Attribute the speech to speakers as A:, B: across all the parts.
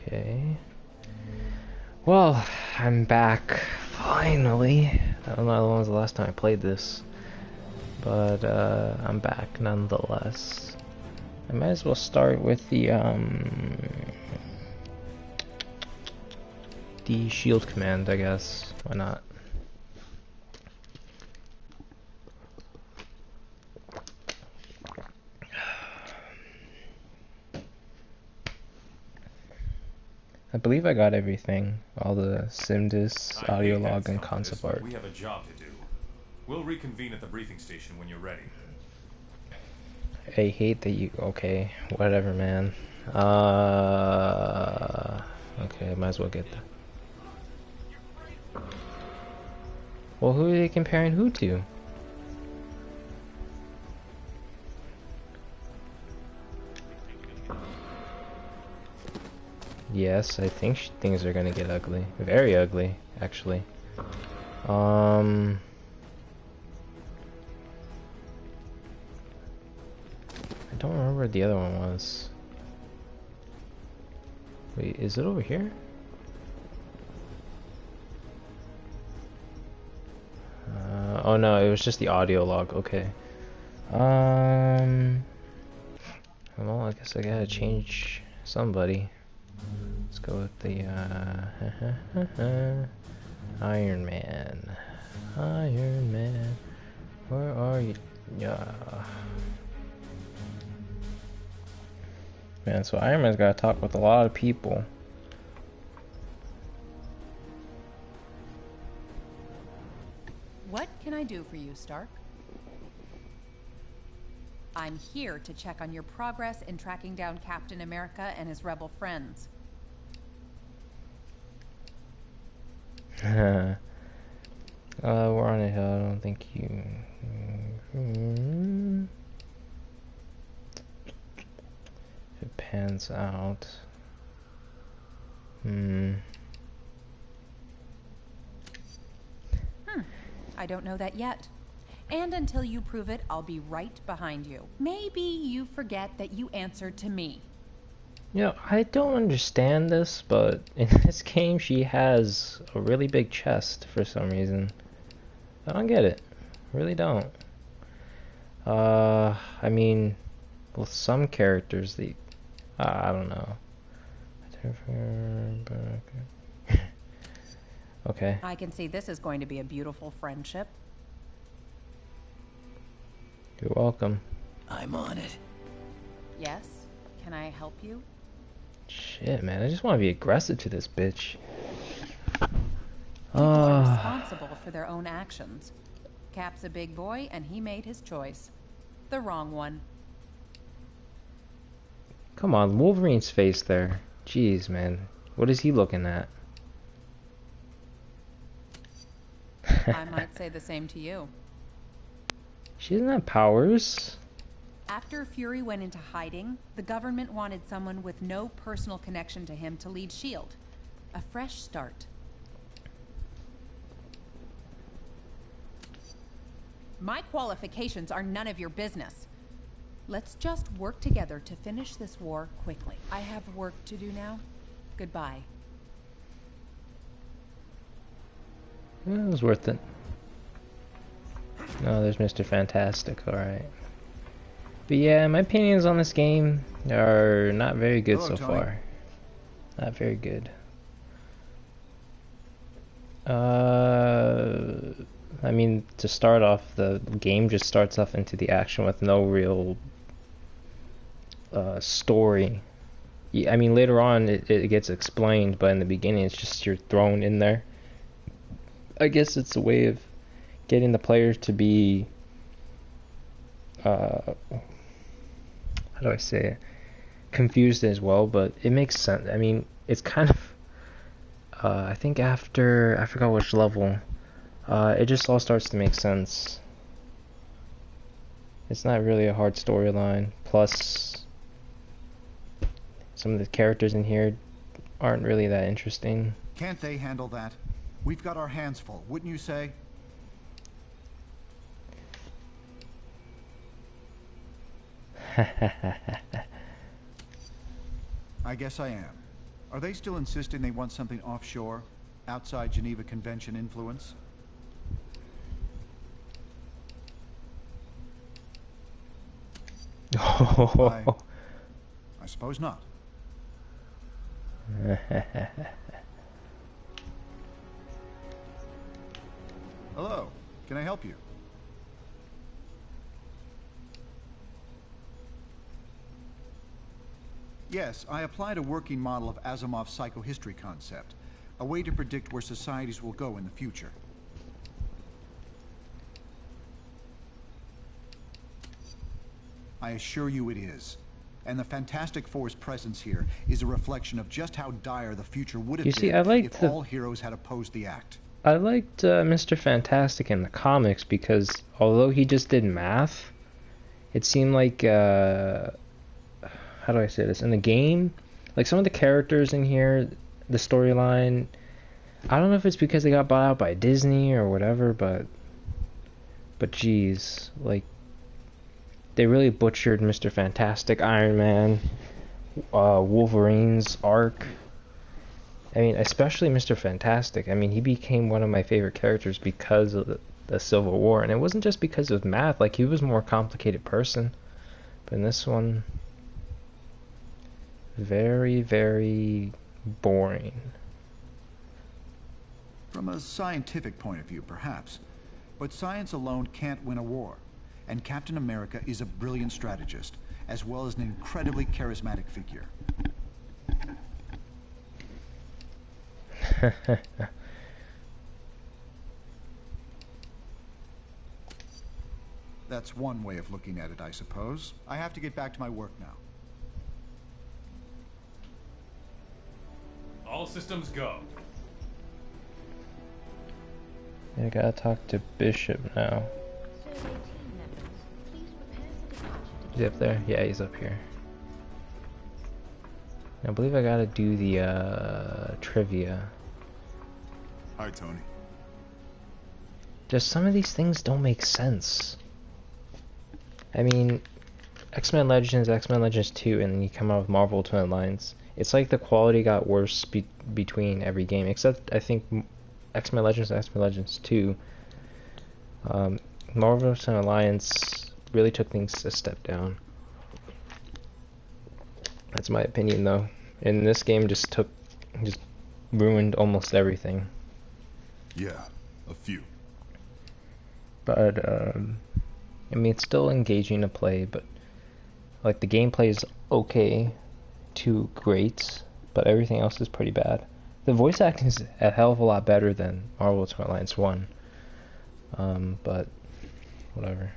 A: Okay. Well, I'm back. Finally. I don't know when was the last time I played this. But, I'm back nonetheless. I might as well start with the shield command, I guess. Why not? I believe I got everything. All the SimDis, audio log, and concept art.
B: We have a job to do. We'll reconvene at the briefing station when you're ready.
A: I hate that you... Okay, whatever, man. Okay, might as well get that. Well, who are they comparing who to? Yes, I think things are gonna get ugly. Very ugly, actually. I don't remember what the other one was. Wait, is it over here? Oh no, it was just the audio log, okay. Well, I guess I gotta change somebody. Let's go with the, Iron Man. Iron Man, where are you? Yeah. Man, so Iron Man's gotta talk with a lot of people.
C: What can I do for you, Stark? I'm here to check on your progress in tracking down Captain America and his rebel friends.
A: We're on a hill, I don't think you... If it pans out...
C: I don't know that yet. And until you prove it, I'll be right behind you. Maybe you forget that you answered to me.
A: You know, I don't understand this, but in this game she has a really big chest for some reason. I don't get it. Really don't. I mean, with some characters, I don't know. Okay.
C: I can see this is going to be a beautiful friendship.
A: You're welcome.
D: I'm on it.
C: Yes? Can I help you?
A: Shit, man. I just want to be aggressive to this bitch.
C: People are responsible for their own actions. Cap's a big boy, and he made his choice. The wrong one.
A: Come on, Wolverine's face there. Jeez, man. What is he looking at?
C: I might say the same to you.
A: She doesn't have powers.
C: After Fury went into hiding, the government wanted someone with no personal connection to him to lead S.H.I.E.L.D. A fresh start. My qualifications are none of your business. Let's just work together to finish this war quickly. I have work to do now. Goodbye.
A: Yeah, it was worth it. Oh, there's Mr. Fantastic, alright. But yeah, my opinions on this game are not very good so far. Not very good. I mean, to start off, the game just starts off into the action with no real story. I mean, later on it gets explained, but in the beginning it's just you're thrown in there. I guess it's a way of getting the players to be how do I say it? Confused as well, but it makes sense. I mean, it's kind of I think after I forgot which level, it just all starts to make sense. It's not really a hard storyline. Plus, some of the characters in here aren't really that interesting.
E: Can't they handle that? We've got our hands full, wouldn't you say? I guess I am. Are they still insisting they want something offshore, outside Geneva Convention influence? I suppose not. Hello, can I help you? Yes, I applied a working model of Asimov's psychohistory concept, a way to predict where societies will go in the future. I assure you it is. And the Fantastic Four's presence here is a reflection of just how dire the future would have been if all heroes had opposed the act.
A: I liked Mr. Fantastic in the comics because although he just did math, it seemed like, how do I say this? In the game, like some of the characters in here, the storyline, I don't know if it's because they got bought out by Disney or whatever, but geez, like, they really butchered Mr. Fantastic, Iron Man, Wolverine's arc. I mean, especially Mr. Fantastic. I mean, he became one of my favorite characters because of the Civil War. And it wasn't just because of math. Like, he was a more complicated person. But in this one, very, very boring.
E: From a scientific point of view, perhaps. But science alone can't win a war. And Captain America is a brilliant strategist, as well as an incredibly charismatic figure. That's one way of looking at it, I suppose. I have to get back to my work now.
B: All systems go.
A: I gotta talk to Bishop now. Is he up there? Yeah, he's up here. I believe I gotta do the trivia.
D: Hi, Tony.
A: Just some of these things don't make sense. I mean, X-Men Legends, X-Men Legends 2, and then you come out with Marvel Ultimate Alliance. It's like the quality got worse between every game, except I think X-Men Legends and X-Men Legends 2. Marvel Ultimate Alliance really took things a step down. That's my opinion, though. And this game just ruined almost everything.
D: Yeah, a few.
A: But I mean, it's still engaging to play, but like the gameplay is okay to great, but everything else is pretty bad. The voice acting is a hell of a lot better than Marvel Ultimate Alliance 1. But whatever.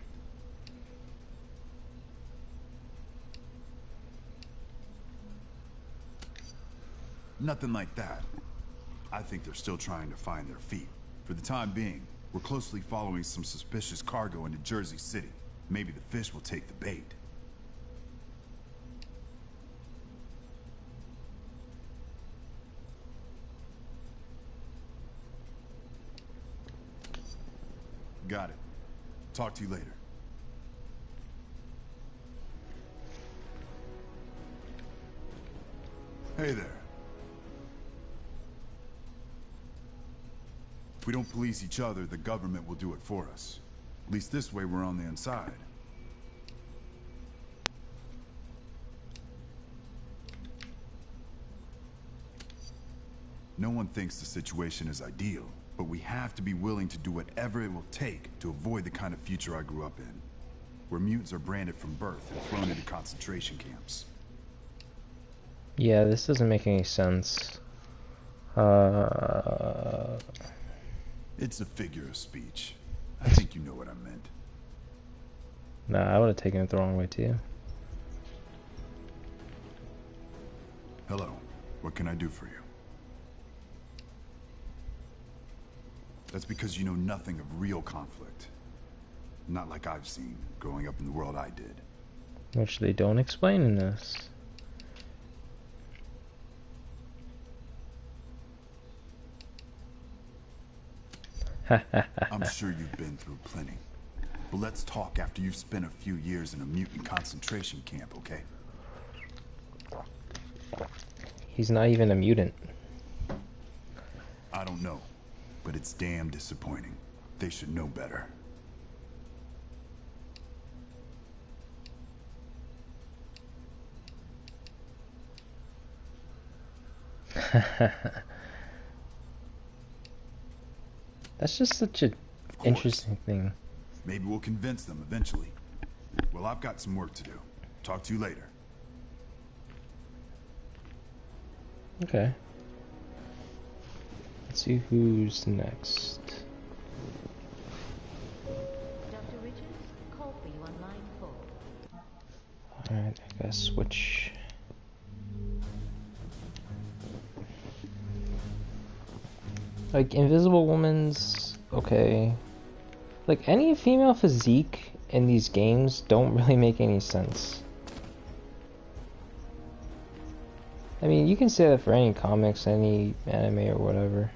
D: Nothing like that. I think they're still trying to find their feet. For the time being, we're closely following some suspicious cargo into Jersey City. Maybe the fish will take the bait. Got it. Talk to you later. Hey there. If we don't police each other, the government will do it for us. At least this way we're on the inside. No one thinks the situation is ideal, but we have to be willing to do whatever it will take to avoid the kind of future I grew up in, where mutants are branded from birth and thrown into concentration camps.
A: Yeah, this doesn't make any sense.
D: It's a figure of speech. I think you know what I meant.
A: Nah, I would have taken it the wrong way too.
D: Hello. What can I do for you? That's because you know nothing of real conflict. Not like I've seen growing up in the world I did.
A: Which they don't explain in this.
D: I'm sure you've been through plenty. But let's talk after you've spent a few years in a mutant concentration camp, okay?
A: He's not even a mutant.
D: I don't know, but it's damn disappointing. They should know better.
A: That's just such an interesting thing.
D: Maybe we'll convince them eventually. Well, I've got some work to do. Talk to you later.
A: Okay. Let's see who's next.
F: Dr. Richards, call for you on line 4.
A: Alright, I gotta switch. Like, Invisible Woman's okay. Like, any female physique in these games don't really make any sense. I mean, you can say that for any comics, any anime, or whatever.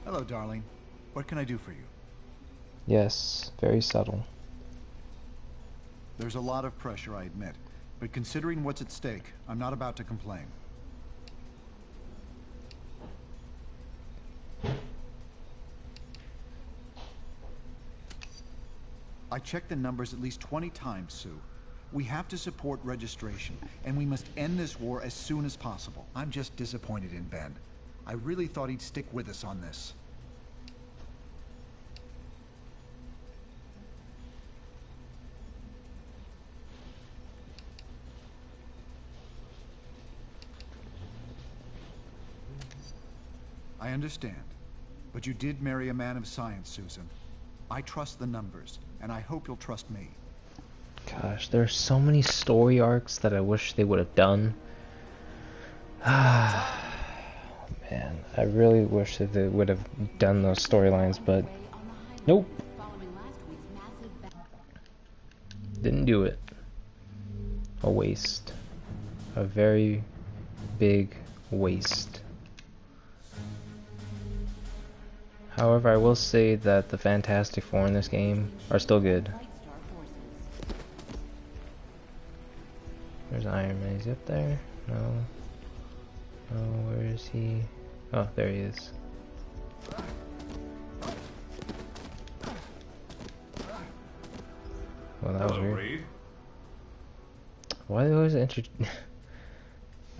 E: Hello, darling. What can I do for you?
A: Yes, very subtle.
E: There's a lot of pressure, I admit. But considering what's at stake, I'm not about to complain. I checked the numbers at least 20 times, Sue. We have to support registration, and we must end this war as soon as possible. I'm just disappointed in Ben. I really thought he'd stick with us on this. I understand, but you did marry a man of science, Susan. I trust the numbers, and I hope you'll trust me.
A: Gosh, there are so many story arcs that I wish they would have done. Man, I really wish that they would have done those storylines, but nope. Didn't do it. A waste. A very big waste. However, I will say that the Fantastic Four in this game are still good. There's Iron Man. Is he up there? No. Oh, where is he? Oh, there he is. Well, that was weird.
B: Reed.
A: Why do they always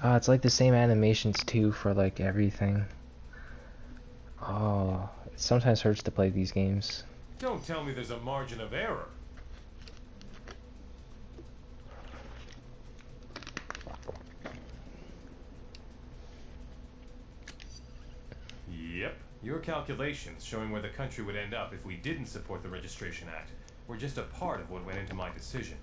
A: Ah, it's like the same animations too for like everything. Oh, it sometimes hurts to play these games.
B: Don't tell me there's a margin of error. Yep, your calculations showing where the country would end up if we didn't support the Registration Act were just a part of what went into my decision.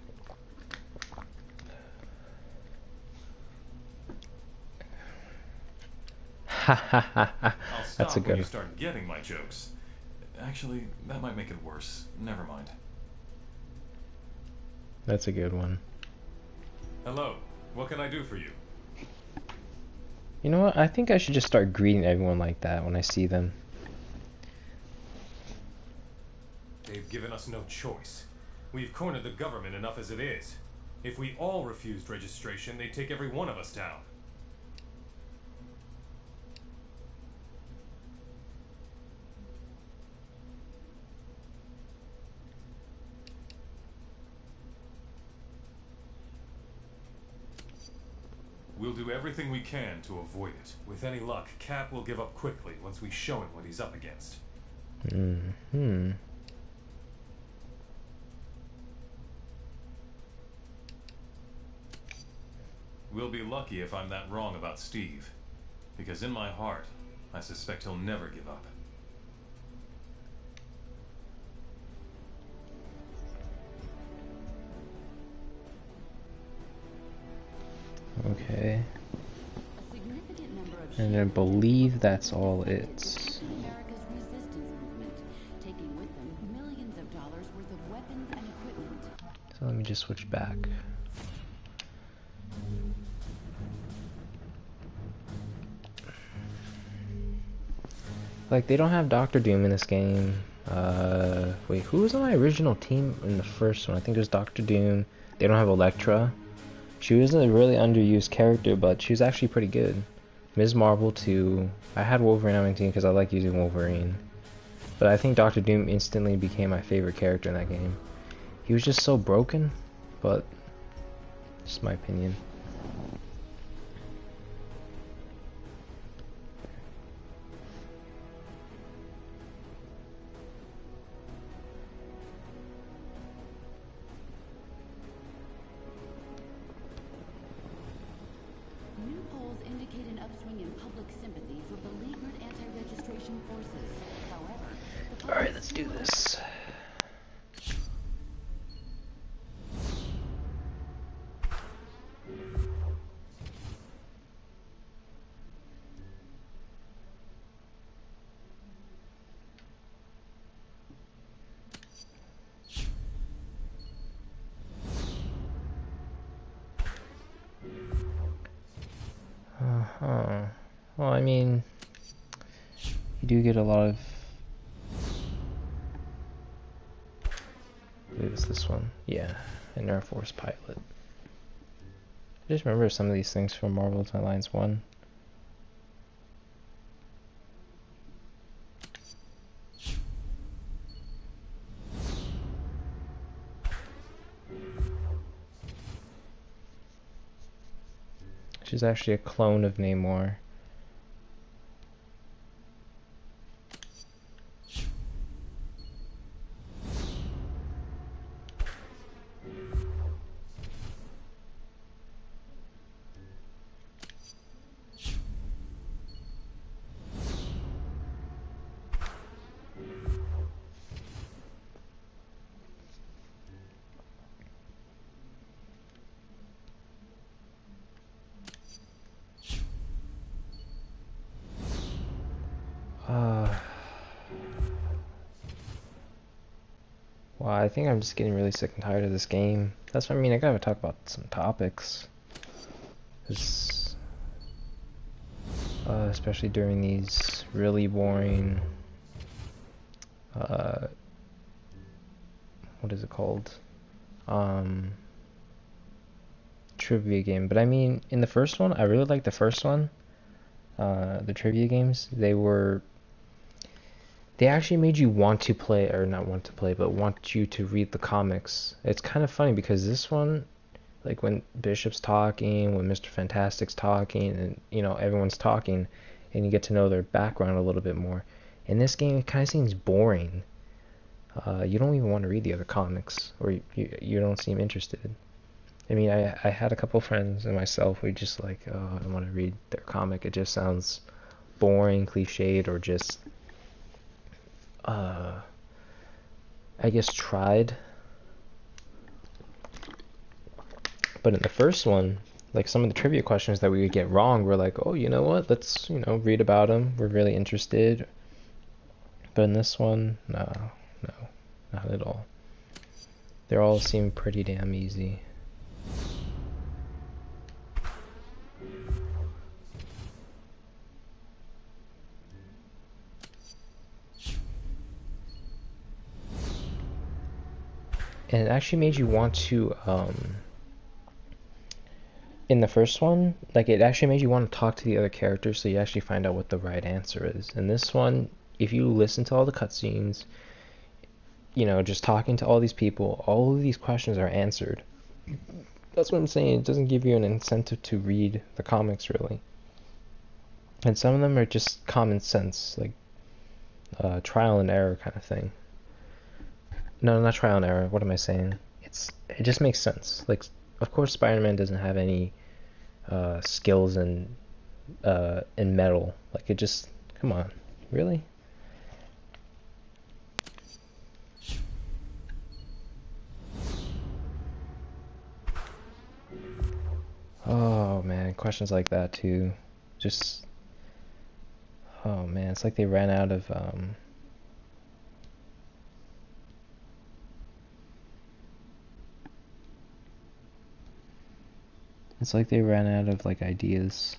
A: Ha ha ha ha. That's a
B: when
A: good
B: you start getting my jokes. Actually, that might make it worse. Never mind.
A: That's a good one.
B: Hello, what can I do for you?
A: You know what? I think I should just start greeting everyone like that when I see them.
B: They've given us no choice. We've cornered the government enough as it is. If we all refused registration, they'd take every one of us down. We'll do everything we can to avoid it. With any luck, Cap will give up quickly once we show him what he's up against.
A: Mm-hmm.
B: We'll be lucky if I'm that wrong about Steve. Because in my heart, I suspect he'll never give up.
A: Okay. And I believe that's all it's.
F: America's resistance movement, taking with them millions of dollars worth of weapons and equipment.
A: So let me just switch back. Like, they don't have Doctor Doom in this game. Wait, who was on my original team in the first one? I think it was Doctor Doom. They don't have Elektra. She was a really underused character, but she was actually pretty good. Ms. Marvel too. I had Wolverine on my team because I like using Wolverine. But I think Doctor Doom instantly became my favorite character in that game. He was just so broken, but just my opinion.
F: New polls indicate an upswing in public sympathy for beleaguered anti-registration forces. However, the
A: Alright, let's do this. Uh-huh. Well, I mean, you do get a lot of... I believe it's this one. Yeah, an Air Force pilot. I just remember some of these things from Marvel's Alliance 1. She's actually a clone of Namor. Wow, I think I'm just getting really sick and tired of this game. That's what I mean, I gotta talk about some topics. Especially during these really boring, what is it called? Trivia game. But I mean, in the first one, I really liked the first one. The trivia games, they actually made you want to play, or not want to play, but want you to read the comics. It's kind of funny because this one, like when Bishop's talking, when Mr. Fantastic's talking, and you know everyone's talking, and you get to know their background a little bit more. In this game, it kind of seems boring. You don't even want to read the other comics, or you don't seem interested. I mean, I had a couple friends and myself, we just like, oh, I want to read their comic. It just sounds boring, cliched, or just I guess tried. But in the first one, like some of the trivia questions that we would get wrong, we're like, oh, you know what? Let's, read about them. We're really interested. But in this one, no, not at all. They all seem pretty damn easy. And it actually made you want to, in the first one, like it actually made you want to talk to the other characters so you actually find out what the right answer is. In this one, if you listen to all the cutscenes, just talking to all these people, all of these questions are answered. That's what I'm saying, it doesn't give you an incentive to read the comics, really. And some of them are just common sense, like trial and error kind of thing. No, not trial and error. What am I saying? It just makes sense. Like, of course, Spider-Man doesn't have any skills in metal. Like, it just, come on, really? Oh man, questions like that too. Just, oh man, it's like they ran out of It's like they ran out of like ideas.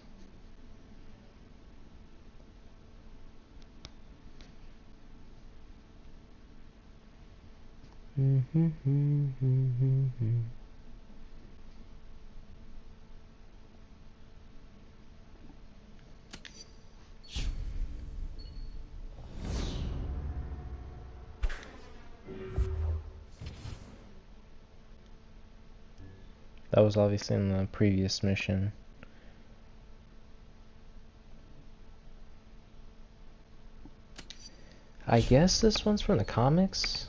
A: That was obviously in the previous mission. I guess this one's from the comics.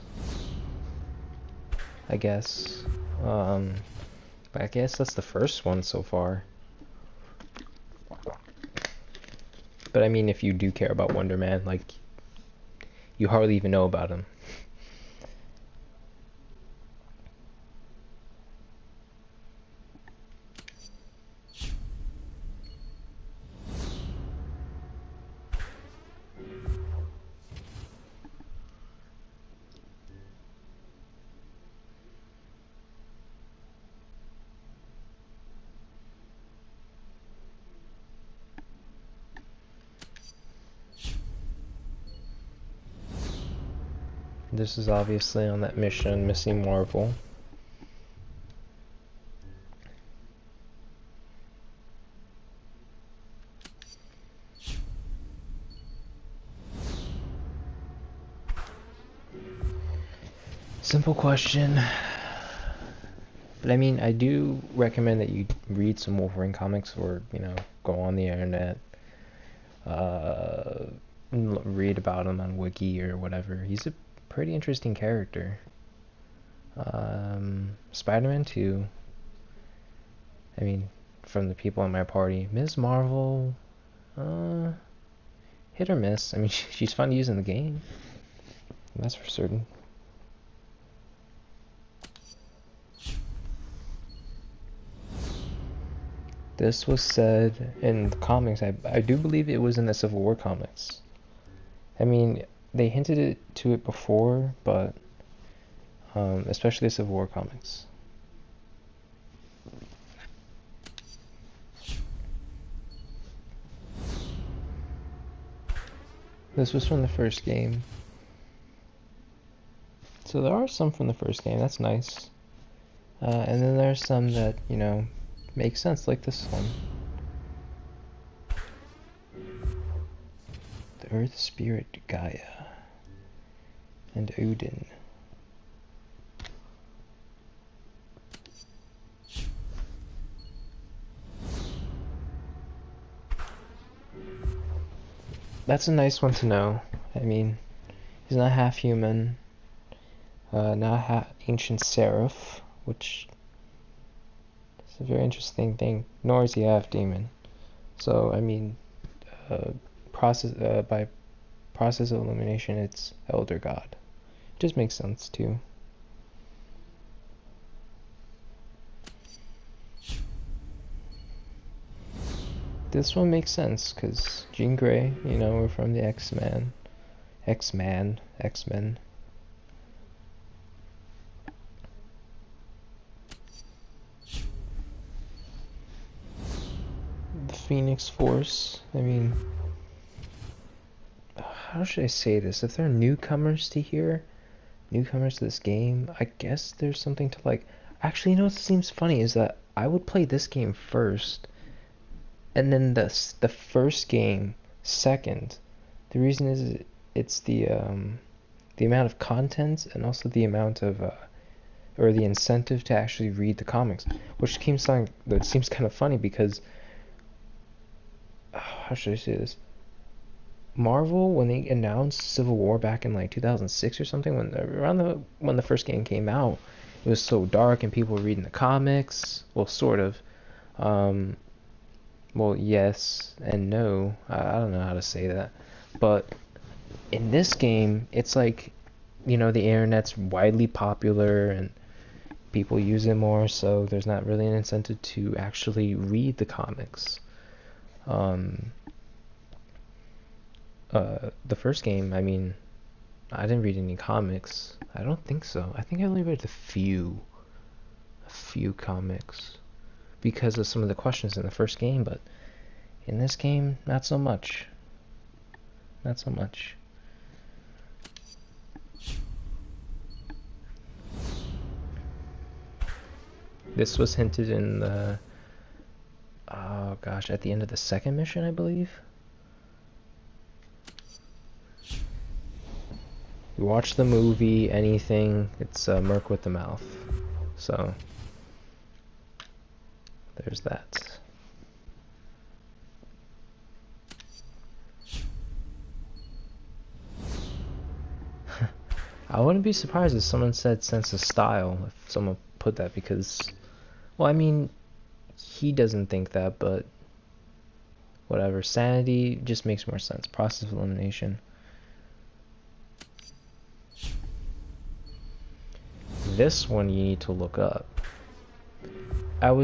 A: I guess. But I guess that's the first one so far. But I mean, if you do care about Wonder Man, like, you hardly even know about him. This is obviously on that mission, Missing Marvel. Simple question. But I mean, I do recommend that you read some Wolverine comics, or, you know, go on the internet, read about him on Wiki or whatever. He's a pretty interesting character. Spider-Man 2, I mean, from the people in my party. Ms. Marvel, hit or miss. I mean, she's fun to use in the game, that's for certain. This was said in the comics. I do believe it was in the Civil War comics. I mean, they hinted to it before, but especially the Civil War comics. This was from the first game. So there are some from the first game, that's nice. And then there's some that, you know, make sense, like this one. The Earth Spirit Gaia and Odin. That's a nice one to know. I mean, he's not half human, not half ancient seraph, which is a very interesting thing, nor is he half demon. So, I mean, by process of elimination, it's elder god. It just makes sense, too. This one makes sense, because Jean Grey, you know, we're from the X-Men. The Phoenix Force, I mean, how should I say this? If there are newcomers to here, newcomers to this game, I guess there's something to like. Actually, you know what seems funny is that I would play this game first, and then the first game second. The reason is it's the amount of content, and also the amount of or the incentive to actually read the comics, which seems kind of funny because how should I say this? Marvel, when they announced Civil War back in like 2006 or something, when the first game came out, it was so dark and people were reading the comics. Well, sort of. Well, yes and no. I don't know how to say that. But in this game, it's like, you know, the internet's widely popular and people use it more, so there's not really an incentive to actually read the comics. The first game, I mean, I didn't read any comics. I don't think so. I think I only read a few comics because of some of the questions in the first game, but in this game, not so much. Not so much. This was hinted in the, oh gosh, at the end of the second mission, I believe. You watch the movie, anything, it's Merc with the mouth. So there's that. I wouldn't be surprised if someone said sense of style, if someone put that, because, well, I mean, he doesn't think that, but whatever. Sanity just makes more sense. Process of elimination. This one you need to look up. I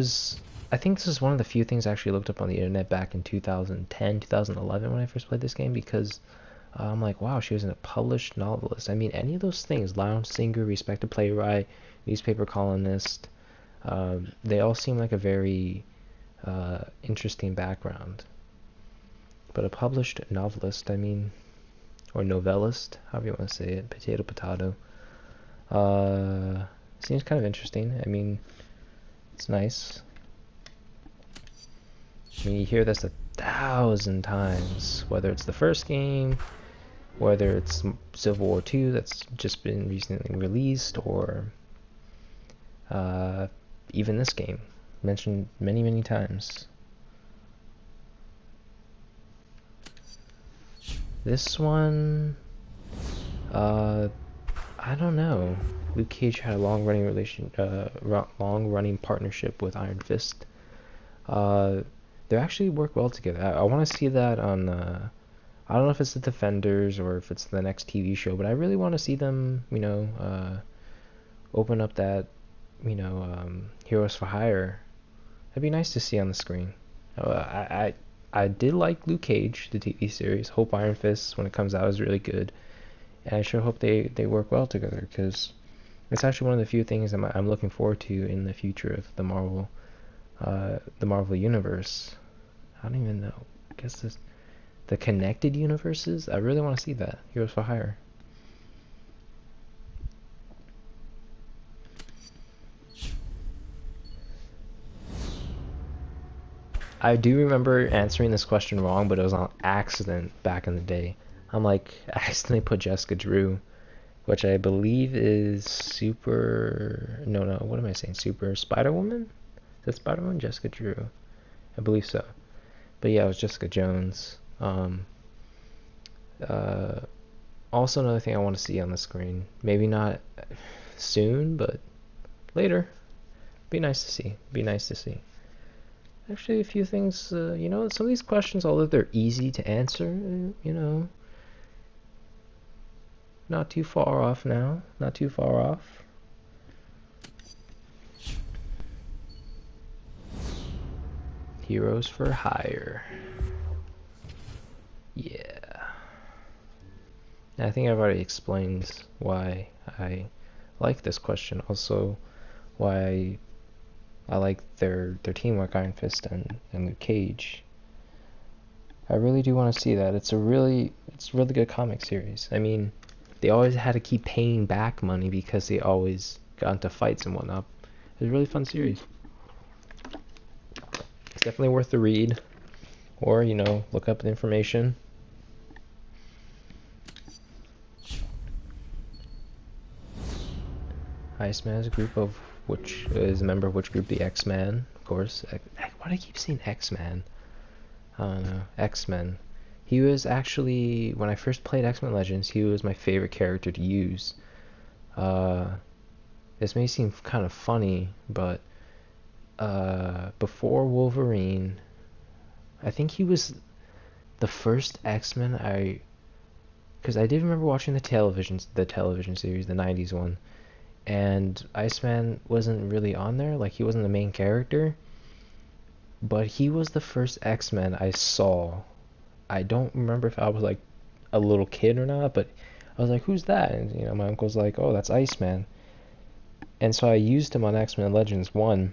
A: think this is one of the few things I actually looked up on the internet back in 2010, 2011 when I first played this game, because I'm like, wow, she was a published novelist. I mean, any of those things, lounge singer, respected playwright, newspaper columnist, they all seem like a very interesting background. But a published novelist, I mean, or novellist, however you want to say it, potato, potato, seems kind of interesting. I mean, it's nice. I mean, you hear this 1,000 times, whether it's the first game, whether it's Civil War II that's just been recently released, or even this game, mentioned many, many times. This one, I don't know. Luke Cage had a long-running partnership with Iron Fist. They actually work well together. I want to see that on. I don't know if it's the Defenders or if it's the next TV show, but I really want to see them, open up that, Heroes for Hire. It'd be nice to see on the screen. I did like Luke Cage, the TV series. Hope Iron Fist, when it comes out, is really good. And I sure hope they work well together, because it's actually one of the few things I'm looking forward to in the future of the Marvel universe. I don't even know. I guess the connected universes. I really want to see that. Heroes for Hire. I do remember answering this question wrong, but it was on accident back in the day. I accidentally put Jessica Drew, which I believe is Super... No, what am I saying? Super Spider-Woman? Is that Spider-Woman? Jessica Drew. I believe so. But yeah, it was Jessica Jones. Also another thing I want to see on the screen. Maybe not soon, but later. Be nice to see. Actually, a few things, some of these questions, although they're easy to answer, not too far off now. Not too far off. Heroes for Hire. Yeah. I think I've already explained why I like this question. Also, why I like their teamwork, Iron Fist and Luke Cage. I really do want to see that. It's a really good comic series. I mean, they always had to keep paying back money because they always got into fights and whatnot. It was a really fun series. It's definitely worth the read, or look up the information. Iceman is a group of which is a member of which group? The X-Men, of course. Why do I keep saying X-Men? I don't know. X-Men. He was actually, when I first played X-Men Legends, he was my favorite character to use. This may seem kind of funny, but before Wolverine, I think he was the first X-Men because I did remember watching the television series, the 90s one. And Iceman wasn't really on there, he wasn't the main character, but he was the first X-Men I saw. I don't remember if I was a little kid or not, but I was like, who's that? And my uncle's like, oh, that's Iceman. And so I used him on X-Men Legends 1,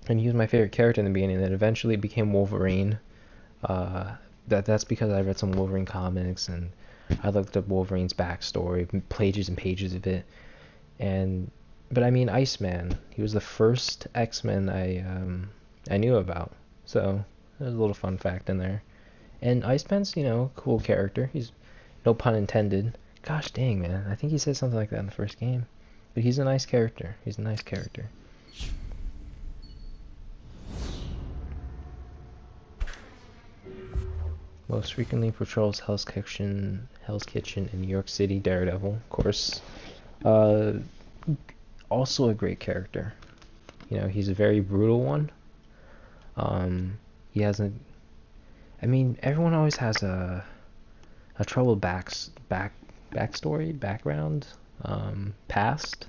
A: and he was my favorite character in the beginning, and then eventually became Wolverine. That's because I read some Wolverine comics, and I looked up Wolverine's backstory, pages and pages of it. But I mean, Iceman, he was the first X-Men I knew about, so there's a little fun fact in there. And Iceman's, cool character. He's, no pun intended. Gosh dang, man, I think he said something like that in the first game. But he's a nice character. Most frequently patrols Hell's Kitchen in New York City. Daredevil, of course. Also a great character. You know, he's a very brutal one. He hasn't. I mean, everyone always has a troubled backstory, background, past.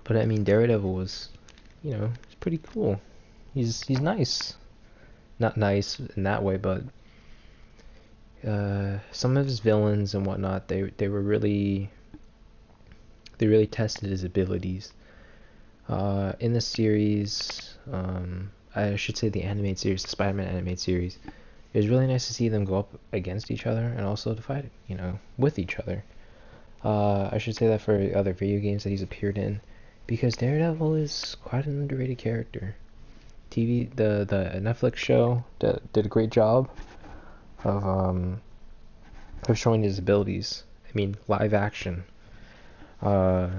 A: But I mean, Daredevil was, you know, he's pretty cool. He's nice. Not nice in that way, but some of his villains and whatnot, they really tested his abilities. In the series, I should say the animated series, the Spider-Man animated series, it was really nice to see them go up against each other and also to fight, you know, with each other. I should say that for other video games that he's appeared in, because Daredevil is quite an underrated character. The Netflix show did a great job of showing his abilities. I mean, live action. But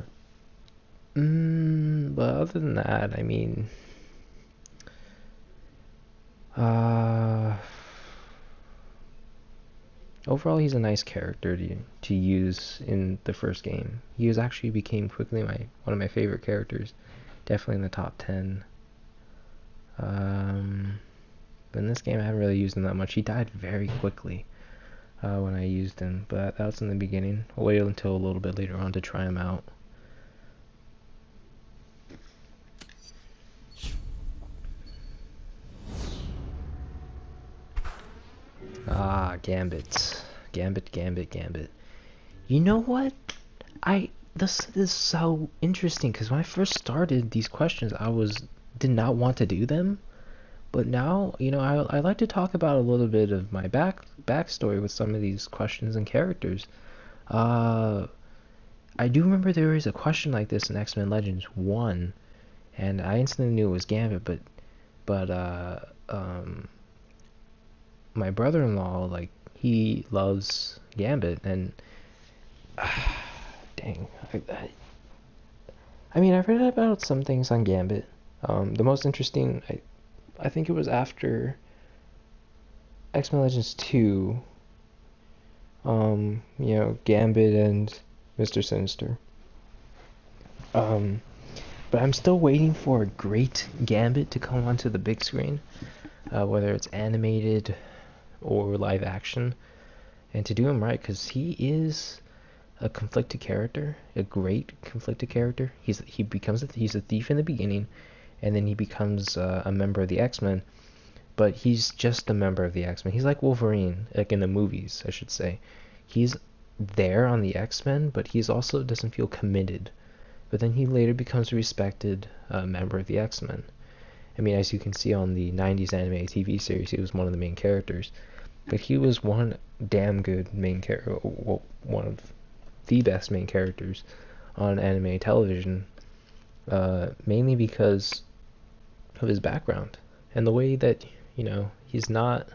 A: other than that, I mean, overall he's a nice character to use in the first game. He actually became quickly one of my favorite characters, definitely in the top 10. But in this game I haven't really used him that much. He died very quickly when I used him, but that was in the beginning. I'll wait until a little bit later on to try him out. Gambit. You know what? This is so interesting, because when I first started these questions, did not want to do them, but now, you know, I like to talk about a little bit of my backstory with some of these questions and characters. I do remember there was a question like this in X-Men Legends 1, and I instantly knew it was Gambit, but my brother-in-law, like, he loves Gambit, and dang, I mean, I've read about some things on Gambit. The most interesting, I think it was after X-Men Legends 2, you know, Gambit and Mr. Sinister. But I'm still waiting for a great Gambit to come onto the big screen, whether it's animated or live action, and to do him right, because he is a conflicted character, a great conflicted character. He's a thief in the beginning, and then he becomes a member of the X-Men, but he's just a member of the X-Men. He's like Wolverine, like in the movies, I should say. He's there on the X-Men, but he's also doesn't feel committed. But then he later becomes a respected member of the X-Men. I mean, as you can see on the 90s anime TV series, he was one of the main characters. But he was one damn good main character, one of the best main characters on anime television, mainly because of his background and the way that, you know, he's not,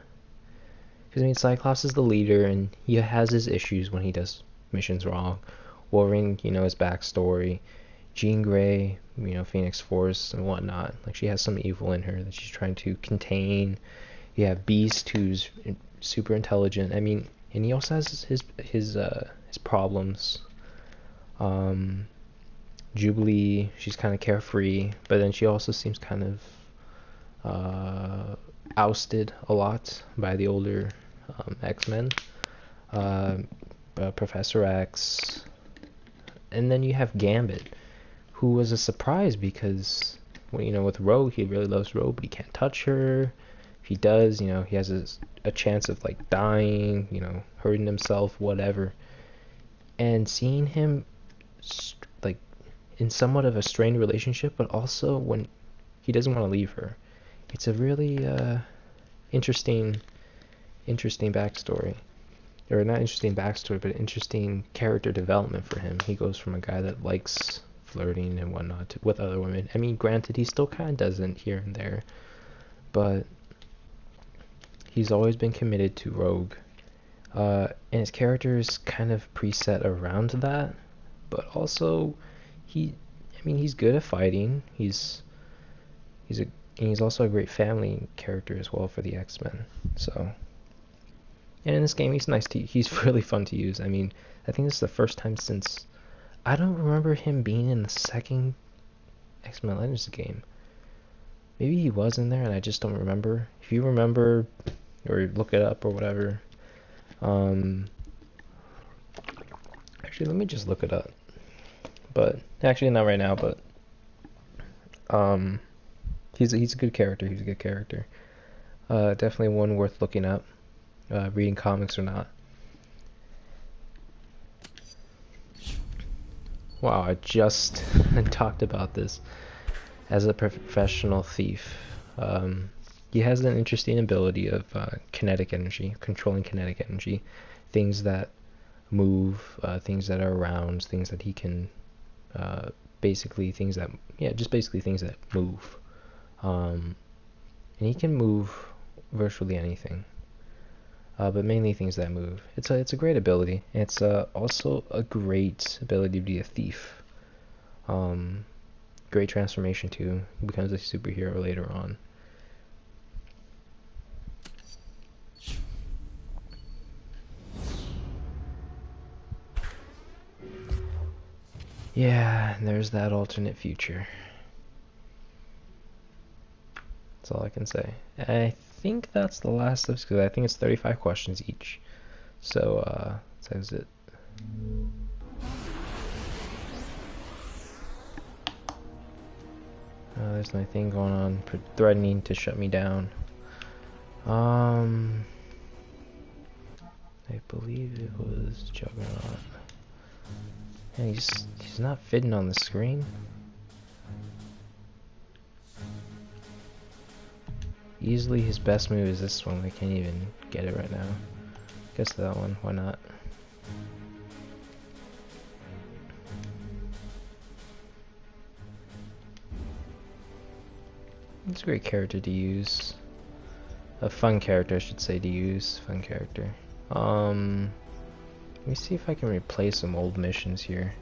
A: because I mean, Cyclops is the leader and he has his issues when he does missions wrong. Wolverine, you know, his backstory. Jean Grey, you know, Phoenix Force and whatnot, like, she has some evil in her that she's trying to contain. You have Beast, who's super intelligent. I mean, and he also has his problems. Jubilee, she's kind of carefree, but then she also seems kind of ousted a lot by the older X-Men. Professor X, and then you have Gambit, who was a surprise because, well, you know, with Rogue, he really loves Rogue, but he can't touch her. If he does, you know, he has a chance of, like, dying, you know, hurting himself, whatever. And seeing him, like, in somewhat of a strained relationship, but also when he doesn't want to leave her, it's a really interesting backstory. Or not interesting backstory, but interesting character development for him. He goes from a guy that likes flirting and whatnot with other women. I mean, granted, he still kind of doesn't here and there, but he's always been committed to Rogue. And his character is kind of preset around that, but also he's good at fighting. He's And he's also a great family character as well for the X-Men. So, and in this game, he's nice to. He's really fun to use. I mean, I think this is the first time since I don't remember him being in the second X-Men Legends game. Maybe he was in there and I just don't remember. If you remember, or look it up or whatever. Actually, let me just look it up. But actually, not right now. But he's a good character. He's a good character. Definitely one worth looking up, reading comics or not. Wow, I just talked about this. As a professional thief, he has an interesting ability of kinetic energy, controlling kinetic energy, things that move, things that are around, things that he can, basically things that, yeah, just basically things that move. And he can move virtually anything, but mainly things that move. It's a great ability. It's also a great ability to be a thief. Great transformation too. He becomes a superhero later on. Yeah, and there's that alternate future. That's all I can say. I think that's the last of this, because I think it's 35 questions each. So, that is it. There's nothing going on threatening to shut me down. I believe it was Juggernaut. Yeah, he's not fitting on the screen. Easily his best move is this one. I can't even get it right now. Guess that one. Why not? It's a great character to use. A fun character, I should say, to use. Fun character. Let me see if I can replay some old missions here.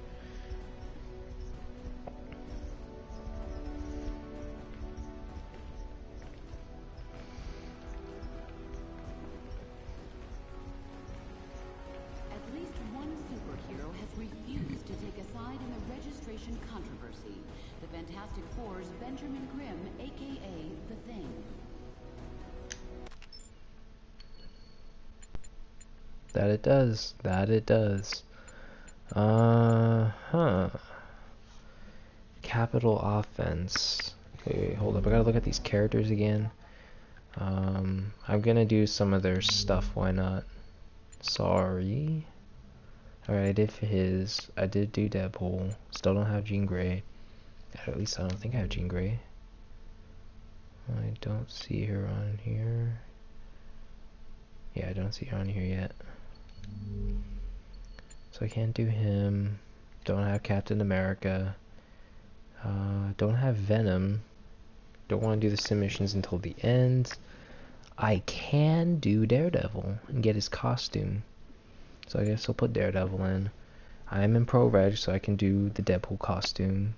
F: At least one superhero has refused to take a side in the registration controversy. The Fantastic Four's Benjamin Grimm, aka The Thing.
A: That it does. That it does. Capital offense. Okay, wait, hold up. I gotta look at these characters again. I'm gonna do some of their stuff. Why not? Sorry. Alright, I did for his. I did do Deadpool. Still don't have Jean Grey. At least I don't think I have Jean Grey. I don't see her on here. Yeah, I don't see her on here yet. So I can't do him. Don't have Captain America. Don't have Venom. Don't want to do the sim missions until the end. I can do Daredevil and get his costume. So I guess I'll put Daredevil in. I'm in Pro-Reg, so I can do the Deadpool costume.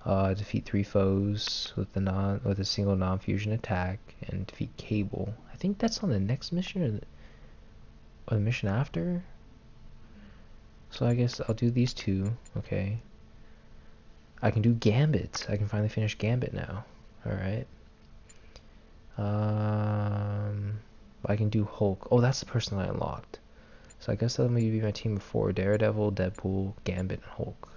A: Defeat 3 foes with a single non-fusion attack, and defeat Cable. I think that's on the next mission or the mission after. So I guess I'll do these two. Okay. I can do Gambit. I can finally finish Gambit now. Alright. I can do Hulk. Oh, that's the person I unlocked. So I guess that'll maybe be my team of 4. Daredevil, Deadpool, Gambit, and Hulk.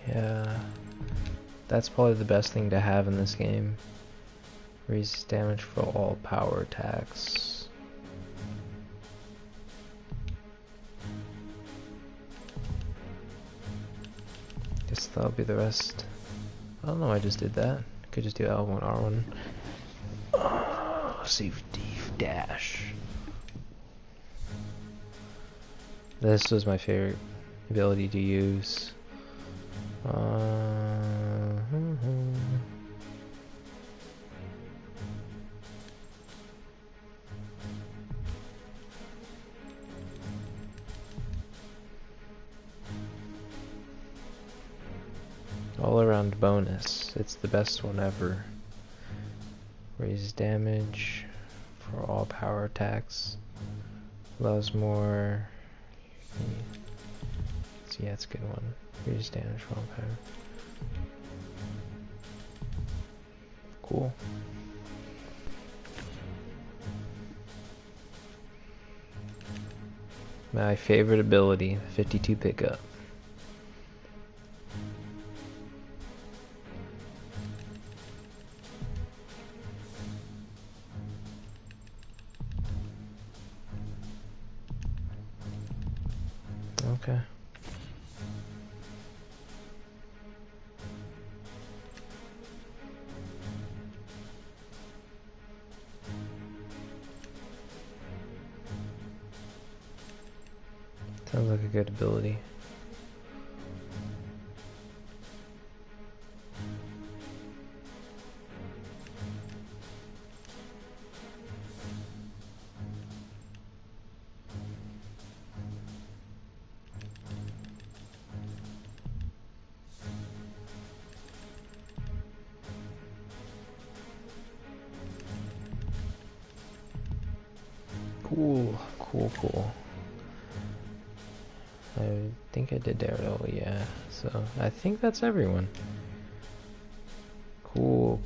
A: Yeah. That's probably the best thing to have in this game. Raises damage for all power attacks. Guess that'll be the rest. I don't know, I just did that. Could just do L1, R1. Safety dash. This was my favorite ability to use. All around bonus. It's the best one ever. Raise damage for all power attacks. Allows more. So yeah, it's a good one. Raise damage for all power. Cool. My favorite ability, 52 pickup. Okay. Sounds like a good ability. Cool. I think I did Daredevil, yeah. So I think that's everyone. Cool.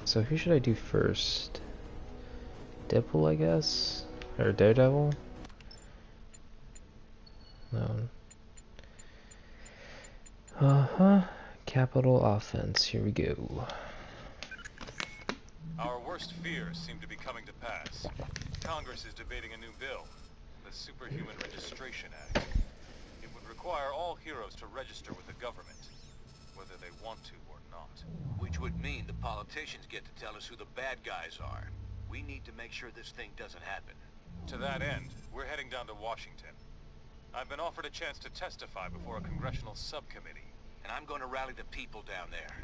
A: So who should I do first? Deadpool, I guess? Or Daredevil? No. Capital offense, here we go.
B: Our worst fears seem to be coming to pass. Congress is debating a new bill, the Superhuman Registration Act. It would require all heroes to register with the government, whether they want to or not.
G: Which would mean the politicians get to tell us who the bad guys are. We need to make sure this thing doesn't happen.
B: To that end, we're heading down to Washington. I've been offered a chance to testify before a congressional subcommittee.
G: And I'm going to rally the people down there.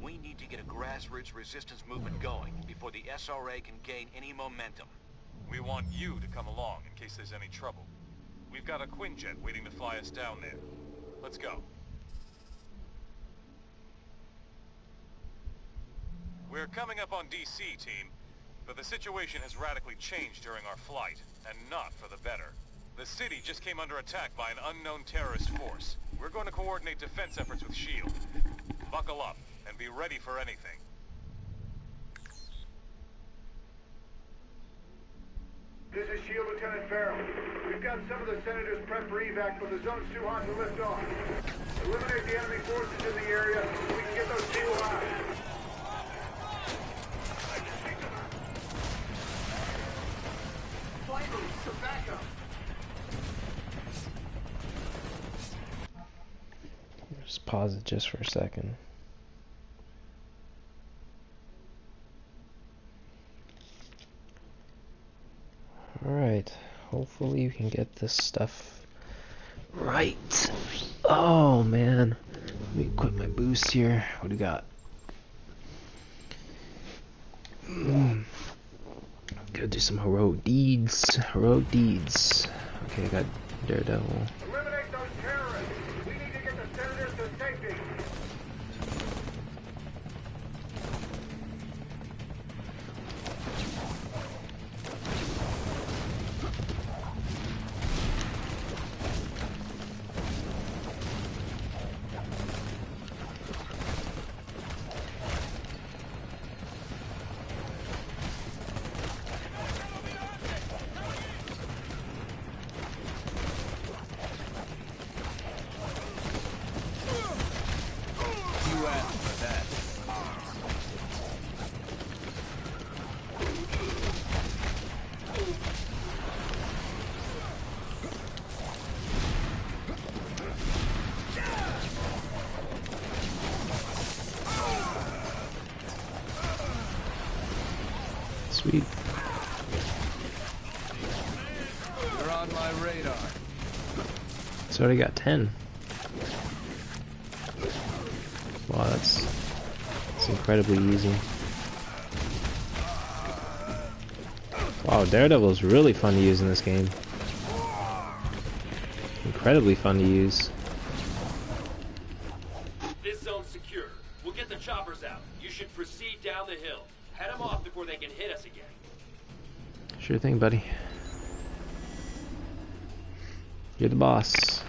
G: We need to get a grassroots resistance movement going before the SRA can gain any momentum.
B: We want you to come along in case there's any trouble. We've got a Quinjet waiting to fly us down there. Let's go. We're coming up on DC, team, but the situation has radically changed during our flight, and not for the better. The city just came under attack by an unknown terrorist force. We're going to coordinate defense efforts with S.H.I.E.L.D. Buckle up and be ready for anything.
H: This is S.H.I.E.L.D. Lieutenant Farrell. We've got some of the senators prepped for evac, but the zone's too hot to lift off. Eliminate the enemy forces in the area so we can get those people out. Flight moves to backup.
A: Just pause it just for a second. Alright, hopefully we can get this stuff right. Oh man, let me equip my boost here. What do we got? Gotta do some heroic deeds. Okay, I got Daredevil.
H: Eliminate those terrorists. We need to get the senators to safety.
A: It's already got 10. Wow, that's incredibly easy. Wow, Daredevil's really fun to use in this game. Incredibly fun to use.
I: This zone's secure. We'll get the choppers out. You should proceed down the hill. Head them off before they can hit us again.
A: Sure thing, buddy. You're the boss.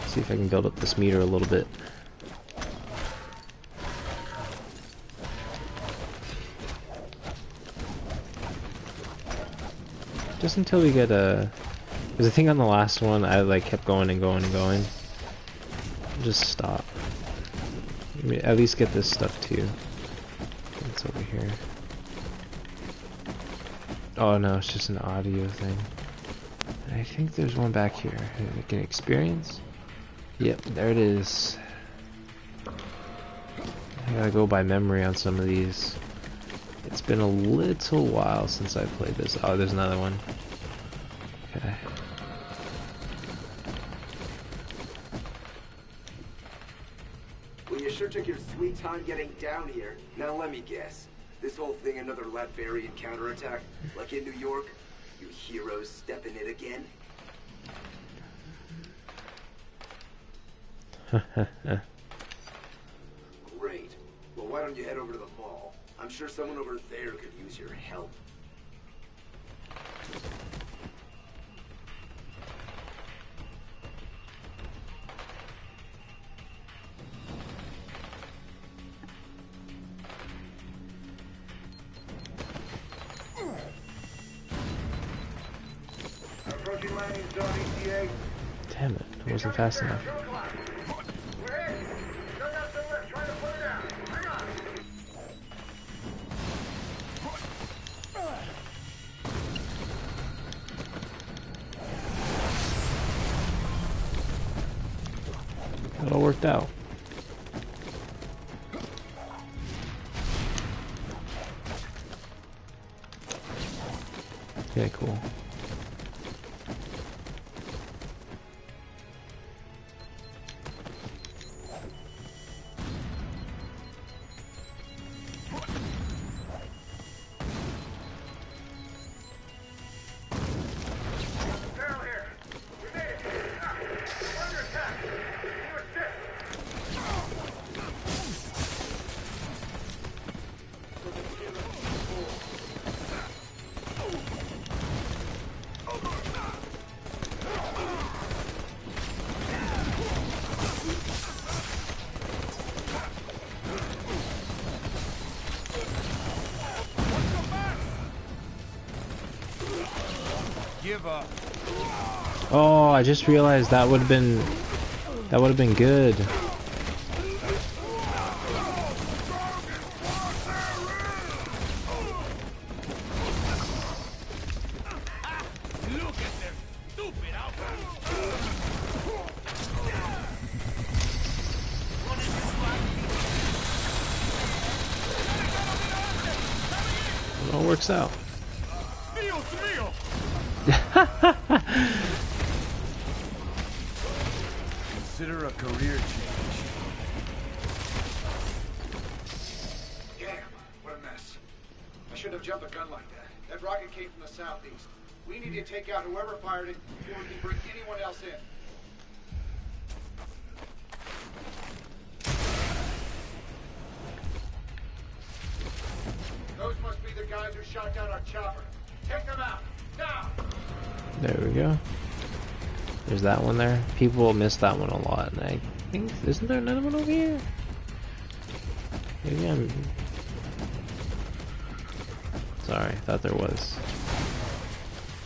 A: See if I can build up this meter a little bit. Just until we get a... Because I think on the last one I like kept going and going and going. Just stop. At least get this stuff too. It's over here. Oh no, it's just an audio thing. I think there's one back here. Like an experience? Yep, there it is. I gotta go by memory on some of these. It's been a little while since I played this. Oh, there's another one. Okay.
J: Well, you sure took your sweet time getting down here. Now let me guess. This whole thing another Latverian counterattack? Like in New York? You heroes stepping it again? Great. Well, why don't you head over to the mall? I'm sure someone over there could use your help.
H: Approaching landing zone ETA.
A: Damn it, it wasn't fast enough.
H: We're in. Still got some left. Trying to put it out. Hang on.
A: It all worked out. Yeah, cool.
H: Barrel here. We made it. We're under attack. You assist.
D: Give up.
A: Oh, I just realized that would have been good.
I: Look at them stupid outfits.
A: It all works out.
D: Consider a career change.
E: Damn, what a mess. I shouldn't have jumped a gun like that. That rocket came from the southeast. We need to take out whoever fired it before we can bring anyone else in. Those must be the guys who shot down our chopper. Take them out, now!
A: There we go. There's that one there. People will miss that one a lot, and I think, isn't there another one over here? Maybe I'm... Sorry, I thought there was.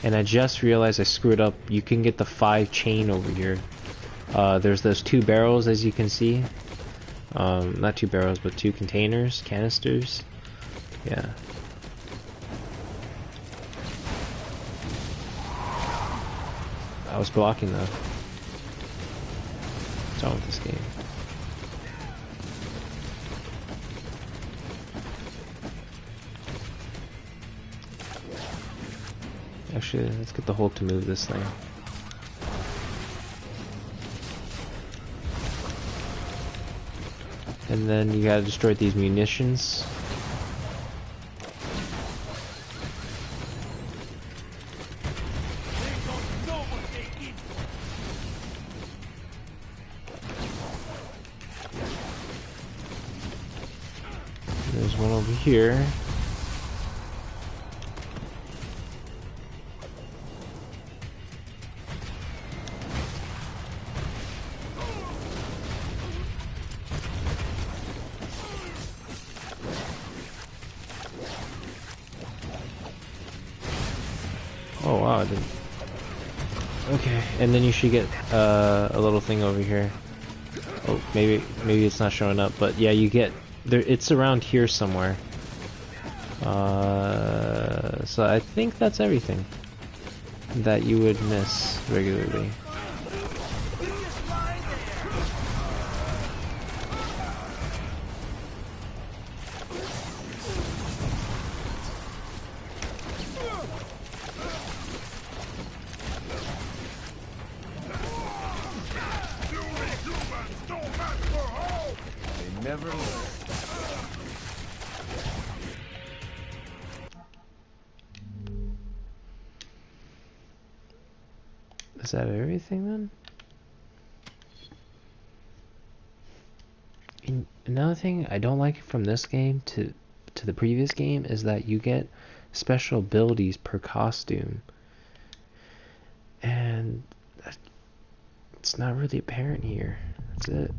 A: And I just realized I screwed up. You can get the 5 chain over here. There's those 2 barrels, as you can see. Not 2 barrels, but 2 containers, canisters. Yeah. I was blocking though. What's wrong with this game? Actually, let's get the Hulk to move this thing. And then you gotta destroy these munitions. There's one over here. Oh wow, I didn't. Okay, and then you should get a little thing over here. Oh, maybe it's not showing up, but yeah, you get there. It's around here somewhere. So I think that's everything that you would miss regularly. Is that everything then? And another thing I don't like from this game to the previous game is that you get special abilities per costume, and it's not really apparent here. That's it.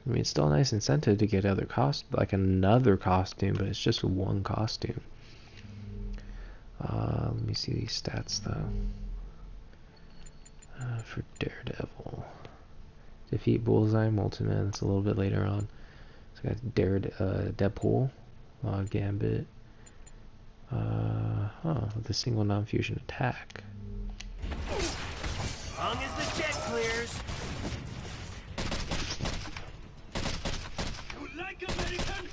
A: I mean, it's still a nice incentive to get other another costume, but it's just one costume. Let me see these stats though. For Daredevil, defeat Bullseye, Multiman. That's a little bit later on. So I got Deadpool, Gambit. With a single non-fusion attack.
K: As long as the jet clears. You like American?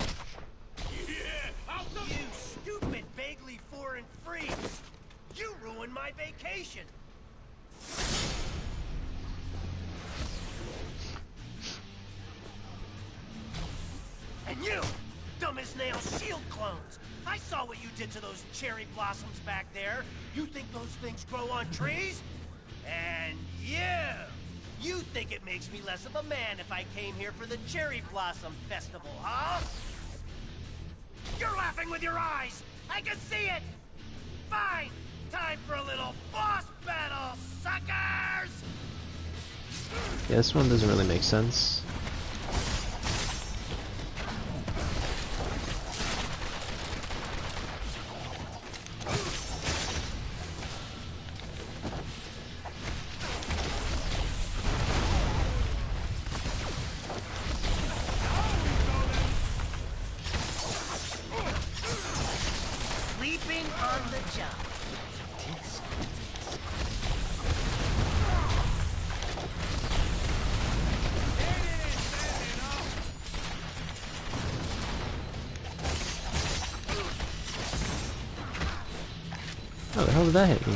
K: Yeah, you stupid, vaguely foreign freaks! You ruined my vacation! And you, dumb as nails shield clones! I saw what you did to those cherry blossoms back there. You think those things grow on trees? And you think it makes me less of a man if I came here for the Cherry Blossom Festival, huh? You're laughing with your eyes! I can see it! Fine! Time for a little boss battle, suckers!
A: Yeah, this one doesn't really make sense.
K: Sleeping on the job.
A: How the hell did that hit me?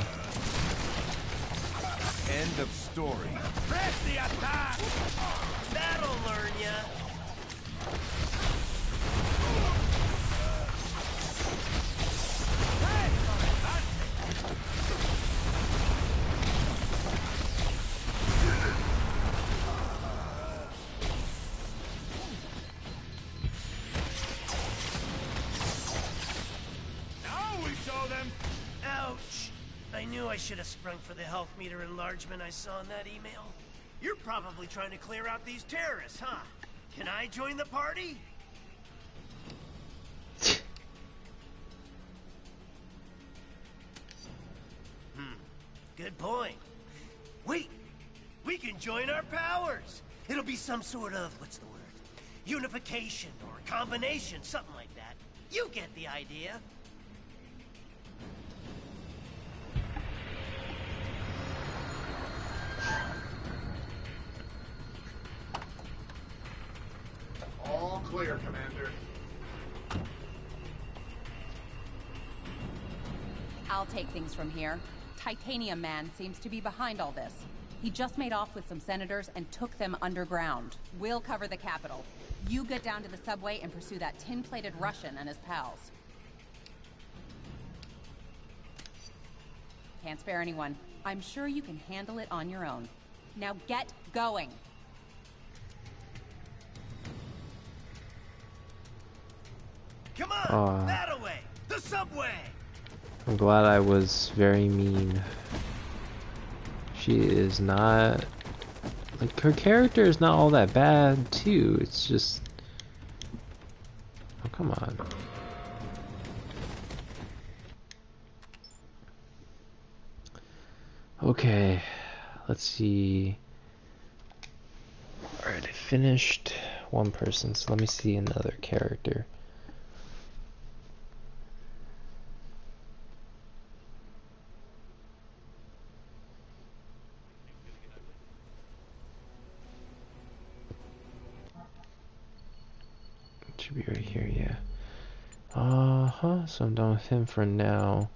D: End of story.
K: Press the attack! That'll learn ya. Ouch! I knew I should have sprung for the health meter enlargement I saw in that email. You're probably trying to clear out these terrorists, huh? Can I join the party? Good point. Wait! We can join our powers! It'll be some sort of, what's the word? Unification or combination, something like that. You get the idea.
H: All clear, Commander.
C: I'll take things from here. Titanium Man seems to be behind all this. He just made off with some senators and took them underground. We'll cover the Capitol. You get down to the subway and pursue that tin-plated Russian and his pals. Can't spare anyone. I'm sure you can handle it on your own. Now get going.
K: Come on, that way, the subway.
A: I'm glad I was very mean. She is not, like, her character is not all that bad too. It's just, oh come on. Okay, let's see. Alright, I finished one person, so let me see another character. Should be right here, yeah. So I'm done with him for now.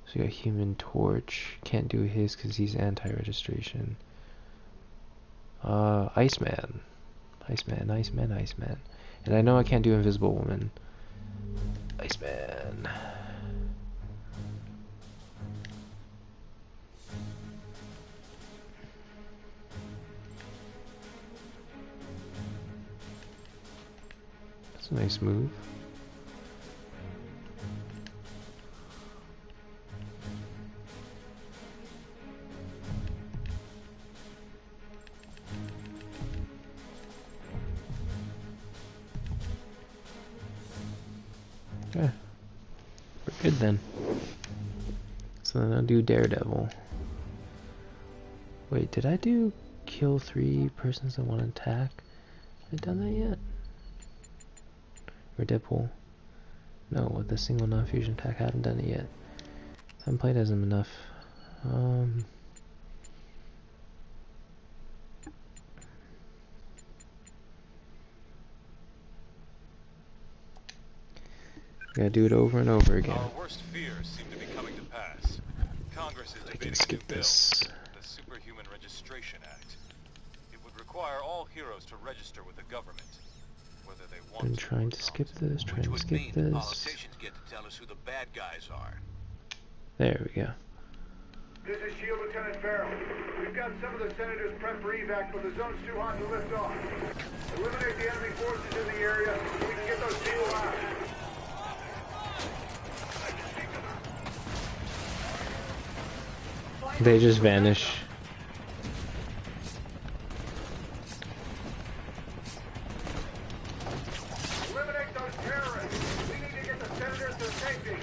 A: So we got Human Torch. Can't do his because he's anti-registration. Iceman. Iceman. And I know I can't do Invisible Woman. Iceman. That's a nice move. Okay, we're good then. So then I'll do Daredevil. Wait, did I do kill 3 persons in one attack? Have I done that yet? Or Deadpool? No, with the single non-fusion attack, I haven't done it yet. I haven't played as him enough. Gotta do it over and over again.
B: Our worst fears seem to be coming to pass. Congress is debating a new bill, the Superhuman Registration Act. It would require all heroes to register with the government, whether they want
A: I'm
B: to
A: trying to skip this, trying to skip this.
G: Politicians get to tell us who the bad guys are.
A: There we go.
H: This is Shield Lieutenant Farrell. We've got some of the senators prepped for evac, but the zone's too hot to lift off. Eliminate the enemy forces in the area so we can get those people out.
A: They just vanish.
H: Eliminate those terrorists. We need to get the senators to safety.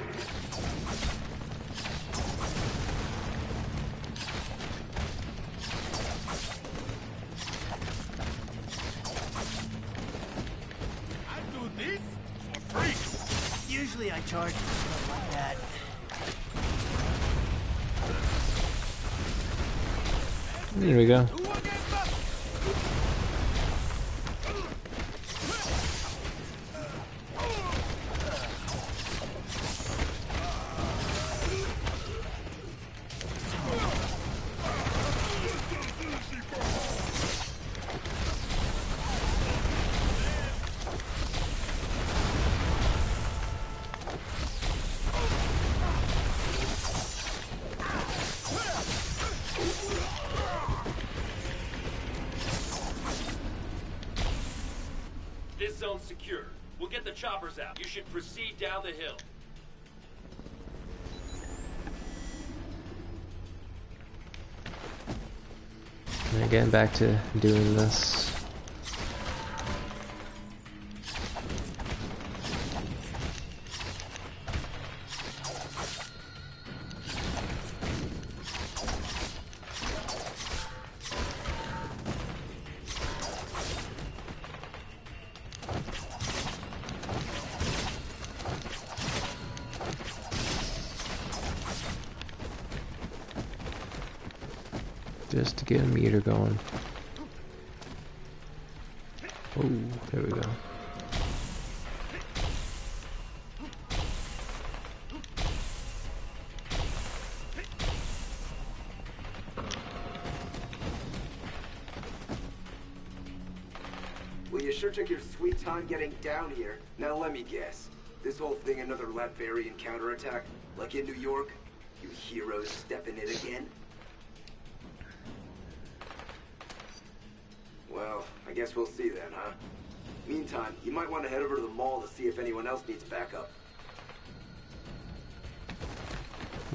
K: I do this for free. Usually I charge for stuff like that.
A: There we go.
I: This zone's secure. We'll get the choppers out. You should proceed down the hill.
A: And getting back to doing this. Just to get a meter going. Oh, there we go.
J: you sure took your sweet time getting down here. Now let me guess. This whole thing another Latverian counterattack? Like in New York? You heroes stepping it again? Well, I guess we'll see then, huh? Meantime, you might want to head over to the mall to see if anyone else needs backup.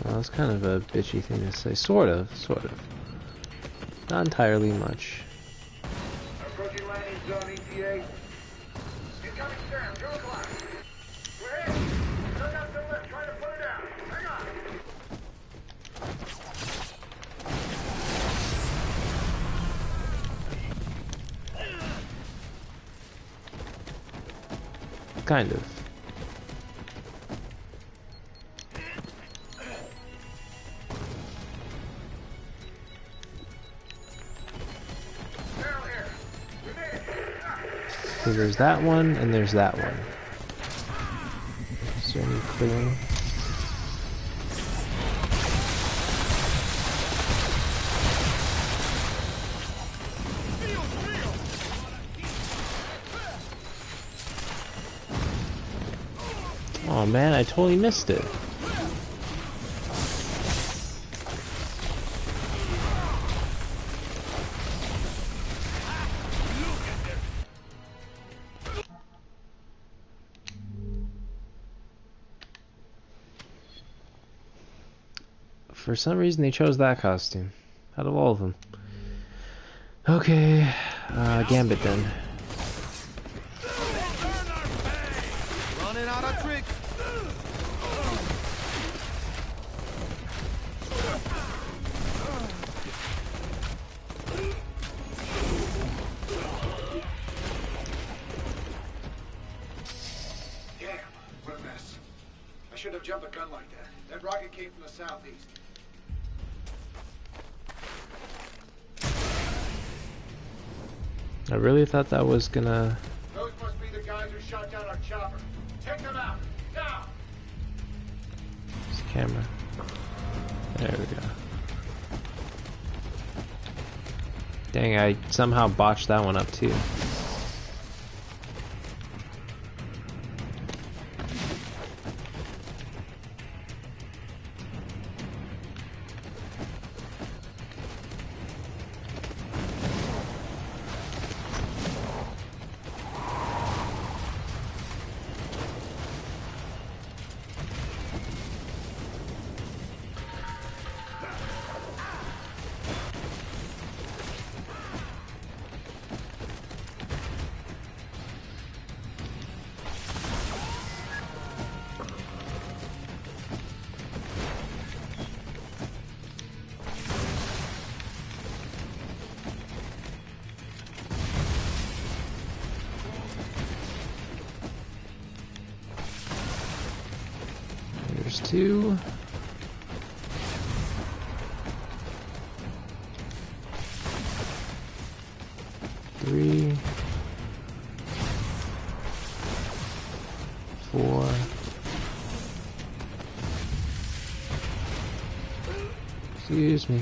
A: Well, that's kind of a bitchy thing to say. Sort of. Not entirely much.
H: Approaching landing zone ETA. Incoming Sam, 2 o'clock. We're hit. Look out to the left, trying to put her down. Hang on.
A: Kind of. So there's that one, and there's that one. Is there any clearing? Oh man, I totally missed it. For some reason they chose that costume out of all of them. Okay, Gambit then.
K: Running out of tricks.
E: Damn, what a mess. I shouldn't have jumped a gun like that. That rocket came from the southeast.
A: I really thought that was gonna...
H: Those must be the guys who shot down our chopper. Take them out, now!
A: This camera. There we go. Dang, I somehow botched that one up too. There's 2. Three. 4. Excuse me.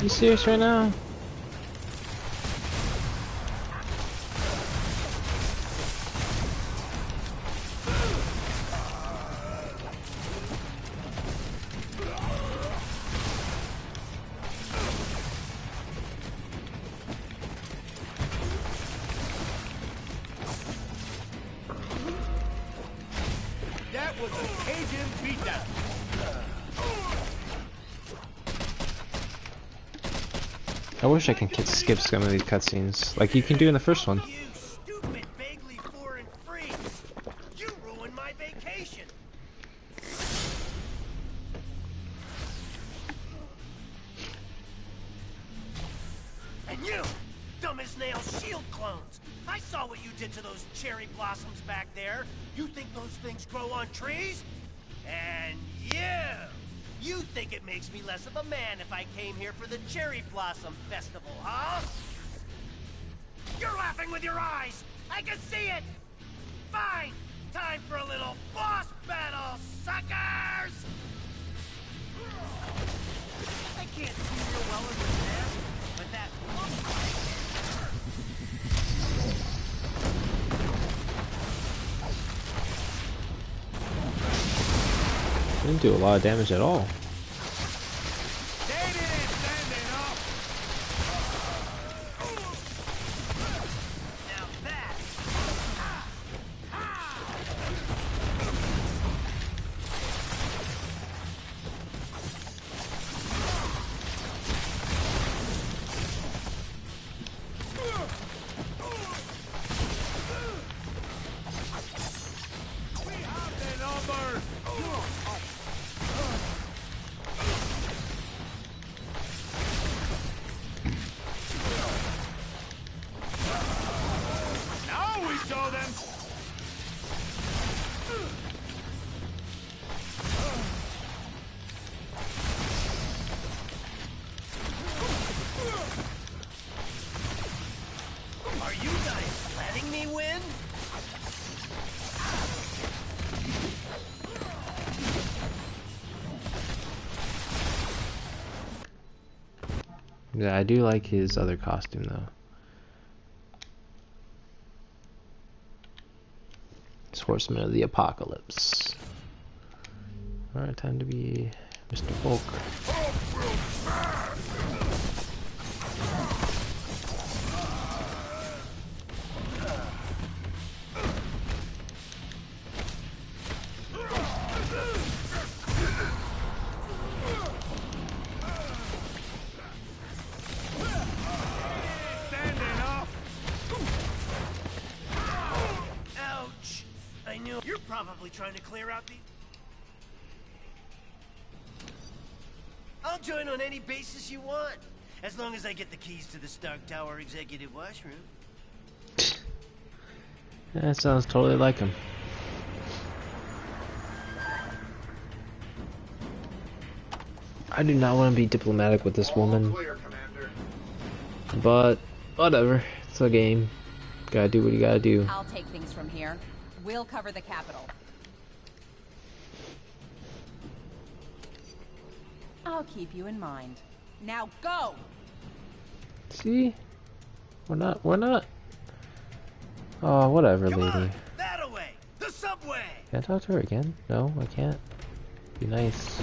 A: You serious right now?
K: That was a Cajun beatdown.
A: I wish I can skip some of these cutscenes, like you can do in the first one.
K: You stupid, vaguely foreign freaks! You ruined my vacation. And you, dumb as nails shield clones! I saw what you did to those cherry blossoms back there. You think those things grow on trees? And you think it makes me less of a man if I came here for the Cherry Blossom Festival, huh? You're laughing with your eyes! I can see it! Fine! time for a little boss battle, suckers! I can't see real well in this mask, but that looks like
A: Didn't do a lot of damage at all. Yeah, I do like his other costume though. It's Horseman of the Apocalypse. Alright, time to be Mr. Hulk.
K: You're probably trying to clear out the... I'll join on any basis you want, as long as I get the keys to the Stark Tower executive washroom.
A: That sounds totally like him. I do not want to be diplomatic with this woman, but whatever, it's a game. Gotta do what you gotta do.
C: I'll take things from here. We'll cover the capital. I'll keep you in mind. Now go!
A: See? We're not. Oh, whatever,
K: Come
A: lady.
K: on, that away! The subway!
A: Can I talk to her again? No, I can't. Be nice.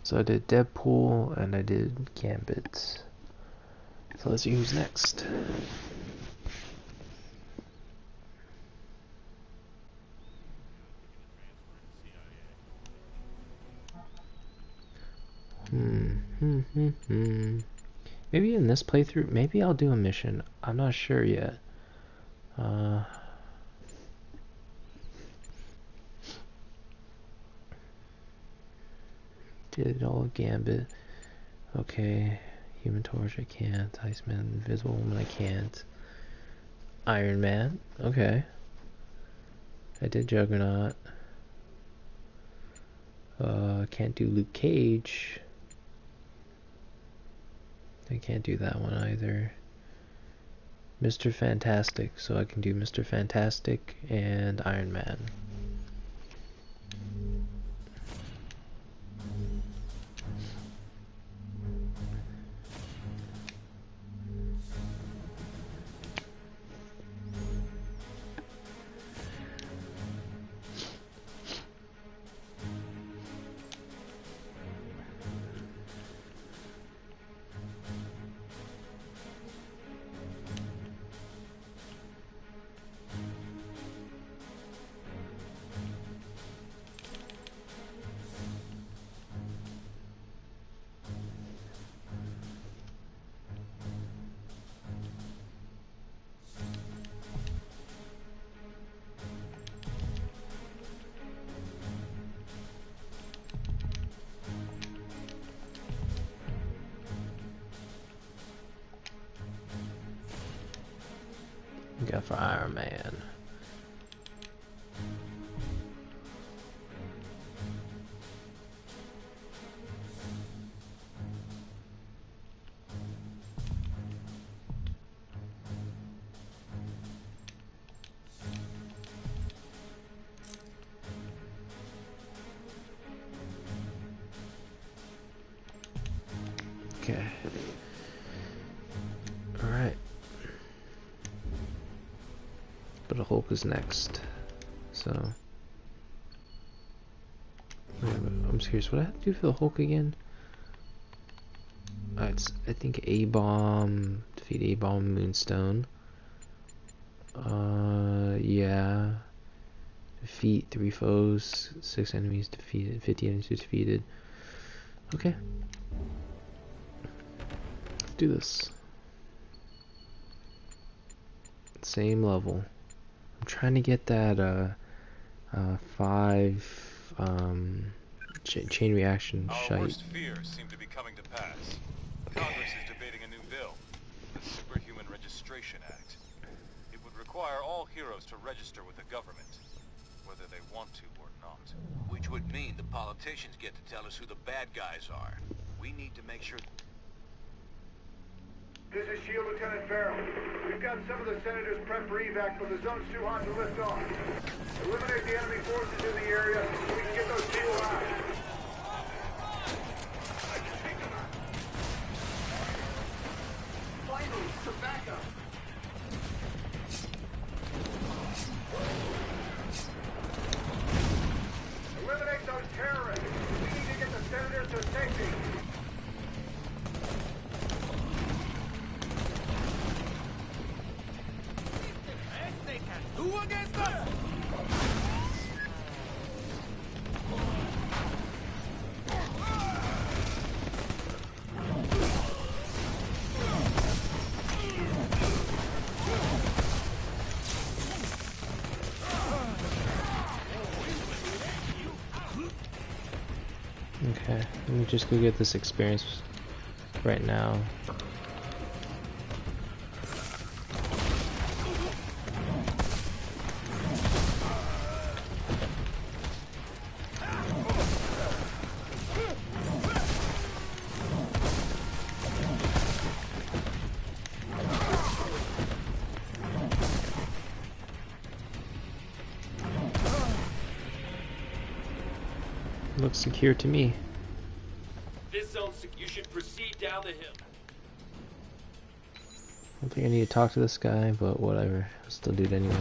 A: So I did Deadpool and I did Gambit. So let's see who's next. Maybe in this playthrough, maybe I'll do a mission. I'm not sure yet. Did all Gambit. Okay. Human Torch, I can't. Iceman, Invisible Woman, I can't. Iron Man, okay. I did Juggernaut. Can't do Luke Cage. I can't do that one either. Mr. Fantastic, so I can do Mr. Fantastic and Iron Man. Go for Iron Man. Okay. Alright. But Hulk is next. So. Wait a minute, I'm curious, what I have to do for the Hulk again? It's, I think, A-Bomb, defeat A-Bomb, Moonstone. Yeah. Defeat 3 foes, 6 enemies defeated, 50 enemies defeated. Okay. Let's do this. Same level. I'm trying to get that, 5, chain reaction
B: Our
A: shite.
B: worst fears seem to be coming to pass. Congress is debating a new bill, the Superhuman Registration Act. It would require all heroes to register with the government, whether they want to or not.
G: Which would mean the politicians get to tell us who the bad guys are. We need to make sure...
H: This is SHIELD Lieutenant Farrell. We've got some of the senators prep for evac, but the zone's too hot to lift off. Eliminate the enemy forces in the area so we can get those people out.
J: Finally, some backup.
H: Eliminate those terrorists. We need to get the senators to safety.
K: Who against us?
A: Okay, let me just go get this experience right now. Looks secure to me.
I: This zone's you should proceed down the hill.
A: I don't think I need to talk to this guy, but whatever. I'll still do it anyway.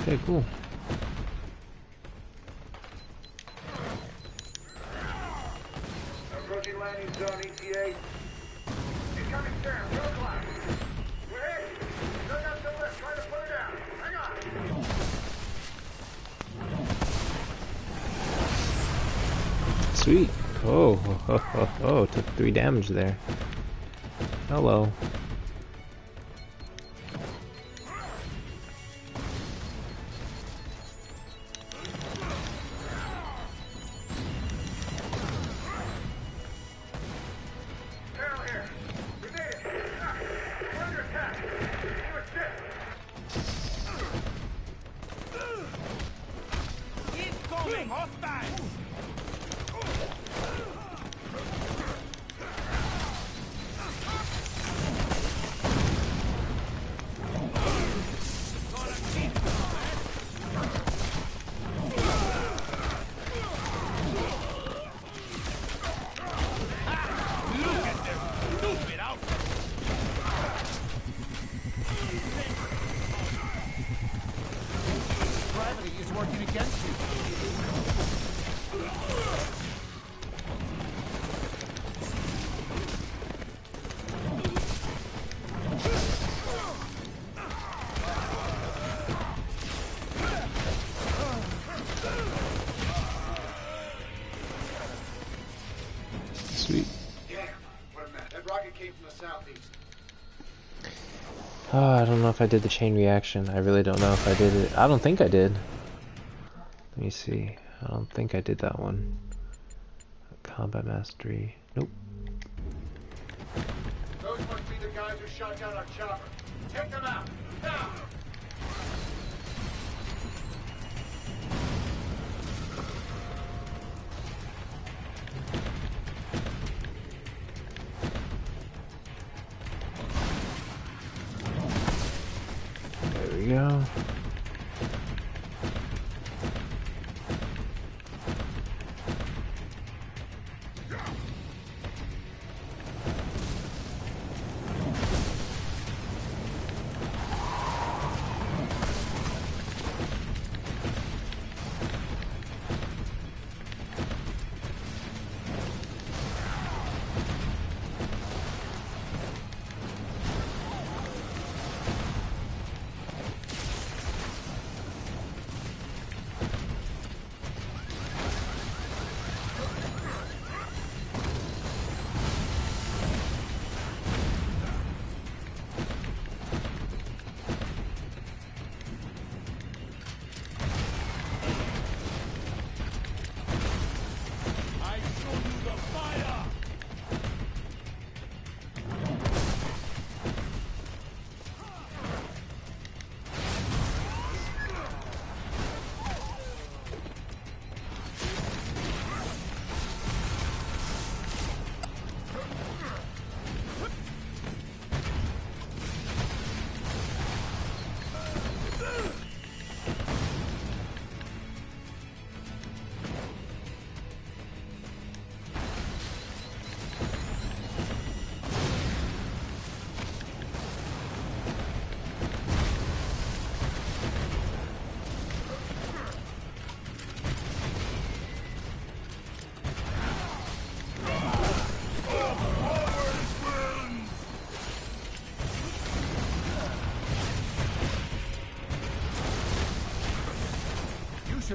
A: Okay, cool.
H: Approaching landing zone, ETA. Incoming Sam, go class. We're hit. Still got some left, trying to put it down. Hang on.
A: Sweet. Oh, took 3 damage there. Hello.
H: Farrell here. We made it. We're under attack. You assist.
K: Incoming hostiles! Look at their stupid outfits!
E: Gravity is working against you.
A: Sweet.
H: Damn. What a mess. That rocket came from the southeast.
A: Oh, I don't know if I did the chain reaction. I really don't know if I did it. I don't think I did. Let me see. I don't think I did that one. Combat mastery. Nope.
H: Those must be the guys who shot down our chopper. Take them out. Now.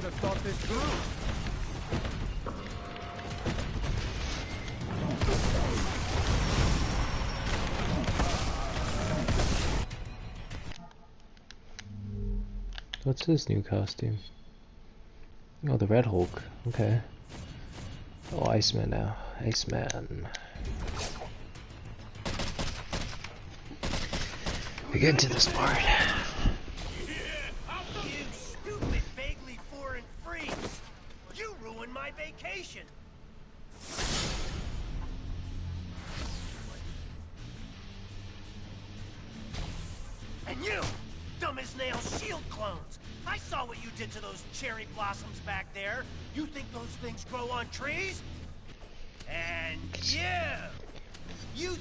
K: have thought this through.
A: What's his new costume? Oh, the Red Hulk. Okay. Oh, Iceman now. Iceman. We get into this part.
K: You stupid, vaguely foreign freaks! You ruined my vacation! And you! Dumb as nails shield clones! I saw what you did to those cherry blossoms back there. You think those things grow on trees? And you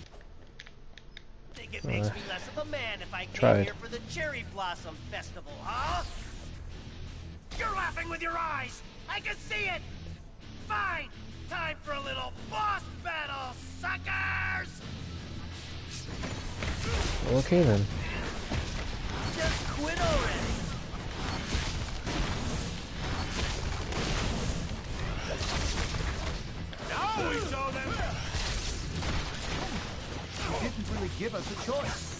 K: think it makes me less of a man if I came here for the cherry blossom festival, huh? You're laughing with your eyes! I can see it! Fine! Time for a little boss battle, suckers!
A: Okay then.
K: Just quit already!
H: Now we show them!
E: He didn't really give us a choice.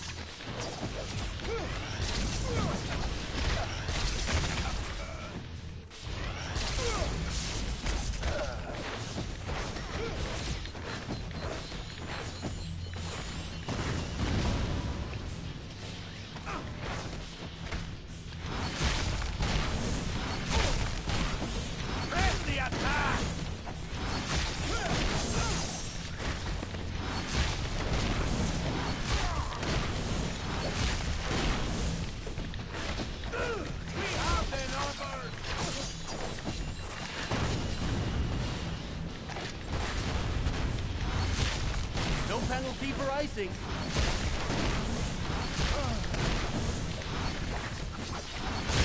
K: No penalty for icing.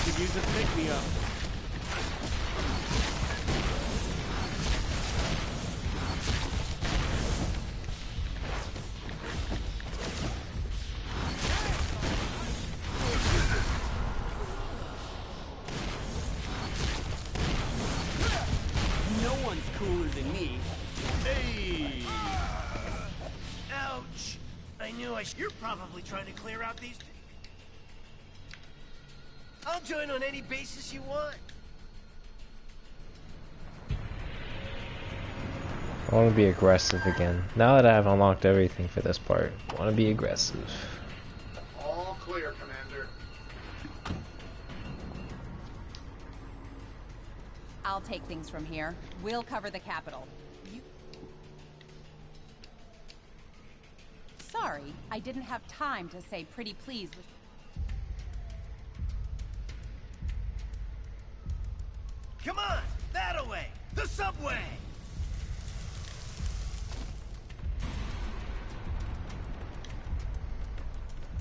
K: Could use a pick-me-up. No one's cooler than me. Hey! Ouch! I knew You're probably trying to clear out these... I'll join on any basis you want.
A: I want to be aggressive again. Now that I've unlocked everything for this part, I want to be aggressive.
H: All clear, Commander.
C: I'll take things from here. We'll cover the capital. Sorry, I didn't have time to say pretty please.
K: Come on! That-a-way! The subway!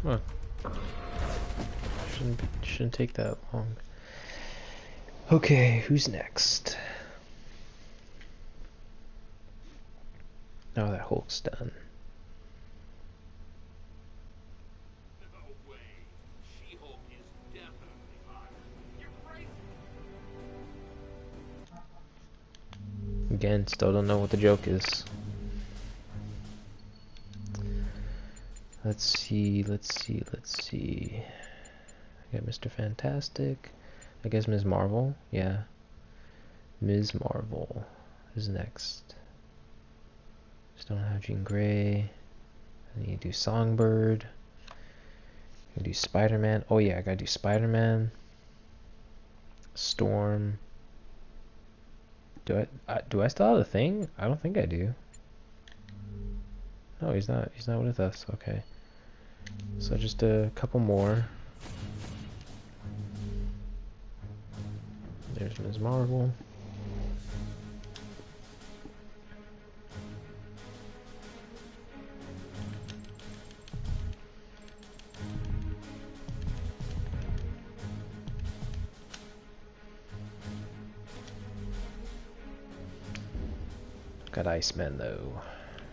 A: Huh. Shouldn't take that long. Okay, who's next? Now that Hulk's done. Again, still don't know what the joke is. Let's see. I got Mr. Fantastic. I guess Ms. Marvel. Yeah. Ms. Marvel is next. Just don't have Jean Grey. I need to do Songbird. I do Spider-Man. Oh yeah, I gotta do Spider-Man. Storm. Do I still have the thing? I don't think I do. No, he's not with us. Okay. So just a couple more. There's Ms. Marvel. Got Iceman though.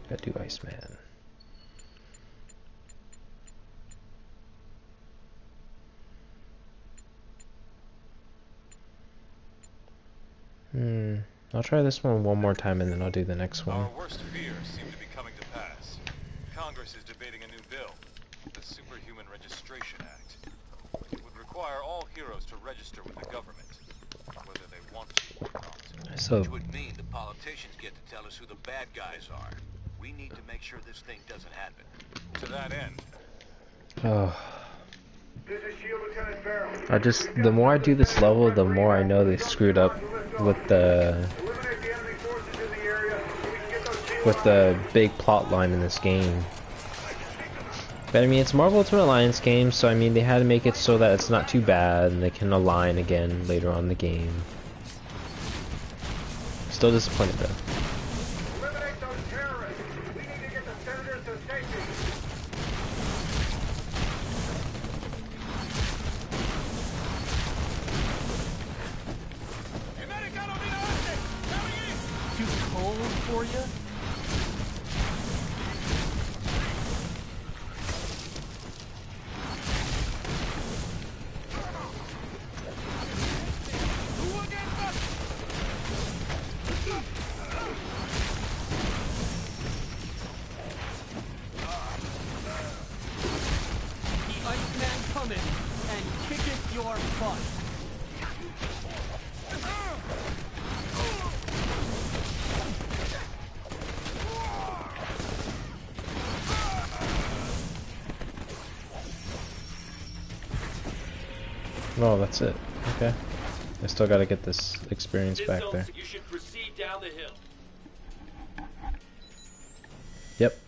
A: Gotta do Iceman. I'll try this one more time and then I'll do the next one.
B: Our worst fears seem to be coming to pass. Congress is debating a new bill, the Superhuman Registration Act. It would require all heroes to register with the government, whether they want to or not.
A: So,
G: Which would mean the politicians get to tell us who the bad guys are. We need to make sure this thing doesn't happen.
B: To that end,
H: This is Shield Lieutenant Farrell.
A: the more I do this level, the more I know they screwed up with the
H: Eliminate the enemy forces in the area so we can get those shields
A: with the big plot line in this game. But I mean, it's Marvel Ultimate Alliance game, so I mean, they had to make it so that it's not too bad and they can align again later on in the game. Still disappointed though.
H: Eliminate those terrorists. We need to get the senators to safety.
K: Too cold for you? The Iceman coming and kicking your butt.
A: Oh, that's it. Okay. I still gotta get this experience back there.
I: You should proceed down the hill.
A: Yep.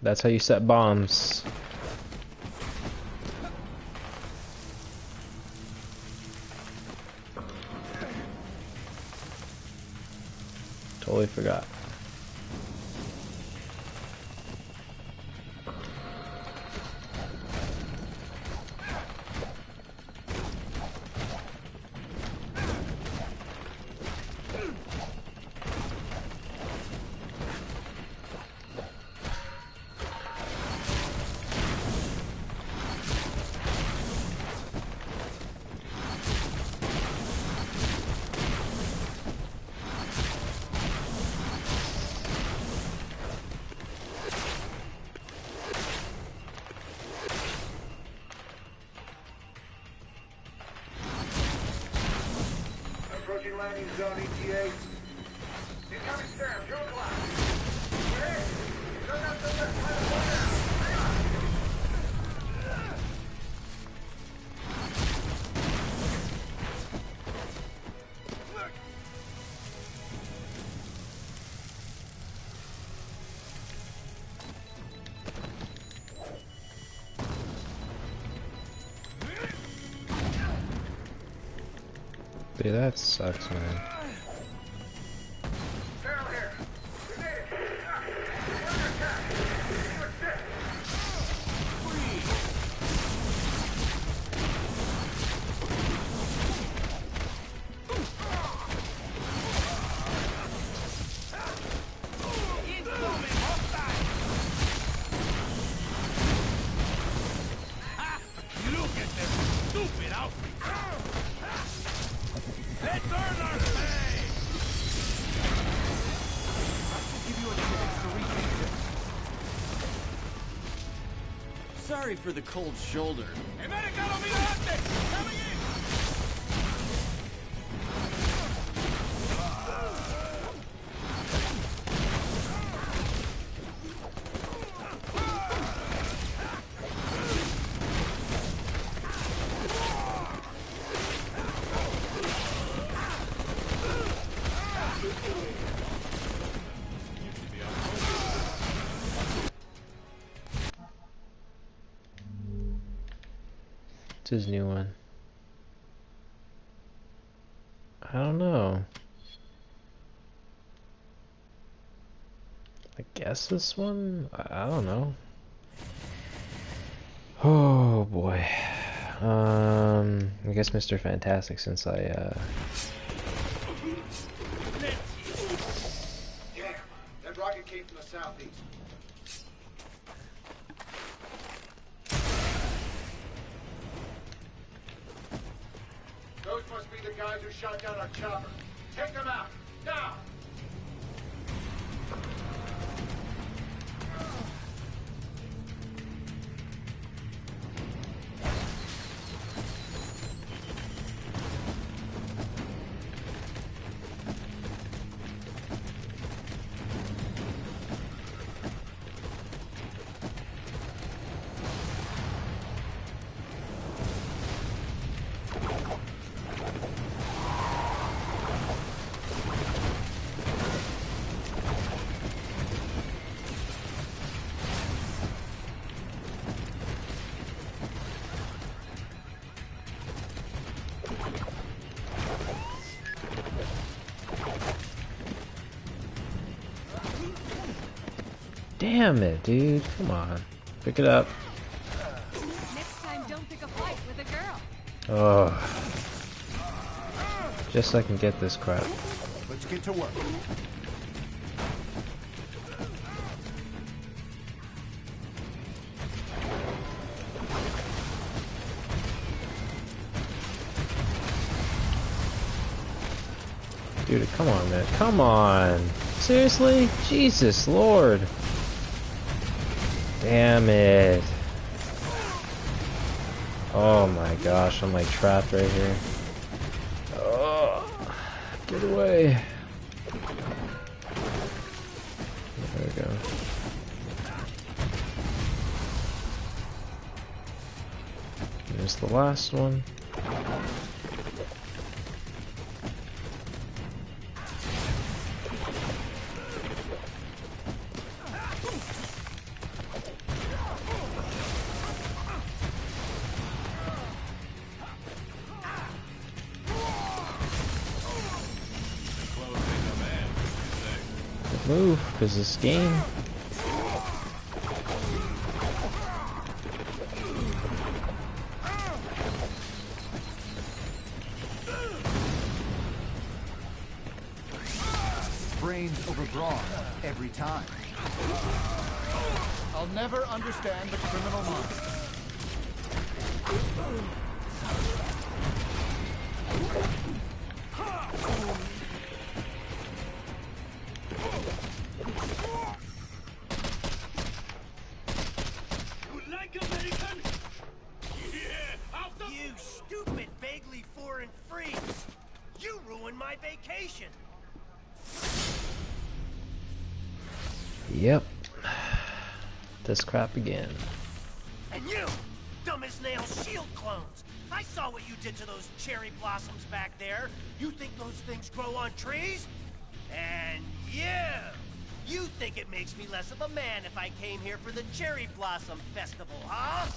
A: That's how you set bombs. Totally forgot.
H: Approaching landing zone ETA. Incoming Stam, 2 o'clock. We're in. Turn up the left side of the border. Hang on.
A: Dude, that sucks, man.
H: Farrell here. We made it. We're under attack. You assist.
K: Look at this stupid outfit. Let's earn our pay! I should give you a chance to rethink this. Sorry for the cold shoulder.
H: Americano Mirante! Coming in!
A: What's his new one? I don't know. I guess this one? I don't know. Oh boy. I guess Mr. Fantastic, since I
H: Yeah, that rocket came from the southeast. Those must be the guys who shot down our chopper. Take them out, now!
A: Damn it, dude. Come on. Pick it up.
C: Next time, don't pick a fight with a girl.
A: Oh. Just so I can get this crap.
E: Let's get to work.
A: Dude, come on, man. Come on. Seriously? Jesus Lord. Damn it. Oh my gosh, I'm like trapped right here. Oh, get away. There we go. There's the last one. Move, because this game.
E: Brains overbroad every time. I'll never understand the criminal mind.
K: You stupid, vaguely foreign freaks! You ruined my vacation!
A: Yep. This crap again.
K: And you, dumb as nails shield clones! I saw what you did to those cherry blossoms back there. You think those things grow on trees? And you think it makes me less of a man if I came here for the cherry blossom festival, huh?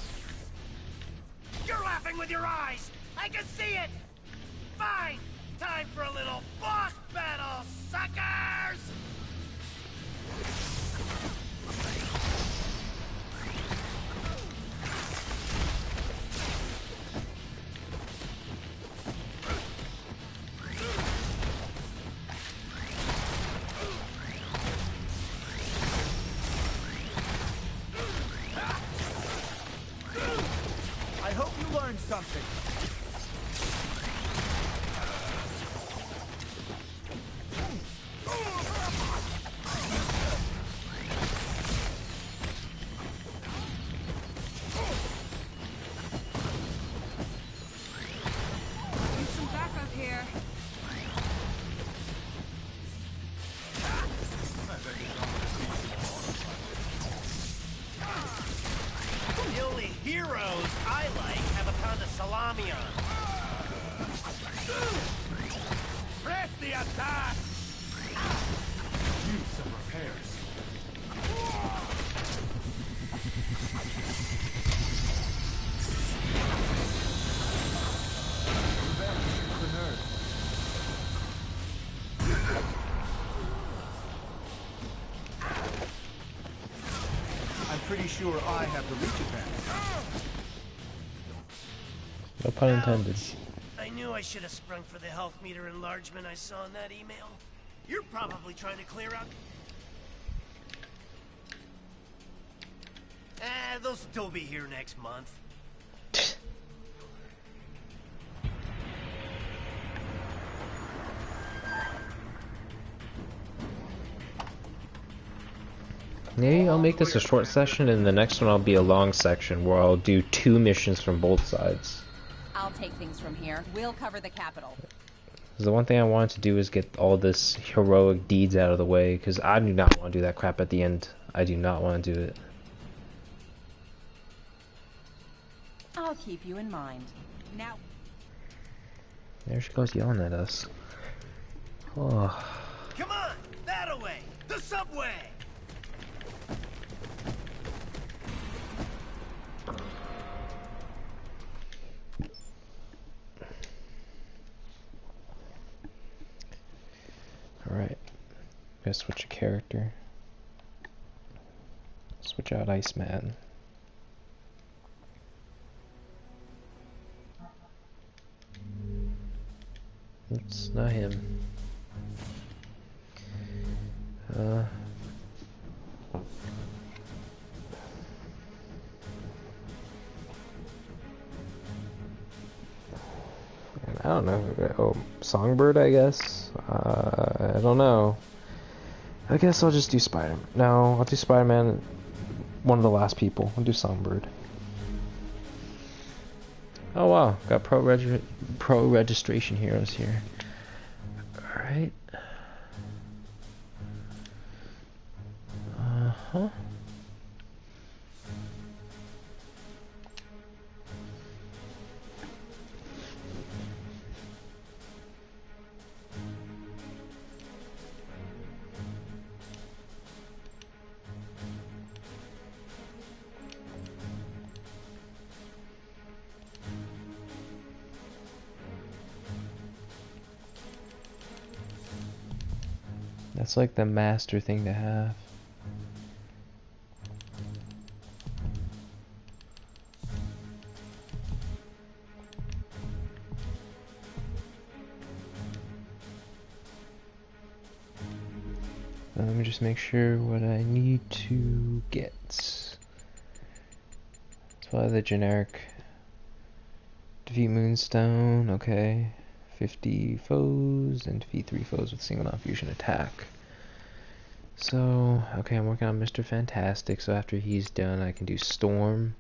K: You're laughing with your eyes! I can see it! Fine! Time for a little boss battle, suckers!
E: I hope you learned something.
C: Need some backup here.
K: The only heroes I like have a pound of salami on. Press the attack!
E: Use some repairs. Revenge the nerd. I'm pretty sure I have the reach advantage.
A: No pun intended.
K: I knew I should have sprung for the health meter enlargement I saw in that email. You're probably trying to clear out... they'll still be here next month.
A: Maybe I'll make this a short session, and the next one I'll be a long section where I'll do 2 missions from both sides.
C: I'll take things from here. We'll cover the capital.
A: The one thing I wanted to do is get all this heroic deeds out of the way, because I do not want to do that crap at the end. I do not want to do it.
C: I'll keep you in mind. Now...
A: There she goes yelling at us. Oh.
K: Come on! That-a-way! The subway!
A: Alright. Gotta switch a character. Switch out Iceman. It's not him. I don't know. Oh, Songbird, I guess. I don't know. I guess I'll just do Spider-Man. No, I'll do Spider-Man. One of the last people. I'll do Songbird. Oh wow, got pro registration heroes here. All right. Uh-huh. That's like the master thing to have. Let me just make sure what I need to get. It's probably the generic defeat Moonstone, okay. 50 foes and defeat 3 foes with single non-fusion attack. So, okay, I'm working on Mr. Fantastic, so after he's done I can do Storm.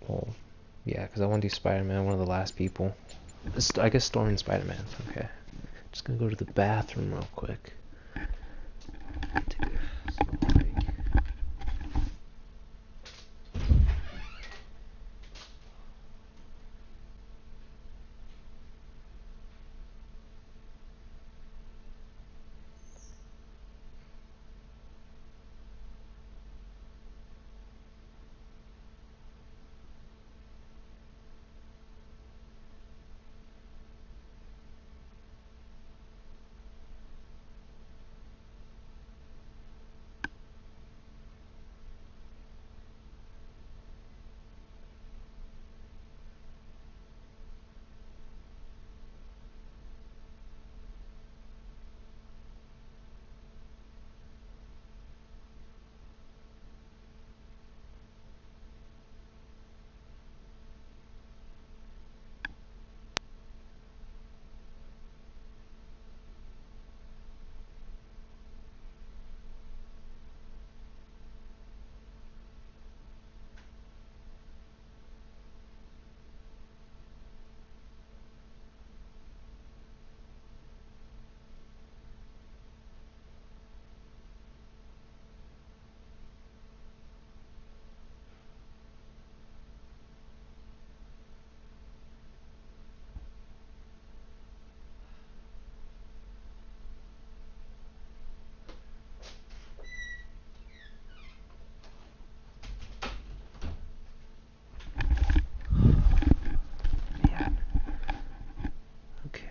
A: Well, yeah, because I want to do Spider-Man, one of the last people. I guess Storm and Spider-Man, okay. Just gonna go to the bathroom real quick.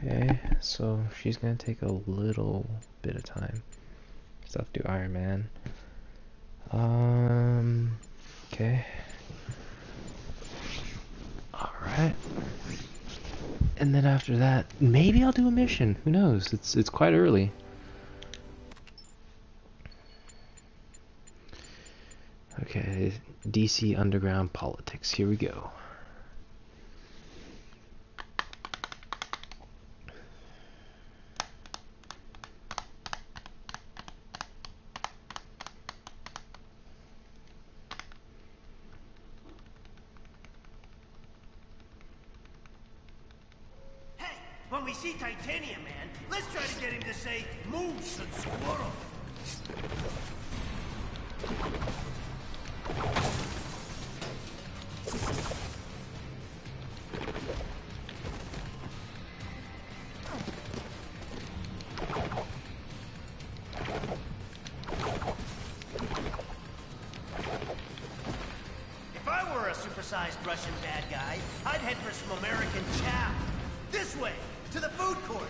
A: Okay, so she's gonna take a little bit of time. Stuff do Iron Man. Okay. Alright. And then after that, maybe I'll do a mission. Who knows? It's quite early. Okay, DC Underground Politics. Here we go.
K: When we see Titanium Man, let's try to get him to say moose and squirrel. If I were a supersized Russian bad guy, I'd head for some American chow. This way! To the food court!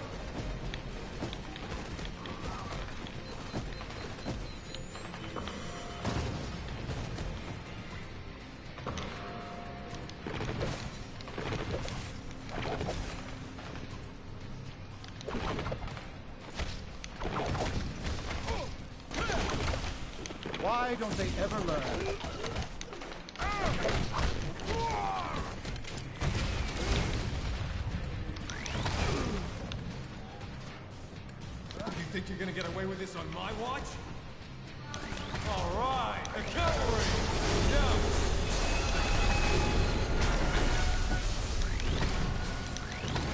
E: Why don't they ever learn?
B: You think you're gonna get away with this on my watch? All right, the cavalry! Down!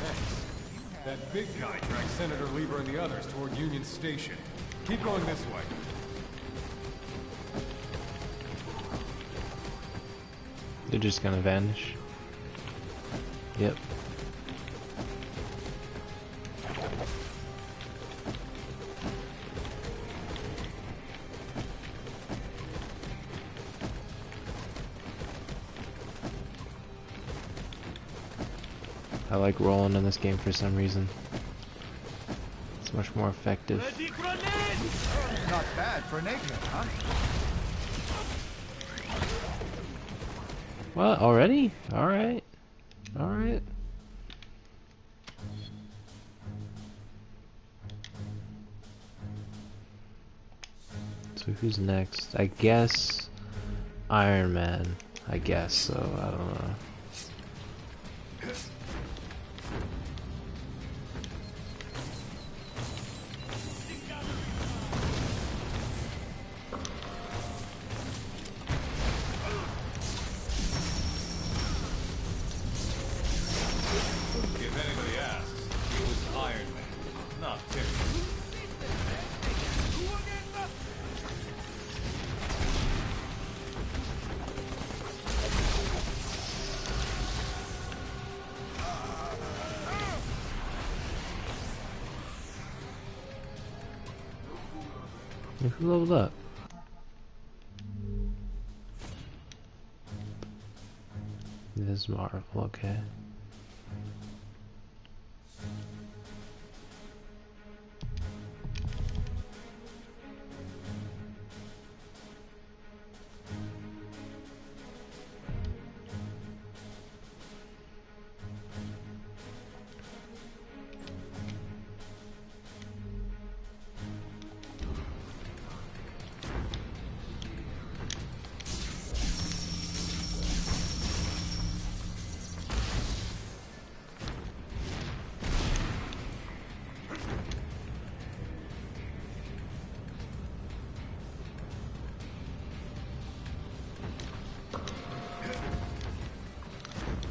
B: Thanks. That big guy dragged Senator Lieber and the others toward Union Station. Keep going this way.
A: They're just gonna vanish. Yep. I like rolling in this game for some reason. It's much more effective.
E: Not bad for an egghead, huh?
A: What? Already? Alright. Alright. So who's next? I guess Iron Man. I guess so. I don't know.
B: If anybody asks, it was Iron Man, not Tim.
A: Who leveled up? This is Marvel, okay.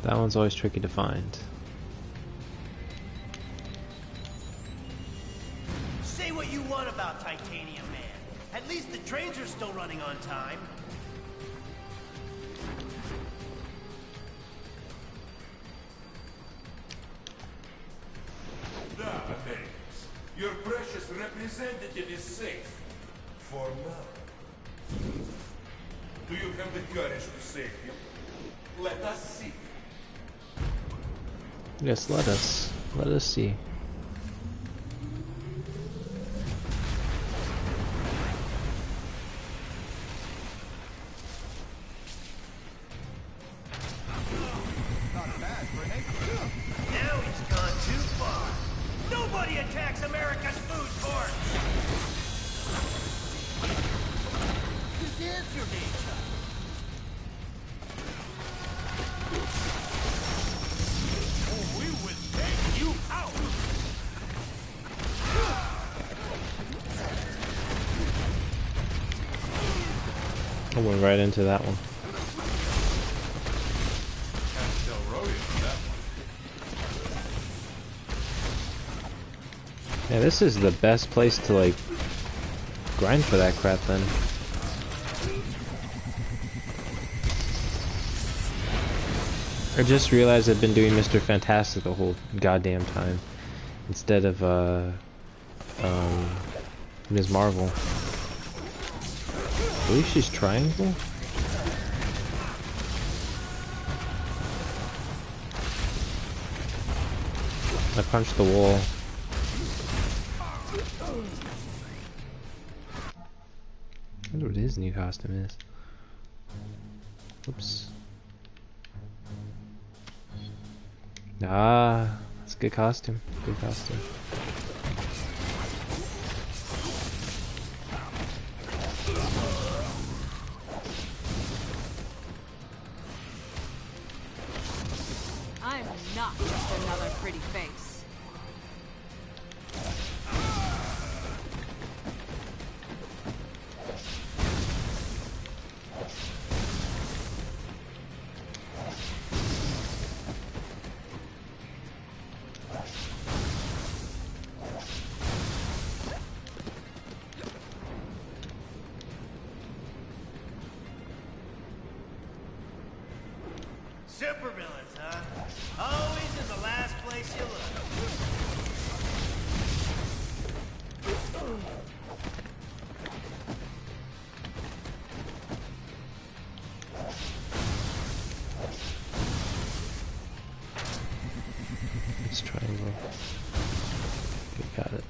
A: That one's always tricky to find.
K: Say what you want about Titanium Man. At least the trains are still running on time.
L: Americans, your precious representative is safe. For now. Do you have the courage to save him? Let us see.
A: Yes, let us see.
E: Not bad for an egghead.
K: Now he's gone too far. Nobody attacks America's food court. This is your nature. We will take you out!
A: I went right into that one. Yeah, this is the best place to like grind for that crap then. I just realized I've been doing Mr. Fantastic the whole goddamn time instead of Ms. Marvel. I believe she's triangle? I punched the wall. I wonder what his new costume is. Oops. Ah, that's a good costume. Good costume.
M: pretty face.
K: Supervillains, huh? Always in the last place you look.
A: This triangle. Okay, got it.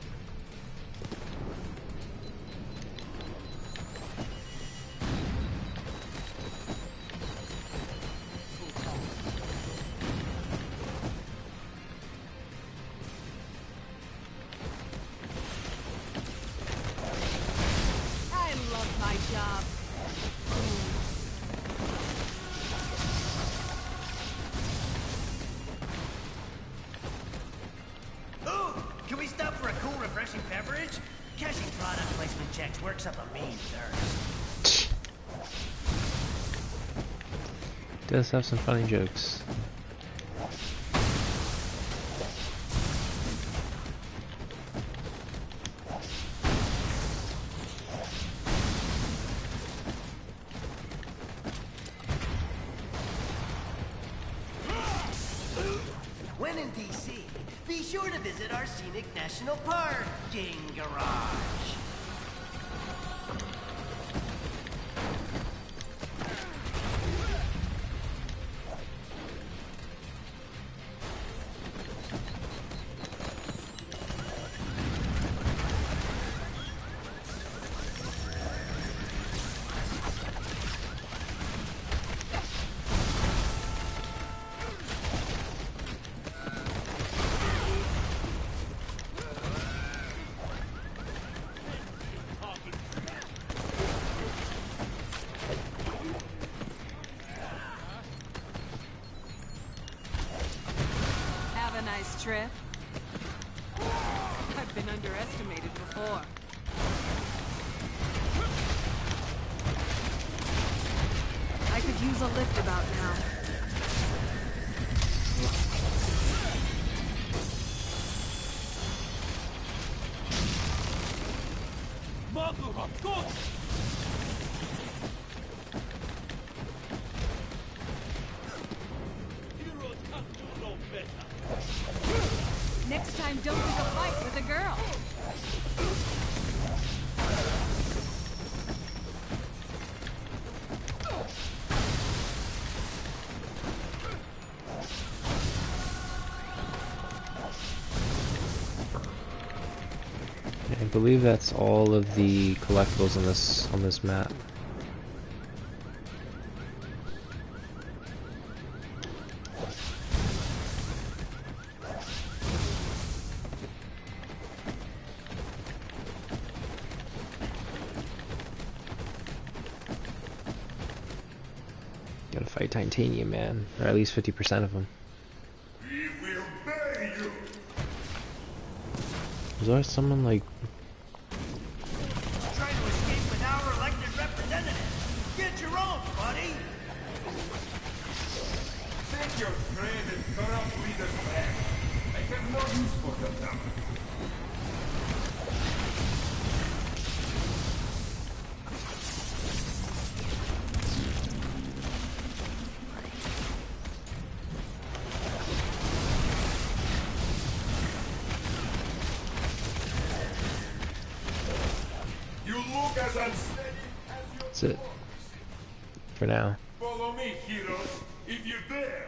M: I love my job.
K: Ooh, can we stop for a cool, refreshing beverage? Cashing product placement checks works up a mean thirst.
A: Does have some funny jokes.
K: When in DC, be sure to visit our scenic national parking garage.
M: Have a nice trip. I've been underestimated before. I could use a lift about now. Next time, don't pick a fight with a girl.
A: I believe that's all of the collectibles on this map. Gotta fight Titanium Man, or at least 50% of them.
L: We will bury you.
A: Was there someone like...
K: Trying to escape with our elected representative. Get your own, buddy.
L: Take your friend and corrupt leaders back. I have no use for them now. You look as unsteady as your
A: That's it. For now.
L: Follow me, heroes, if you dare.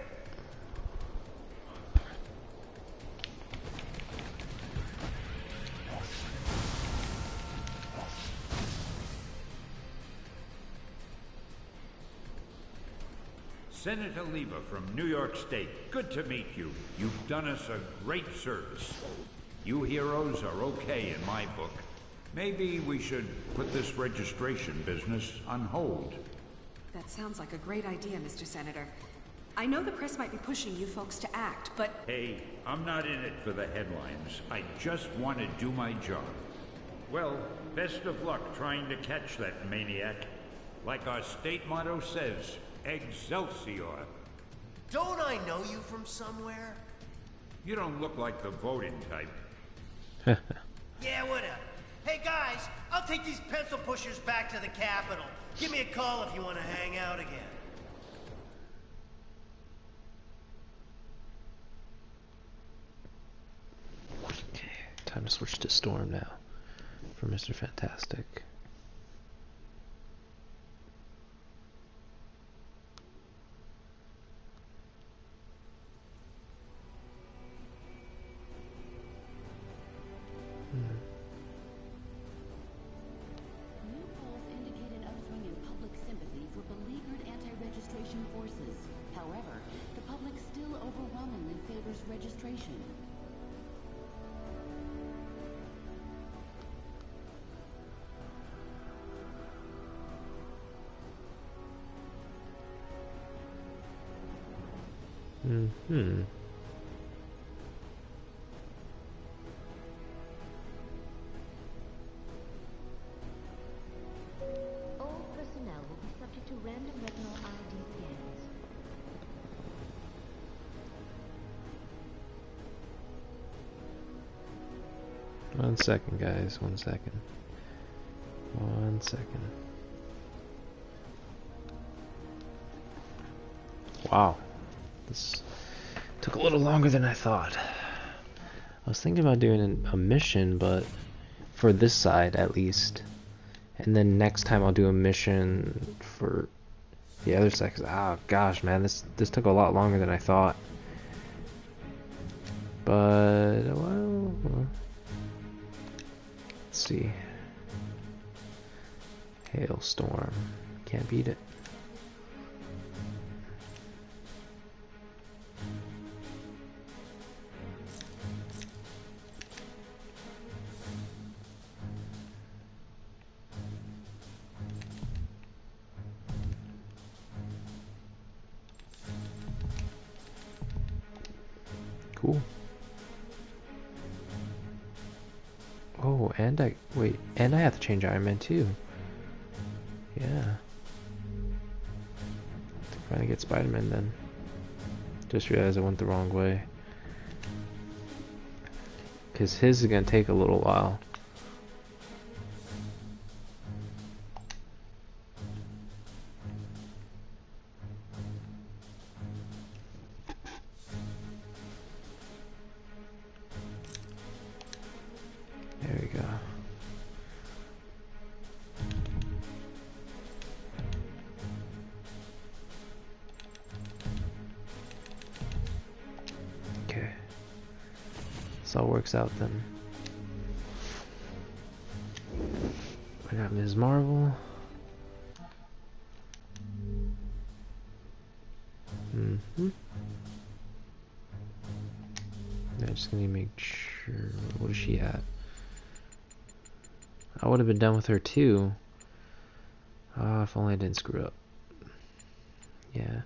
N: Senator Lieber from New York State, good to meet you. You've done us a great service. You heroes are okay in my book. Maybe we should put this registration business on hold.
M: That sounds like a great idea, Mr. Senator. I know the press might be pushing you folks to act, but...
N: Hey, I'm not in it for the headlines. I just want to do my job. Well, best of luck trying to catch that maniac. Like our state motto says, Excelsior.
K: Don't I know you from somewhere?
N: You don't look like the voting type.
K: Yeah, whatever. Hey guys, I'll take these pencil pushers back to the Capitol. Give me a call if you want to hang out again.
A: Okay, time to switch to Storm now for Mr. Fantastic.
F: New polls indicate an upswing in public sympathy for beleaguered anti-registration forces. However, the public still overwhelmingly favors registration.
A: Mm-hmm.
O: All personnel will be subject to random retinal ID scans.
A: One second, guys. 1 second. 1 second. Wow. This took a little longer than I thought. I was thinking about doing a mission, but for this side at least. And then next time I'll do a mission for the other side. Oh gosh, man, this took a lot longer than I thought. But well, let's see. Hailstorm, can't beat it. Cool. Oh, and I have to change Iron Man too. Yeah. Trying to get Spider-Man then. Just realized I went the wrong way. Cause his is gonna take a little while. There we go. Okay. This all works out then. I got Ms. Marvel. Mm-hmm. I'm just gonna make sure. What is she at? I would have been done with her too. If only I didn't screw up. Yeah.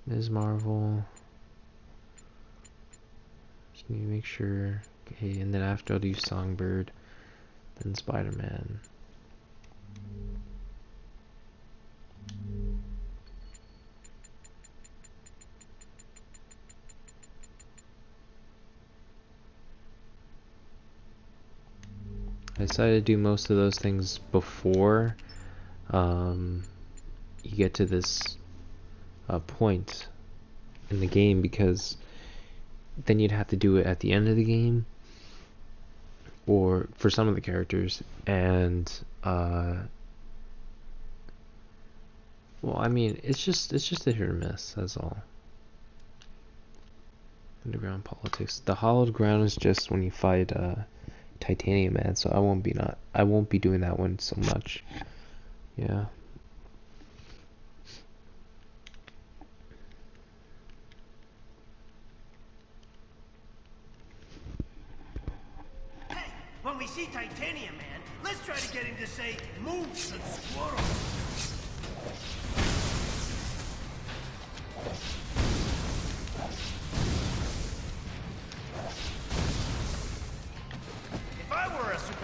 A: Ms. Marvel. Just need to make sure. Okay, and then after I'll do Songbird. Then Spider-Man. I decided to do most of those things before you get to this point in the game, because then you'd have to do it at the end of the game, or for some of the characters, and well, I mean, it's just a hit or miss, that's all. Underground politics. The hollowed ground is just when you fight Titanium Man, so I won't be doing that one so much. Yeah.
K: Hey, when we see Titanium Man, let's try to get him to say moose and squirrel.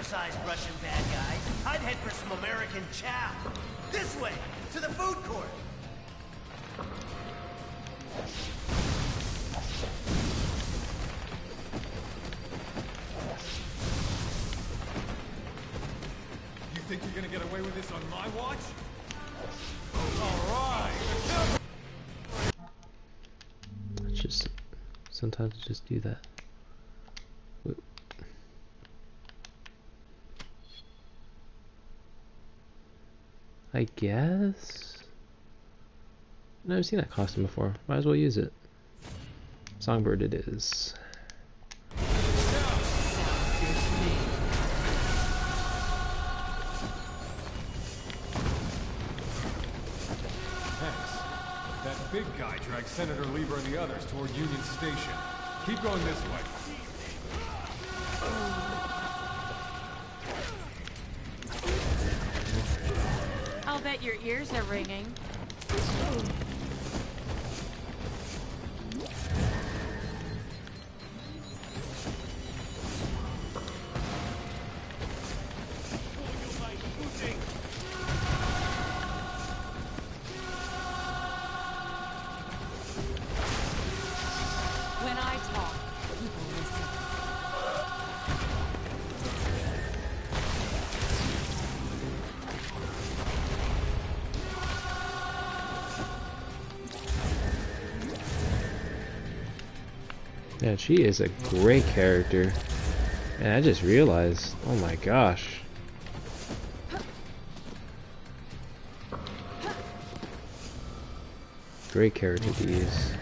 K: supersized Russian bad guys. I'd head for some American chow. This way, to the food court.
B: You think you're gonna get away with this on my watch? Alright!
A: It's just... sometimes I just do that. Whoop. I guess? I've never seen that costume before. Might as well use it. Songbird it is.
B: That big guy dragged Senator Lieber and the others toward Union Station. Keep going this way.
M: I'll bet your ears are ringing.
C: When I talk, people listen.
A: Yeah, she is a great character. And I just realized, oh my gosh. Great character to use.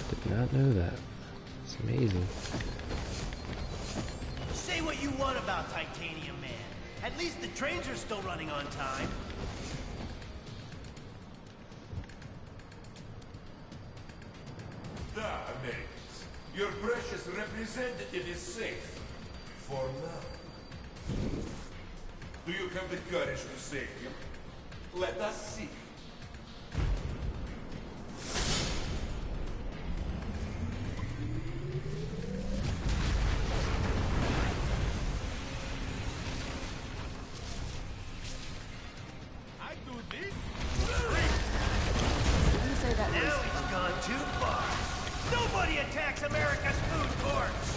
A: Did not know that. It's amazing.
K: Say what you want about Titanium Man. At least the trains are still running on time.
L: Da, Americans. Your precious representative is safe. For now. Do you have the courage to save him? Let us see.
K: Now he's gone too far. Nobody attacks America's food courts.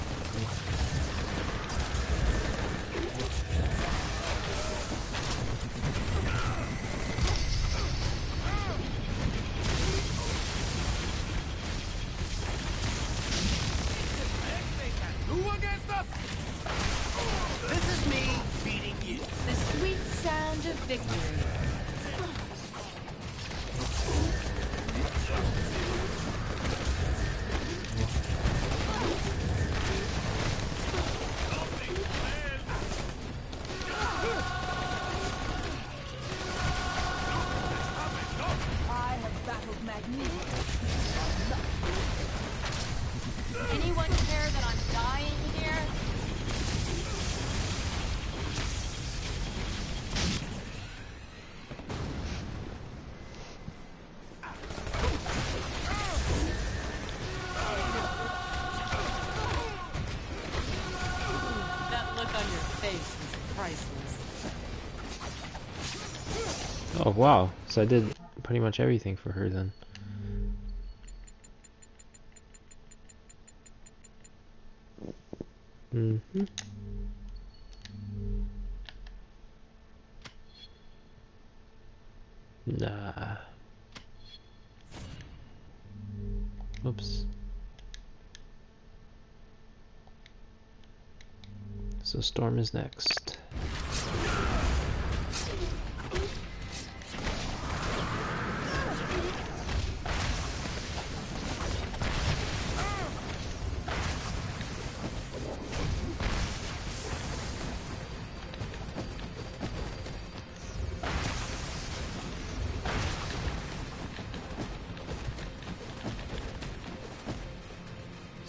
B: Who against us?
K: This is me beating you.
M: The sweet sound of victory. I have battled magnificently. Anyone care that I'm dying here?
C: That look on your face was priceless.
A: Oh wow, so I did pretty much everything for her then. Mm-hmm. Nah. Oops. So Storm is next.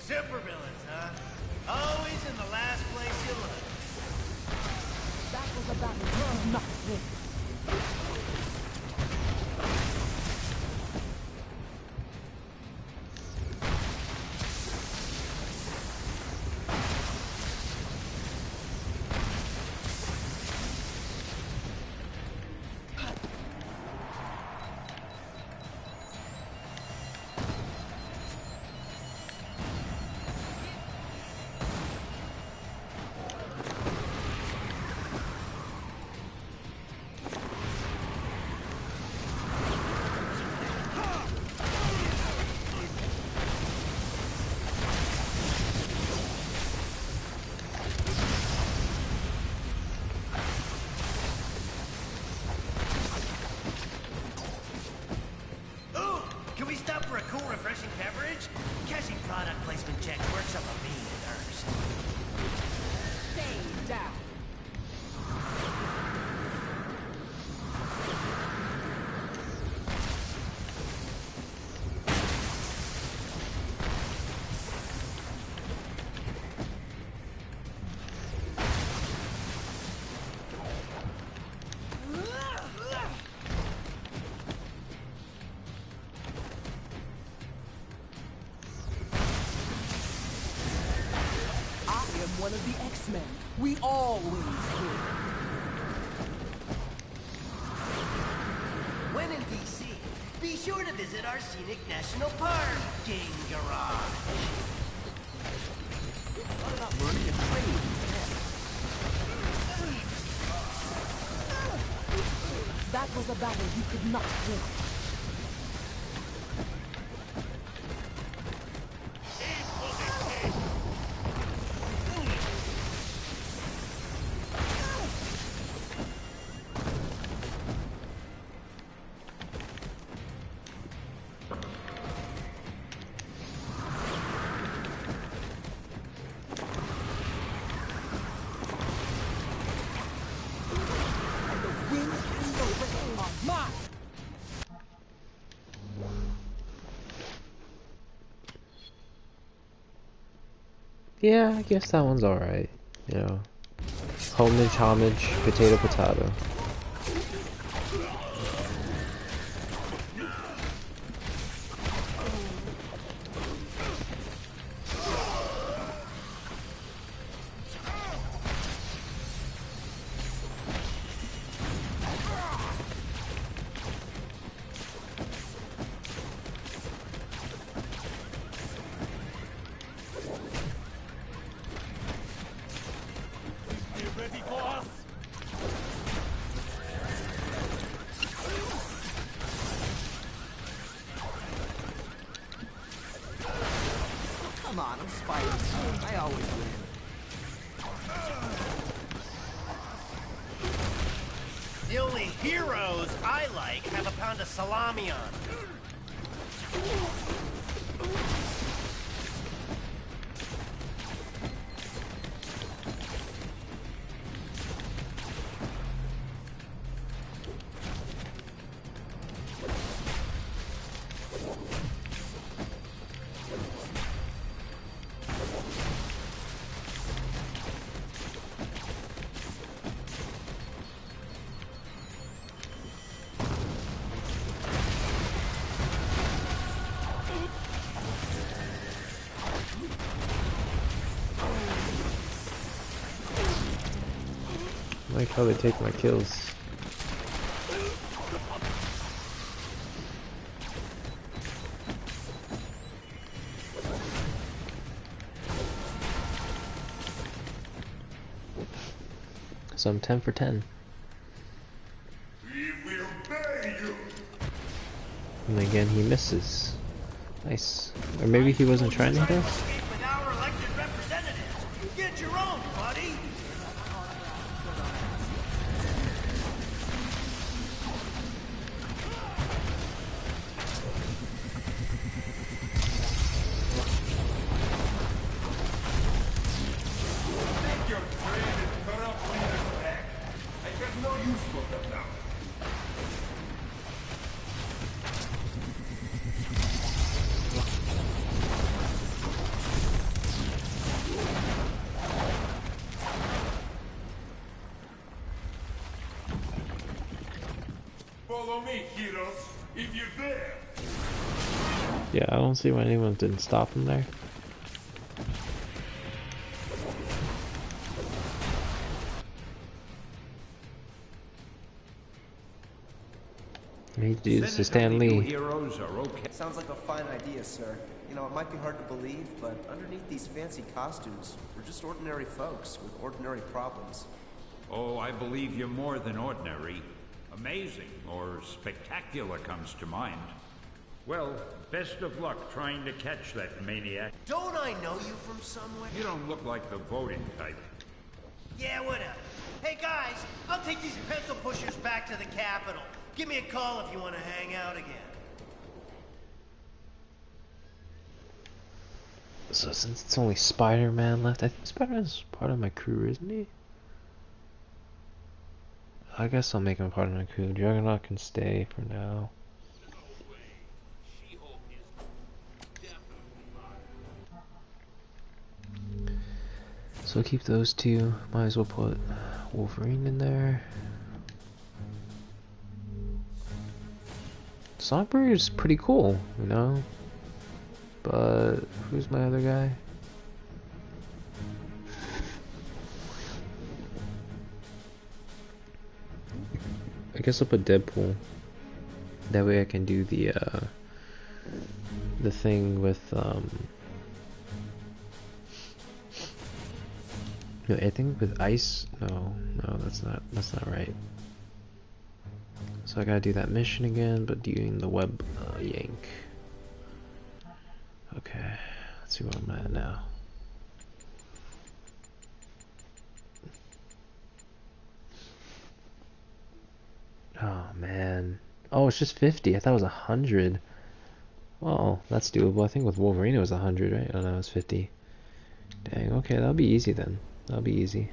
K: Supervillains, huh? Always in the last place you look.
M: That was a battle you did not win.
K: cool, refreshing beverage? Cashing product placement checks works up a mean thirst.
M: Stay down. One of the X-Men. We always win.
K: When in DC, be sure to visit our scenic national parking garage.
M: What about learning a trade instead? That was a battle you could not win.
A: Yeah, I guess that one's alright. You know, homage, potato.
K: Come on, I'm Spidey. I always win. The only heroes I like have a pound of salami on.
A: I like how they take my kills. So I'm 10 for 10.
L: We will bury you.
A: And again he misses. Nice. Or maybe he wasn't trying to hit us?
K: With our elected representatives. Get your own, buddy.
L: Take your trade and corrupt leaders back. I have no use for them now. Follow me, heroes, if you dare.
A: Yeah, I don't see why anyone didn't stop him there. I need to do this to Stan Lee.
N: Heroes are okay.
P: Sounds like a fine idea, sir. You know, it might be hard to believe, but underneath these fancy costumes, we're just ordinary folks with ordinary problems.
N: Oh, I believe you're more than ordinary. Amazing or spectacular comes to mind. Well, best of luck trying to catch that maniac.
K: Don't I know you from somewhere?
N: You don't look like the voting type.
K: Yeah, whatever. Hey guys, I'll take these pencil pushers back to the Capitol. Give me a call if you want to hang out again.
A: So since it's only Spider-Man left, I think Spider-Man's part of my crew, isn't he? I guess I'll make him part of my crew. Juggernaut can stay for now. So keep those two. Might as well put Wolverine in there. Songbird is pretty cool, you know? But who's my other guy? I guess I'll put Deadpool. That way I can do the thing with no, I think with ice. No, that's not right. So I gotta do that mission again, but doing the web yank. Okay, let's see where I'm at now. Oh man. Oh, it's just 50. I thought it was 100. Well, that's doable. I think with Wolverine it was 100, right? Oh no, it was 50. Dang, okay, that'll be easy then. That'll be easy.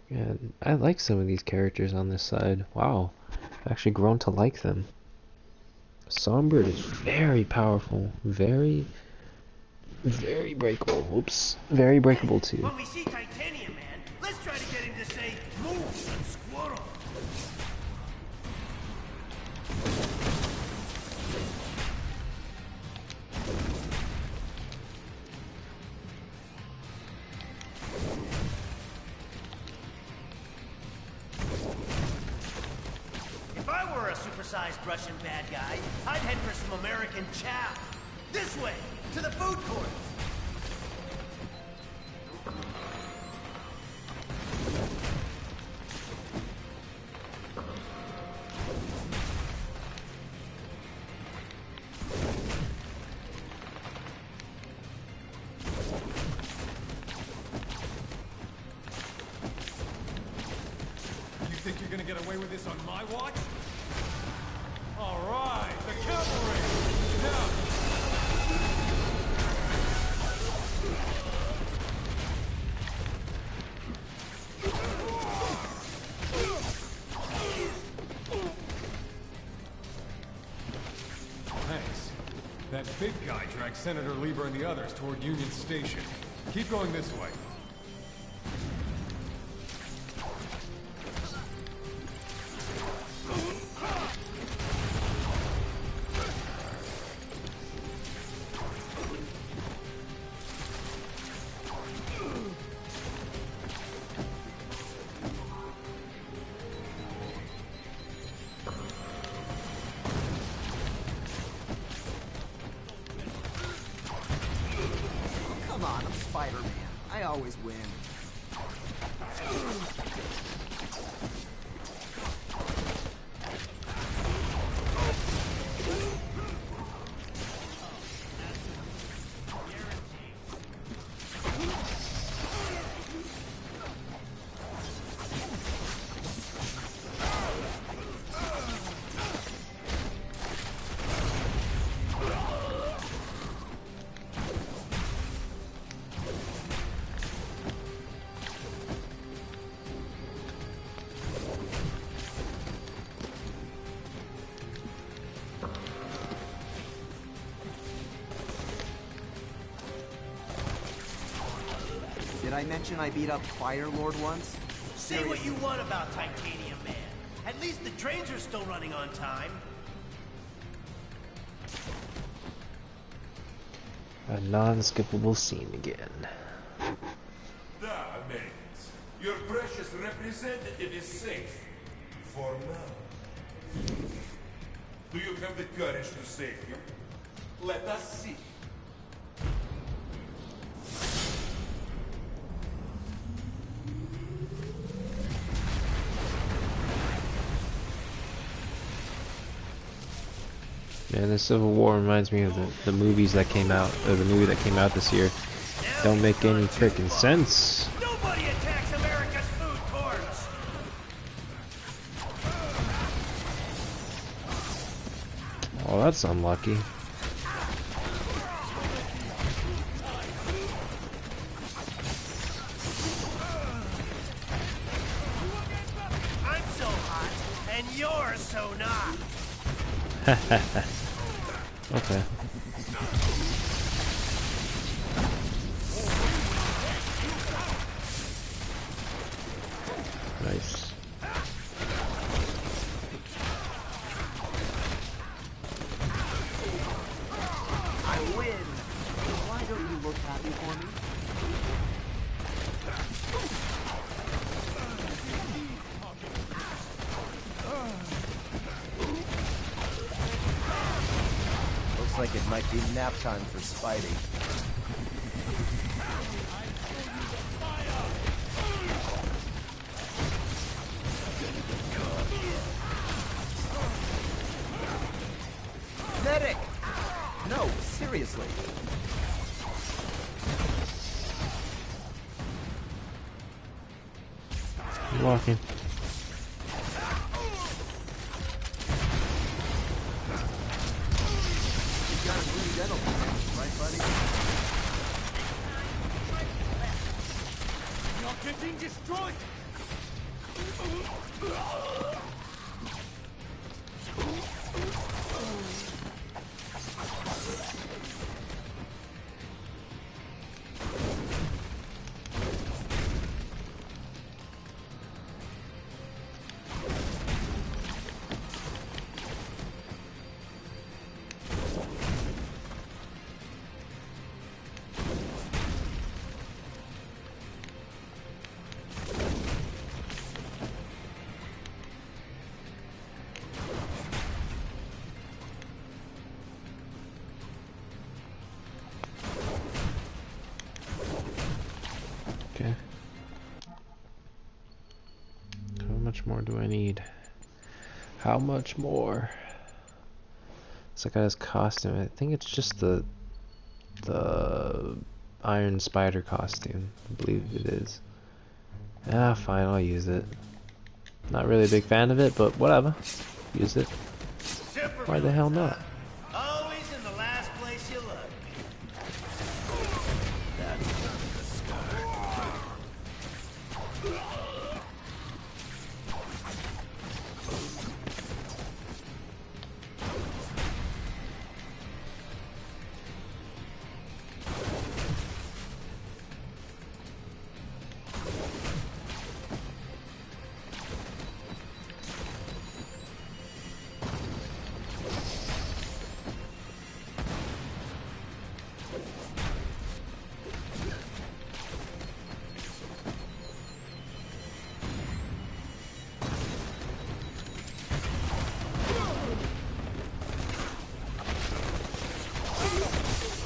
A: Yeah, I like some of these characters on this side. Wow, I've actually grown to like them. Songbird is very powerful. Very breakable. Oops. Very breakable too.
K: When we see Titanium Man, let's try to get him to say, "Move, squirrel." If I were a supersized Russian bad guy, I'd head for some American chow. This way, to the food court.
B: You think you're gonna get away with this on my watch? All right, the cavalry! Now! Thanks. That big guy dragged Senator Lieber and the others toward Union Station. Keep going this way.
Q: Come on, I'm Spider-Man. I always win. Did I mention I beat up Fire Lord once?
K: Say what you want about Titanium Man. At least the trains are still running on time.
A: A non-skippable scene again.
L: Da, mates. Your precious representative is safe. For now. Do you have the courage to save him? Let us see.
A: Man, the Civil War reminds me of the movies that came out, or the movie that came out this year. Don't make any freaking sense.
K: Nobody attacks America's food courts.
A: Oh, that's unlucky.
K: I'm so hot, and you're so not.
A: Okay. Nice.
Q: I win. Why don't you look happy for me?
P: Looks like it might be nap time for Spidey. Medic! No, seriously.
A: I'm walking.
Q: You got a blue dental plan, right, buddy?
K: You're getting destroyed.
A: Okay. How much more do I need? How much more? So I got his costume. I think it's just the Iron Spider costume. I believe it is. Ah, fine, I'll use it. Not really a big fan of it, but whatever. Use it. Why the hell not?
K: Always in the last place you look. That's the start.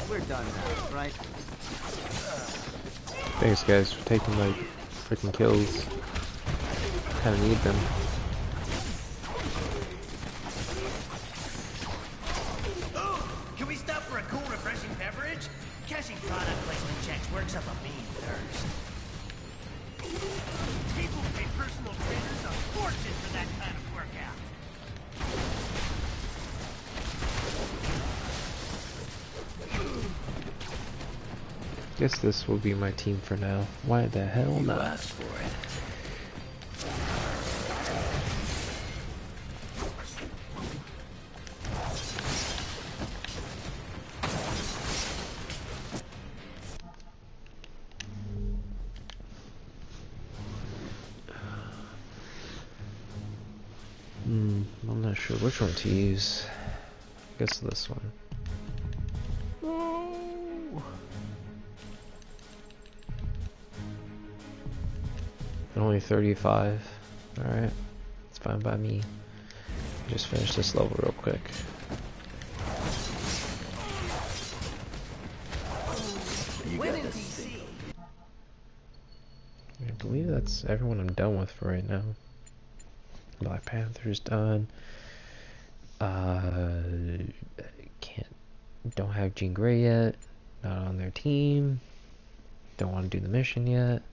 Q: We're done now, right?
A: Thanks guys for taking like freaking kills. Kinda need them.
K: Can we stop for a cool, refreshing beverage? Cashing product placement checks works up a mean thirst. People pay personal trainers a fortune for that kind of workout.
A: Guess this will be my team for now. Why the hell not?
K: Asked for it.
A: I'm not sure which one to use. I guess this one. Only 35. Alright. It's fine by me. Just finish this level real quick. I believe that's everyone I'm done with for right now. Black Panther's done. Don't have Jean Grey yet. Not on their team. Don't want to do the mission yet.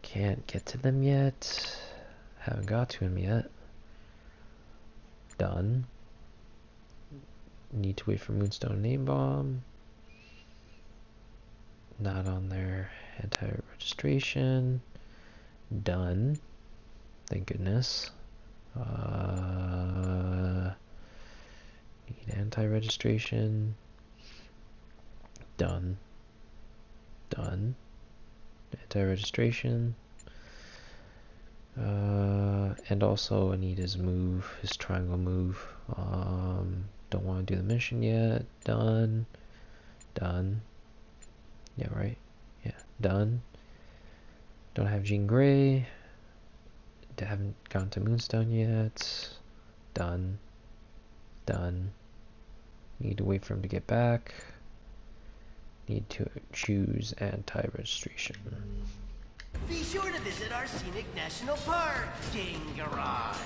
A: Can't get to them yet. Haven't got to him yet. Done. Need to wait for Moonstone name bomb. Not on their anti-registration. Done. Thank goodness. Need anti-registration. Done. Done. Anti-registration. And also I need his move, his triangle move. Don't want to do the mission yet. Done. Done. Yeah, right? Yeah, done. Don't have Jean Grey. Haven't gone to Moonstone yet. Done. Done. Need to wait for him to get back. Need to choose anti-registration.
K: Be sure to visit our scenic national parking garage.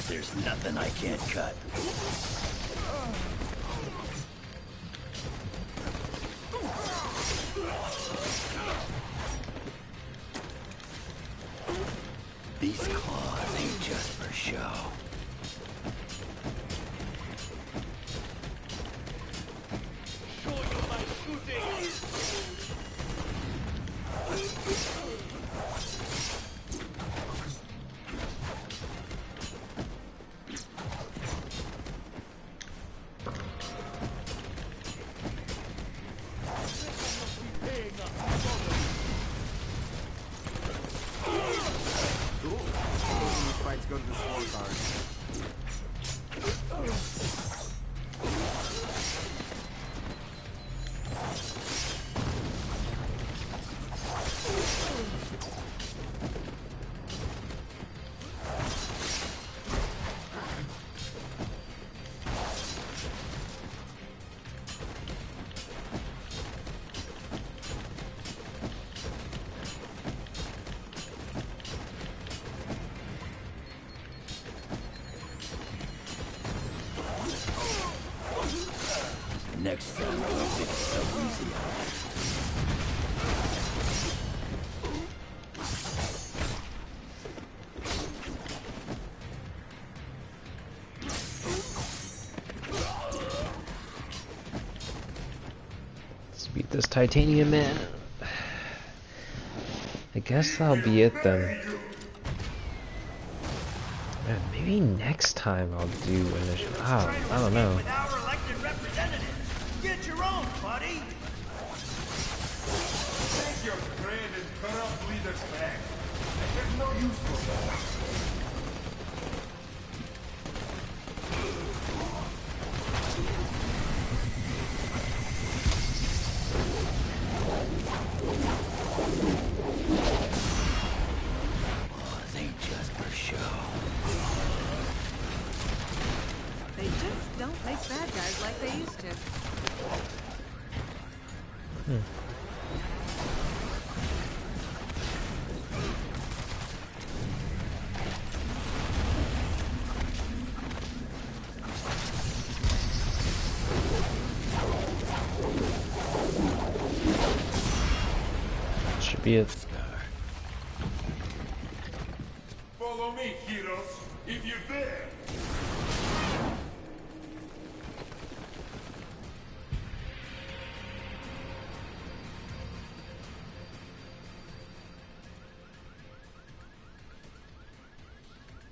K: There's nothing I can't cut. These claws ain't just for show. Show you my shooting!
P: Go to the scorecard. Next time, I'll make it so easy.
A: Let's beat this titanium man. I guess that'll be it then. Man, maybe next time I'll do initial. I don't know.
K: Get your own, buddy!
L: Take your friend and corrupt leaders back. I have no use for that.
K: Oh, they ain't just for show.
M: They just don't face bad guys like they used to.
A: Should be it.
L: Follow me, heroes, if you dare.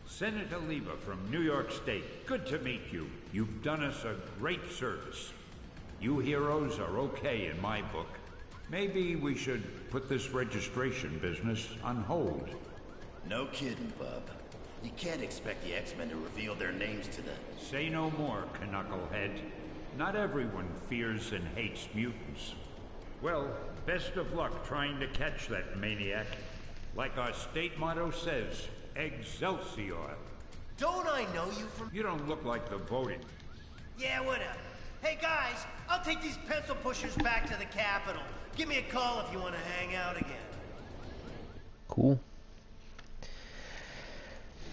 N: Senator Lieber from New York State, good to meet you. You've done us a great service. You heroes are okay in my book. Maybe we should put this registration business on hold.
R: No kidding, bub. You can't expect the X-Men to reveal their names to the...
N: Say no more, Knucklehead. Not everyone fears and hates mutants. Well, best of luck trying to catch that maniac. Like our state motto says, Excelsior.
K: Don't I know you from...
N: You don't look like the voting.
K: Yeah, whatever. Hey guys, I'll take these pencil pushers back to the Capitol. Give me a call if you want to hang out again.
A: Cool.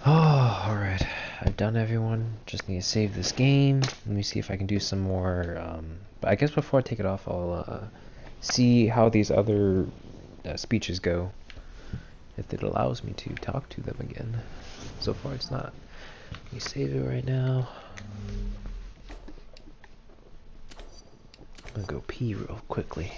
A: Oh, alright. I've done everyone. Just need to save this game. Let me see if I can do some more. But I guess before I take it off, I'll see how these other speeches go. If it allows me to talk to them again. So far it's not. Let me save it right now. I'm gonna go pee real quickly.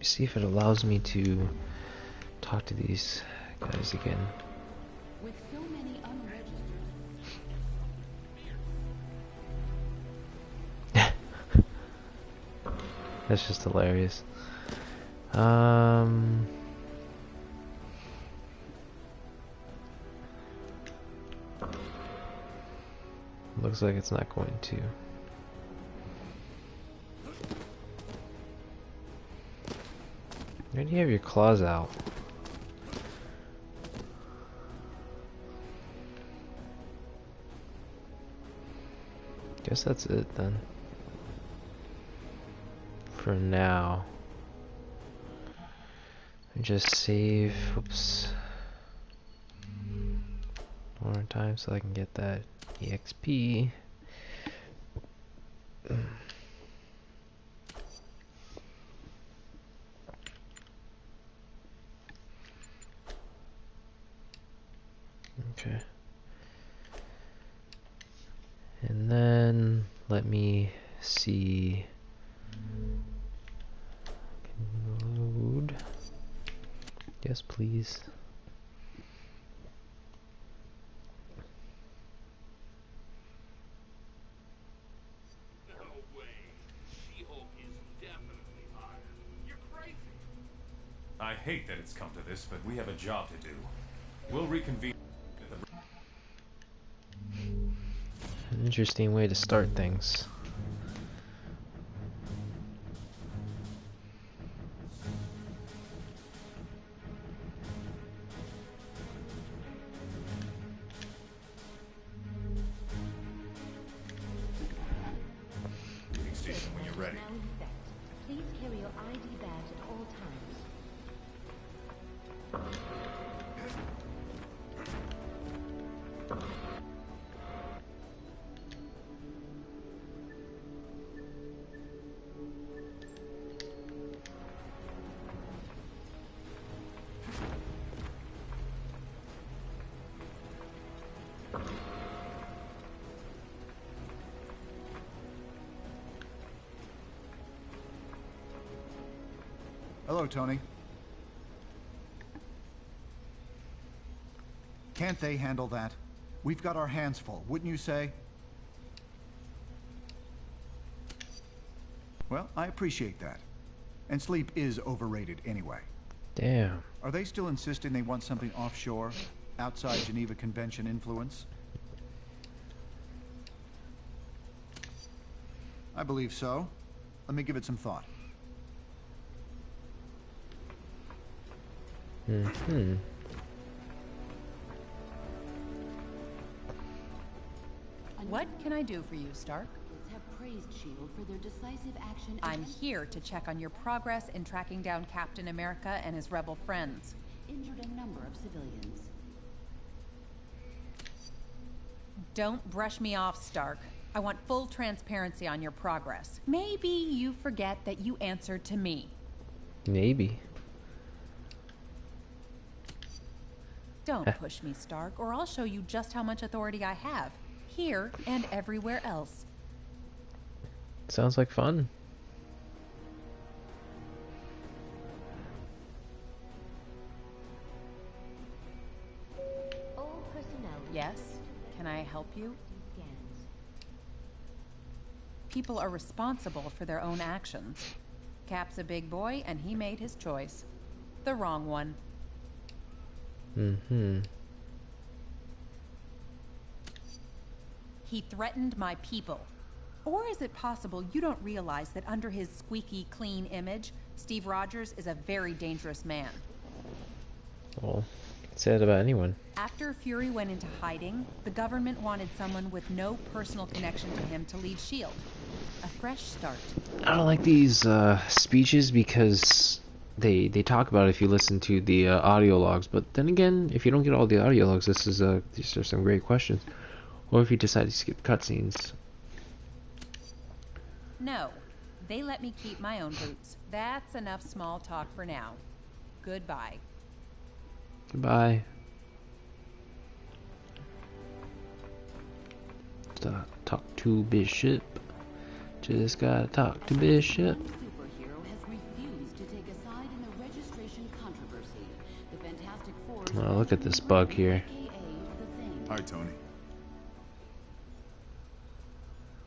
A: See if it allows me to talk to these guys again.
F: With so many unregistered...
A: That's just hilarious. Looks like it's not going to. Why do you have your claws out? Guess that's it then. For now. Just save. Oops. One more time so I can get that EXP. Okay. And then let me see. Can you load? Yes, please.
I: No way. She-Hulk is definitely hotter. You're crazy.
B: I hate that it's come to this, but we have a job to do. We'll reconvene at the...
A: An interesting way to start things.
D: Station when you're ready.
O: Now in effect. Please carry your ID badge at all times.
E: Hello, Tony. Can't they handle that? We've got our hands full, wouldn't you say? Well, I appreciate that. And sleep is overrated anyway.
A: Damn.
E: Are they still insisting they want something offshore, outside Geneva Convention influence? I believe so. Let me give it some thought.
A: Mm-hmm.
C: What can I do for you, Stark?
F: Have praised S.H.I.E.L.D. for their decisive action.
C: I'm here to check on your progress in tracking down Captain America and his rebel friends.
F: Injured a number of civilians.
C: Don't brush me off, Stark. I want full transparency on your progress. Maybe you forget that you answered to me.
A: Maybe.
C: Don't push me, Stark, or I'll show you just how much authority I have, here and everywhere else.
A: Sounds like fun.
O: All personnel.
C: Yes? Can I help you?
O: Scans.
C: People are responsible for their own actions. Cap's a big boy, and he made his choice. The wrong one.
A: Mm-hmm.
C: He threatened my people. Or is it possible you don't realize that under his squeaky clean image, Steve Rogers is a very dangerous man?
A: Well, say it about anyone.
C: After Fury went into hiding, the government wanted someone with no personal connection to him to lead S.H.I.E.L.D. A fresh start.
A: I don't like these speeches because they talk about it if you listen to the audio logs, but then again, if you don't get all the audio logs, these are some great questions. Or if you decide to skip cutscenes.
C: No, they let me keep my own boots. That's enough small talk for now. Goodbye.
A: Goodbye. Talk to Bishop. Just gotta talk to Bishop.
F: Superhero has refused to take a side in the registration controversy. The Fantastic Four.
A: Oh, look at this bug here.
D: Hi, Tony.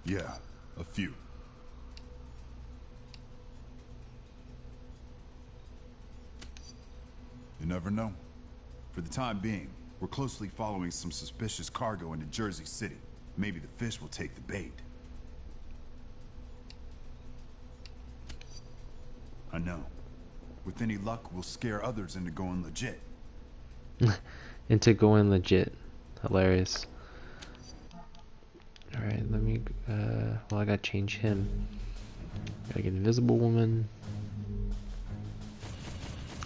D: Yeah, a few. You never know. For the time being, we're closely following some suspicious cargo into Jersey City. Maybe the fish will take the bait. I know. With any luck, we'll scare others into going legit.
A: Into going legit. Hilarious. Alright, let me, well, I gotta change him. Gotta get Invisible Woman.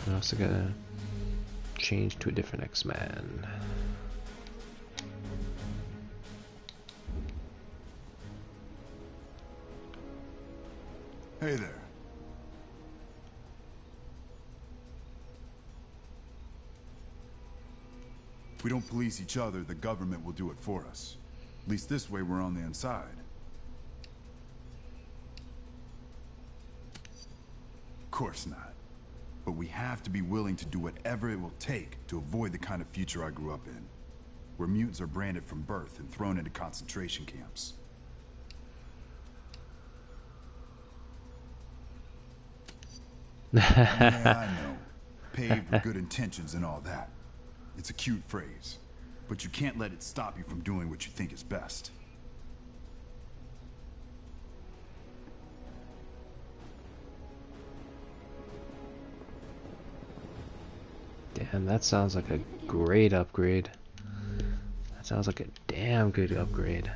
A: I also gotta change to a different X-Man.
D: Hey there. If we don't police each other, the government will do it for us. At least this way we're on the inside. Of course not. But we have to be willing to do whatever it will take to avoid the kind of future I grew up in, where mutants are branded from birth and thrown into concentration camps. Yeah, I know. paved with good intentions and all that. It's a cute phrase, but you can't let it stop you from doing what you think is best.
A: Damn, that sounds like a great upgrade. That sounds like a damn good upgrade.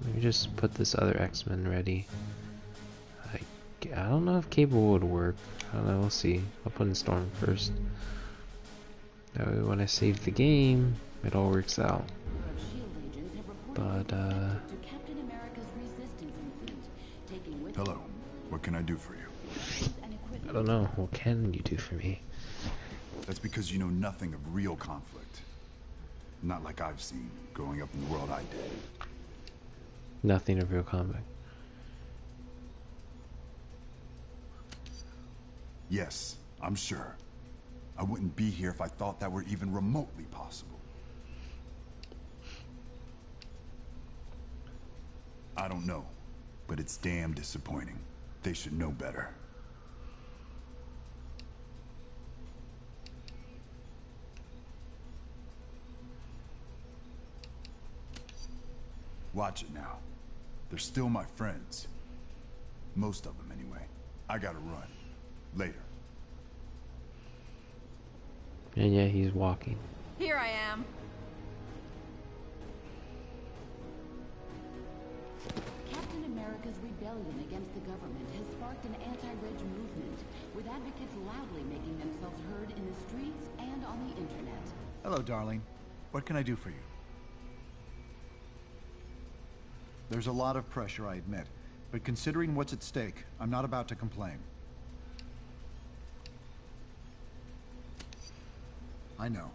A: Let me just put this other X-Men ready. I don't know if Cable would work. I don't know, we'll see. I'll put in Storm first. That way when I save the game, it all works out. But,
D: Hello, what can I do for you?
A: I don't know, what can you do for me?
D: That's because you know nothing of real conflict. Not like I've seen growing up in the world I did.
A: Nothing of real conflict.
D: Yes, I'm sure. I wouldn't be here if I thought that were even remotely possible. I don't know, but it's damn disappointing. They should know better. Watch it now. They're still my friends. Most of them, anyway. I gotta run. Later.
A: And yeah, he's walking.
M: Here I am.
F: Captain America's rebellion against the government has sparked an anti-Reg movement, with advocates loudly making themselves heard in the streets and on the internet.
E: Hello, darling. What can I do for you? There's a lot of pressure, I admit, but considering what's at stake, I'm not about to complain. I know,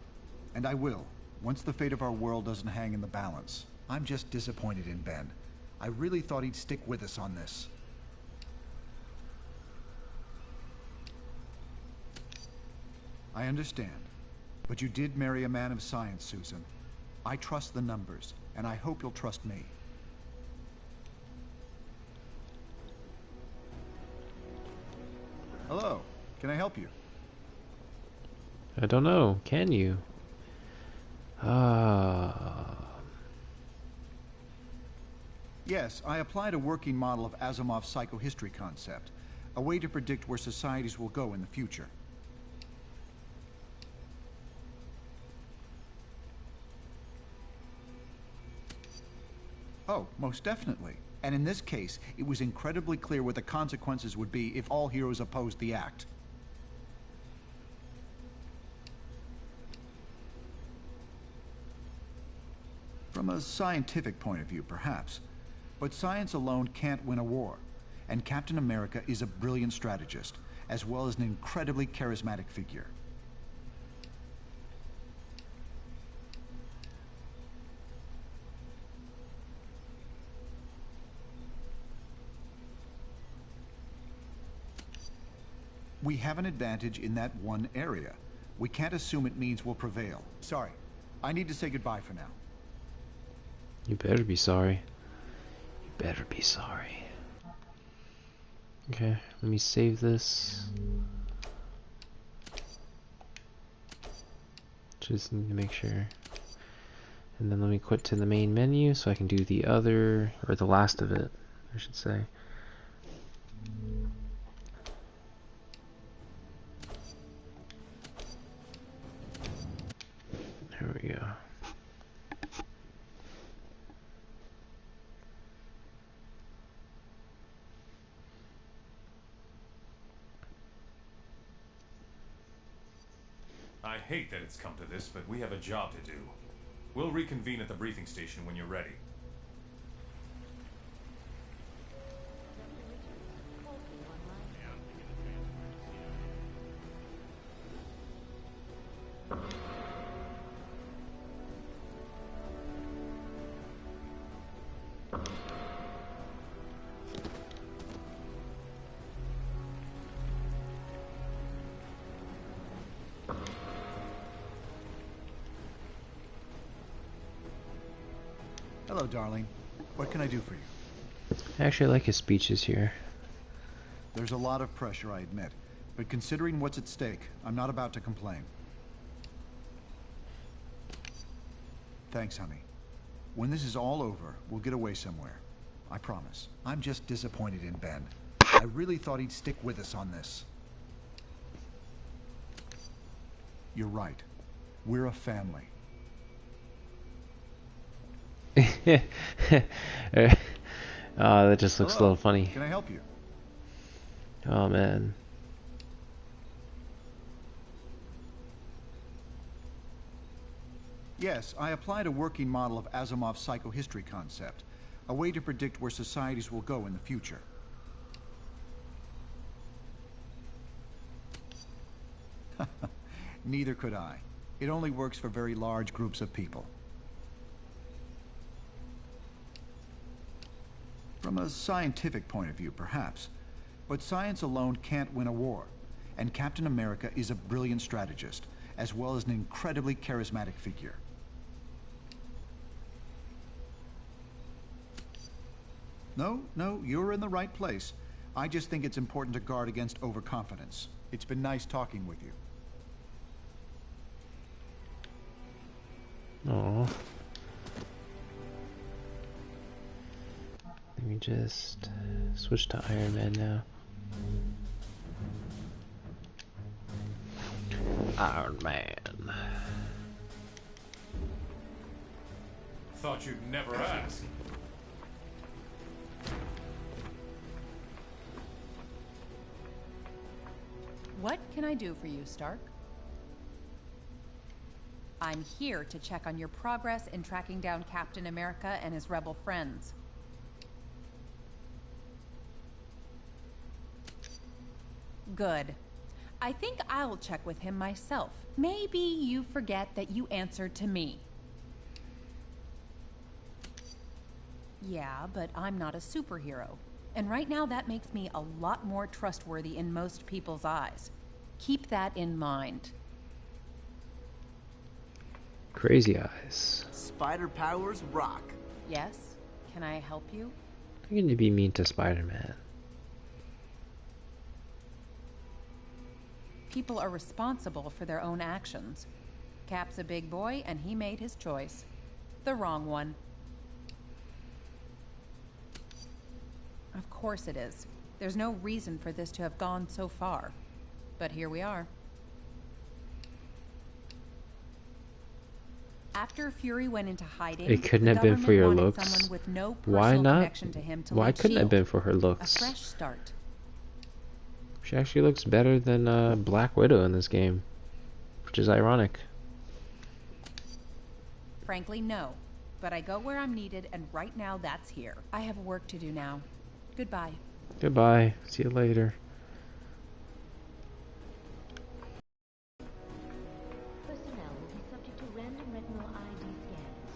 E: and I will, once the fate of our world doesn't hang in the balance. I'm just disappointed in Ben. I really thought he'd stick with us on this. I understand, but you did marry a man of science, Susan. I trust the numbers, and I hope you'll trust me. Hello, can I help you?
A: I don't know, can you?
E: Yes, I applied a working model of Asimov's psychohistory concept, a way to predict where societies will go in the future. Oh, most definitely. And in this case, it was incredibly clear what the consequences would be if all heroes opposed the act. From a scientific point of view, perhaps. But science alone can't win a war. And Captain America is a brilliant strategist, as well as an incredibly charismatic figure. We have an advantage in that one area. We can't assume it means we'll prevail. Sorry. I need to say goodbye for now.
A: You better be sorry. You better be sorry. Okay, let me save this. Just need to make sure. And then let me quit to the main menu so I can do the other, or the last of it, I should say. There we go.
B: I hate that it's come to this, but we have a job to do. We'll reconvene at the briefing station when you're ready.
E: Hello, darling. What can I do for you?
A: I actually like his speeches here.
E: There's a lot of pressure, I admit, But considering what's at stake, I'm not about to complain. Thanks, honey. When this is all over, we'll get away somewhere. I promise. I'm just disappointed in Ben. I really thought he'd stick with us on this. You're right. We're a family.
A: Oh, that just looks
E: Hello.
A: a little funny.
E: Can I help you?
A: Oh man.
E: Yes, I applied a working model of Asimov's psychohistory concept, a way to predict where societies will go in the future. Neither could I. It only works for very large groups of people. From a scientific point of view, perhaps. But science alone can't win a war. And Captain America is a brilliant strategist, as well as an incredibly charismatic figure. No, you're in the right place. I just think it's important to guard against overconfidence. It's been nice talking with you.
A: Oh. Let me just switch to Iron Man now. Iron Man.
B: Thought you'd never ask.
C: What can I do for you, Stark? I'm here to check on your progress in tracking down Captain America and his rebel friends. Good. I think I'll check with him myself. Maybe you forget that you answered to me. Yeah, but I'm not a superhero. And right now that makes me a lot more trustworthy in most people's eyes. Keep that in mind.
A: Crazy eyes.
Q: Spider powers rock.
C: Yes? Can I help you?
A: You're going to be mean to Spider-Man.
C: People are responsible for their own actions. Cap's a big boy, and he made his choice. The wrong one. Of course it is. There's no reason for this to have gone so far. But here we are. After Fury went into hiding,
A: It couldn't have been for your looks.
C: someone with no
A: Why
C: personal
A: not?
C: connection to him to
A: Why
C: lead
A: couldn't it have
C: S.H.I.E.L.D.
A: been for her
C: A
A: looks?
C: fresh start.
A: She actually looks better than Black Widow in this game, which is ironic.
C: Frankly, no. But I go where I'm needed, and right now that's here. I have work to do now. Goodbye.
A: Goodbye. See you later.
O: Personnel will be subject to random retinal ID scans.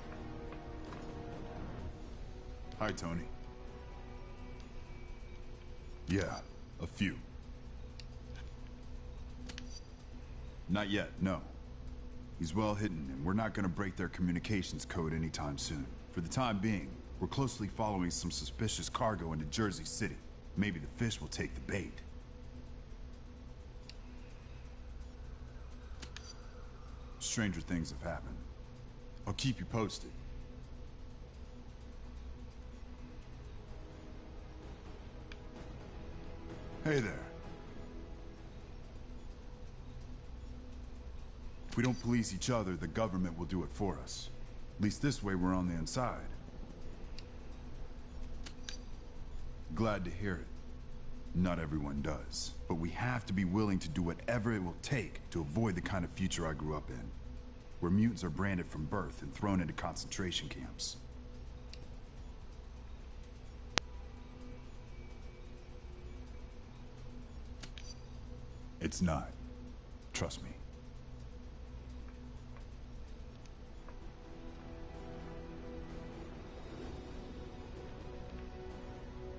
D: Hi, Tony. Yeah, a few. Not yet, no. He's well hidden, and we're not gonna break their communications code anytime soon. For the time being, we're closely following some suspicious cargo into Jersey City. Maybe the fish will take the bait. Stranger things have happened. I'll keep you posted. Hey there. If we don't police each other, the government will do it for us. At least this way we're on the inside. Glad to hear it. Not everyone does. But we have to be willing to do whatever it will take to avoid the kind of future I grew up in, where mutants are branded from birth and thrown into concentration camps. It's not. Trust me.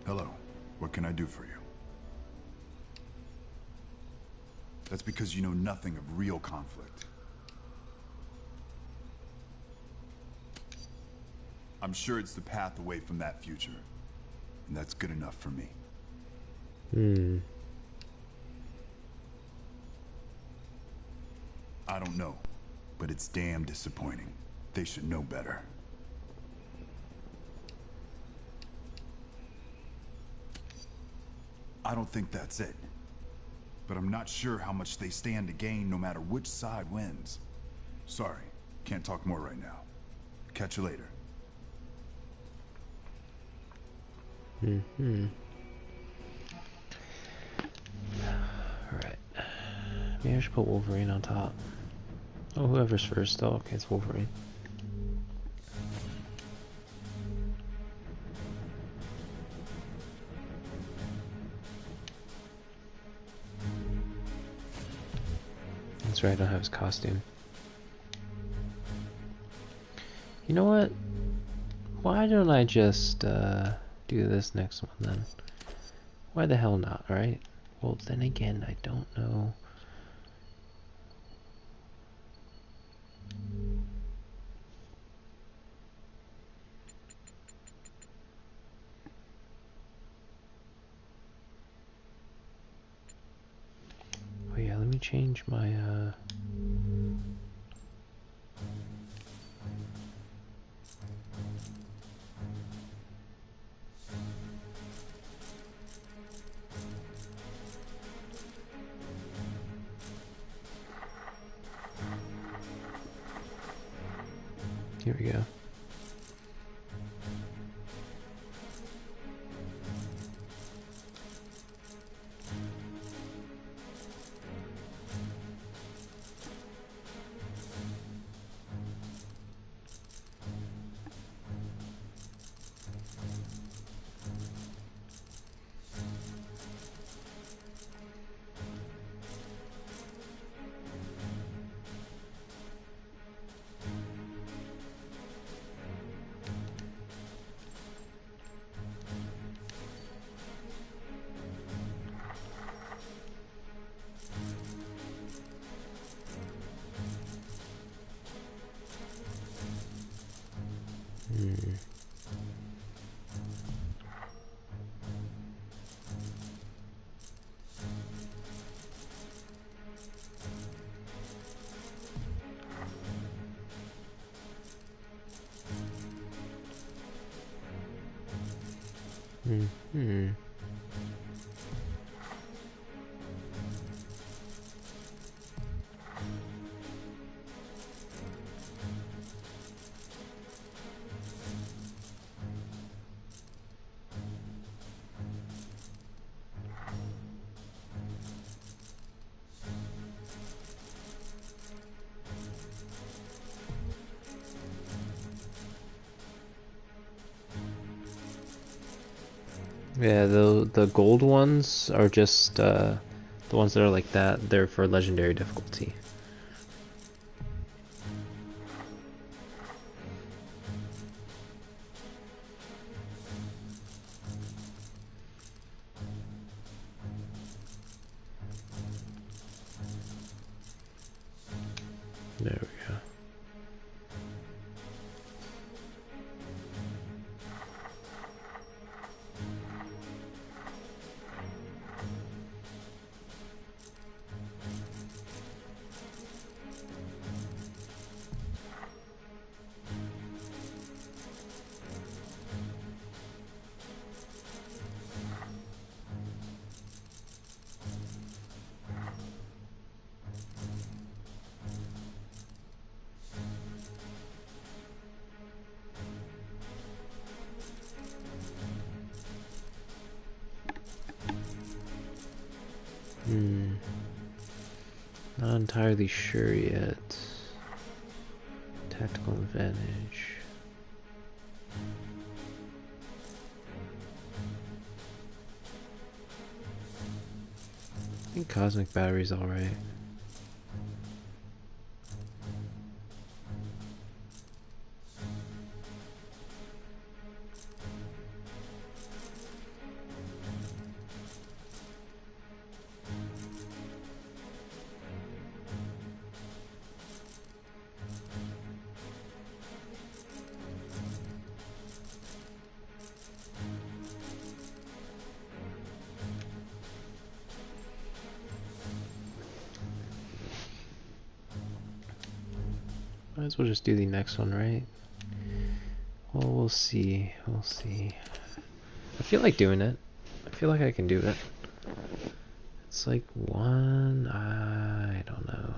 D: Hello. What can I do for you? That's because you know nothing of real conflict. I'm sure it's the path away from that future. And that's good enough for me. I don't know, but it's damn disappointing. They should know better. I don't think that's it. But I'm not sure how much they stand to gain no matter which side wins. Sorry, can't talk more right now. Catch you later.
A: Alright. Maybe I should put Wolverine on top. Oh, whoever's first. Oh, okay, it's Wolverine. That's right, I don't have his costume. You know what? Why don't I just do this next one then? Why the hell not, right? Well, then again, I don't know. Oh yeah, let me change my here we go. Yeah, the gold ones are just the ones that are like that. They're for legendary difficulty. There we go. Not entirely sure yet. Tactical advantage. I think cosmic battery's alright. Might as well just do the next one, right? Well, we'll see. We'll see. I feel like doing it. I feel like I can do it. It's like one... I don't know.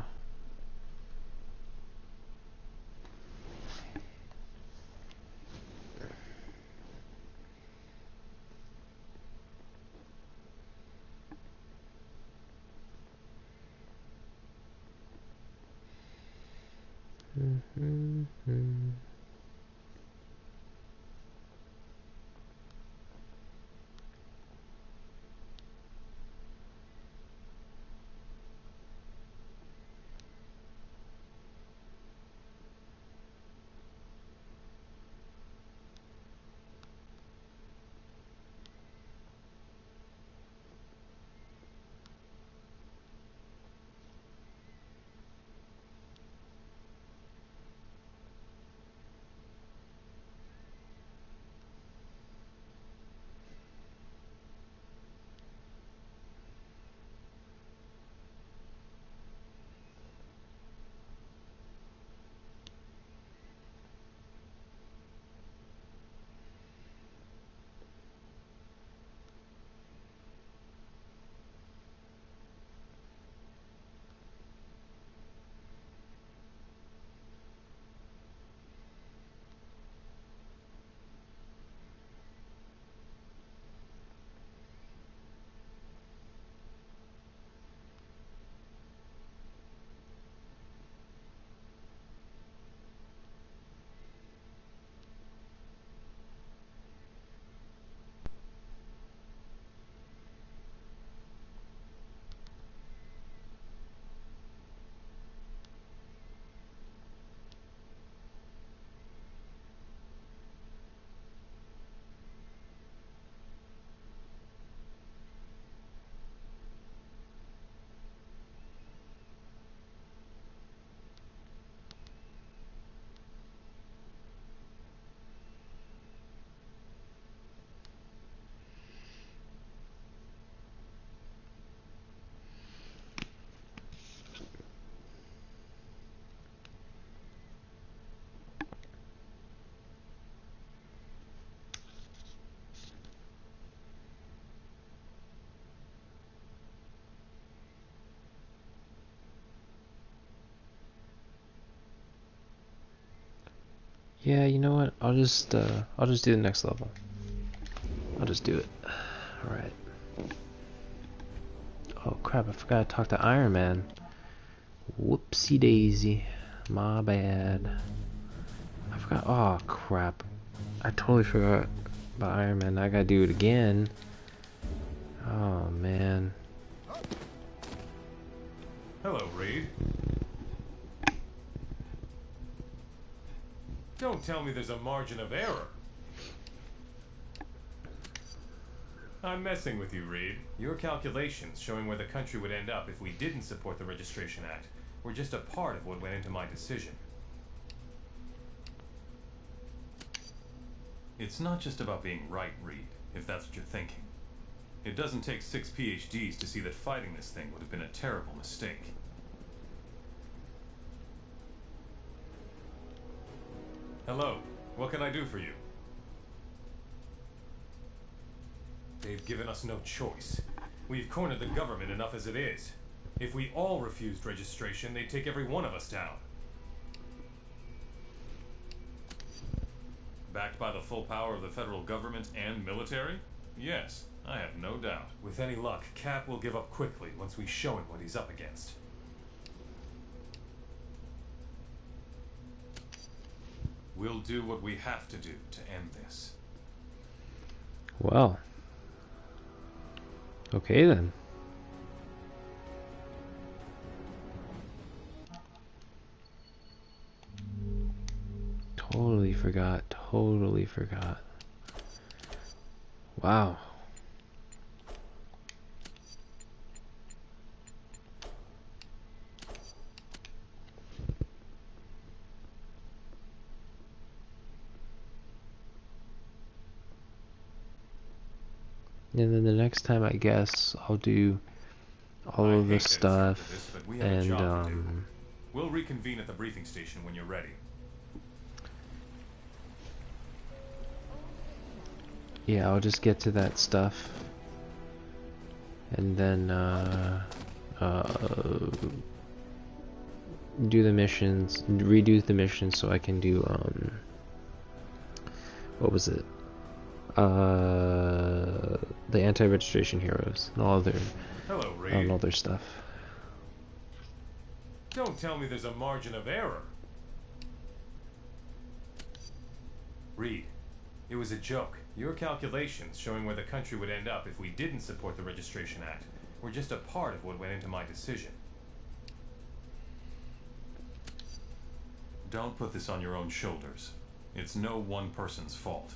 A: Yeah, you know what? I'll just do the next level. I'll just do it. Alright. Oh crap, I forgot to talk to Iron Man. Whoopsie daisy. My bad. I forgot. Oh crap. I totally forgot about Iron Man. I gotta do it again. Oh man.
B: Hello, Reed. Don't tell me there's a margin of error. I'm messing with you, Reed. Your calculations showing where the country would end up if we didn't support the Registration Act were just a part of what went into my decision. It's not just about being right, Reed, if that's what you're thinking. It doesn't take 6 PhDs to see that fighting this thing would have been a terrible mistake. Hello, what can I do for you? They've given us no choice. We've cornered the government enough as it is. If we all refused registration, they'd take every one of us down. Backed by the full power of the federal government and military? Yes, I have no doubt. With any luck, Cap will give up quickly once we show him what he's up against. We'll do what we have to do to end this.
A: Well. Okay then. Totally forgot. Totally forgot. Wow. And then the next time, I guess, I'll do all of this stuff, and
B: We'll reconvene at the briefing station when you're ready.
A: Yeah, I'll just get to that stuff. And then, do the missions, redo the missions so I can do, what was it? The anti-registration heroes and all their,
B: Hello, Reed.
A: and all their stuff.
B: Don't tell me there's a margin of error. Reed, it was a joke. Your calculations showing where the country would end up if we didn't support the Registration Act were just a part of what went into my decision. Don't put this on your own shoulders. It's no one person's fault.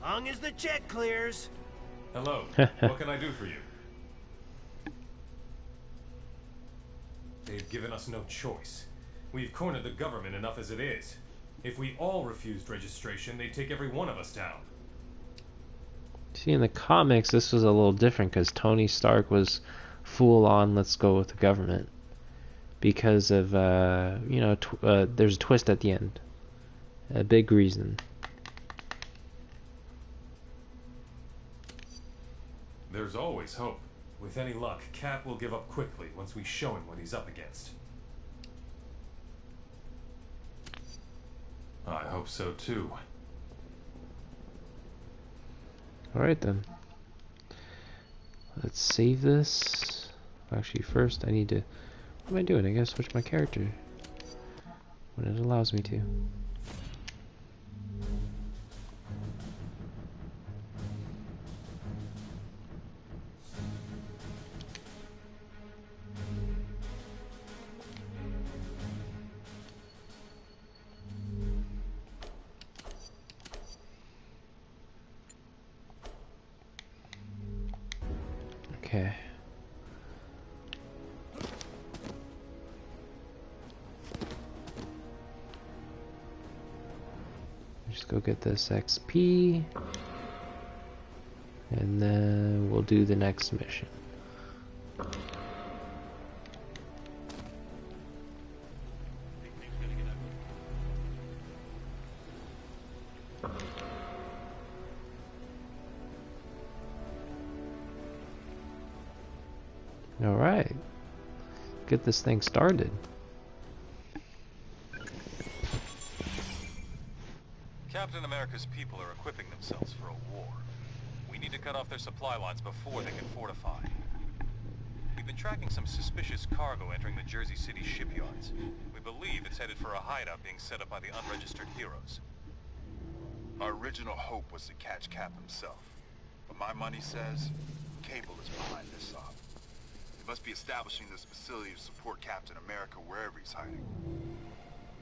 K: Long as the check clears.
B: Hello. What can I do for you? They've given us no choice. We've cornered the government enough as it is. If we all refused registration, they'd take every one of us down.
A: See, in the comics, this was a little different because Tony Stark was full on, let's go with the government. Because of, you know, there's a twist at the end. A big reason.
B: There's always hope. With any luck, Cap will give up quickly once we show him what he's up against. I hope so too.
A: Alright then. Let's save this. Actually, first I need to... What am I doing? I gotta switch my character. When it allows me to. Okay. Just go get this XP. And then we'll do the next mission. Alright. Get this thing started.
B: Captain America's people are equipping themselves for a war. We need to cut off their supply lines before they can fortify. We've been tracking some suspicious cargo entering the Jersey City shipyards. We believe it's headed for a hideout being set up by the unregistered heroes.
D: Our original hope was to catch Cap himself. But my money says Cable is behind this op. They must be establishing this facility to support Captain America wherever he's hiding.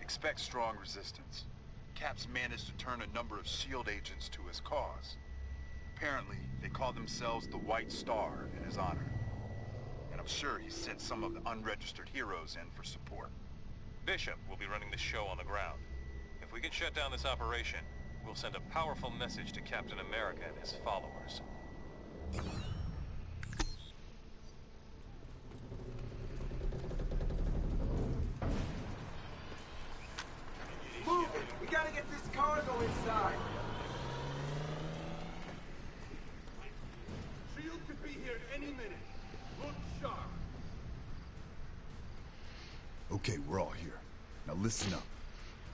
D: Expect strong resistance. Cap's managed to turn a number of S.H.I.E.L.D. agents to his cause. Apparently, they call themselves the White Star in his honor. And I'm sure he sent some of the unregistered heroes in for support.
B: Bishop will be running the show on the ground. If we can shut down this operation, we'll send a powerful message to Captain America and his followers.
J: Move it! We gotta get this cargo inside!
L: S.H.I.E.L.D. could be here any minute. Look sharp.
D: Okay, we're all here. Now listen up.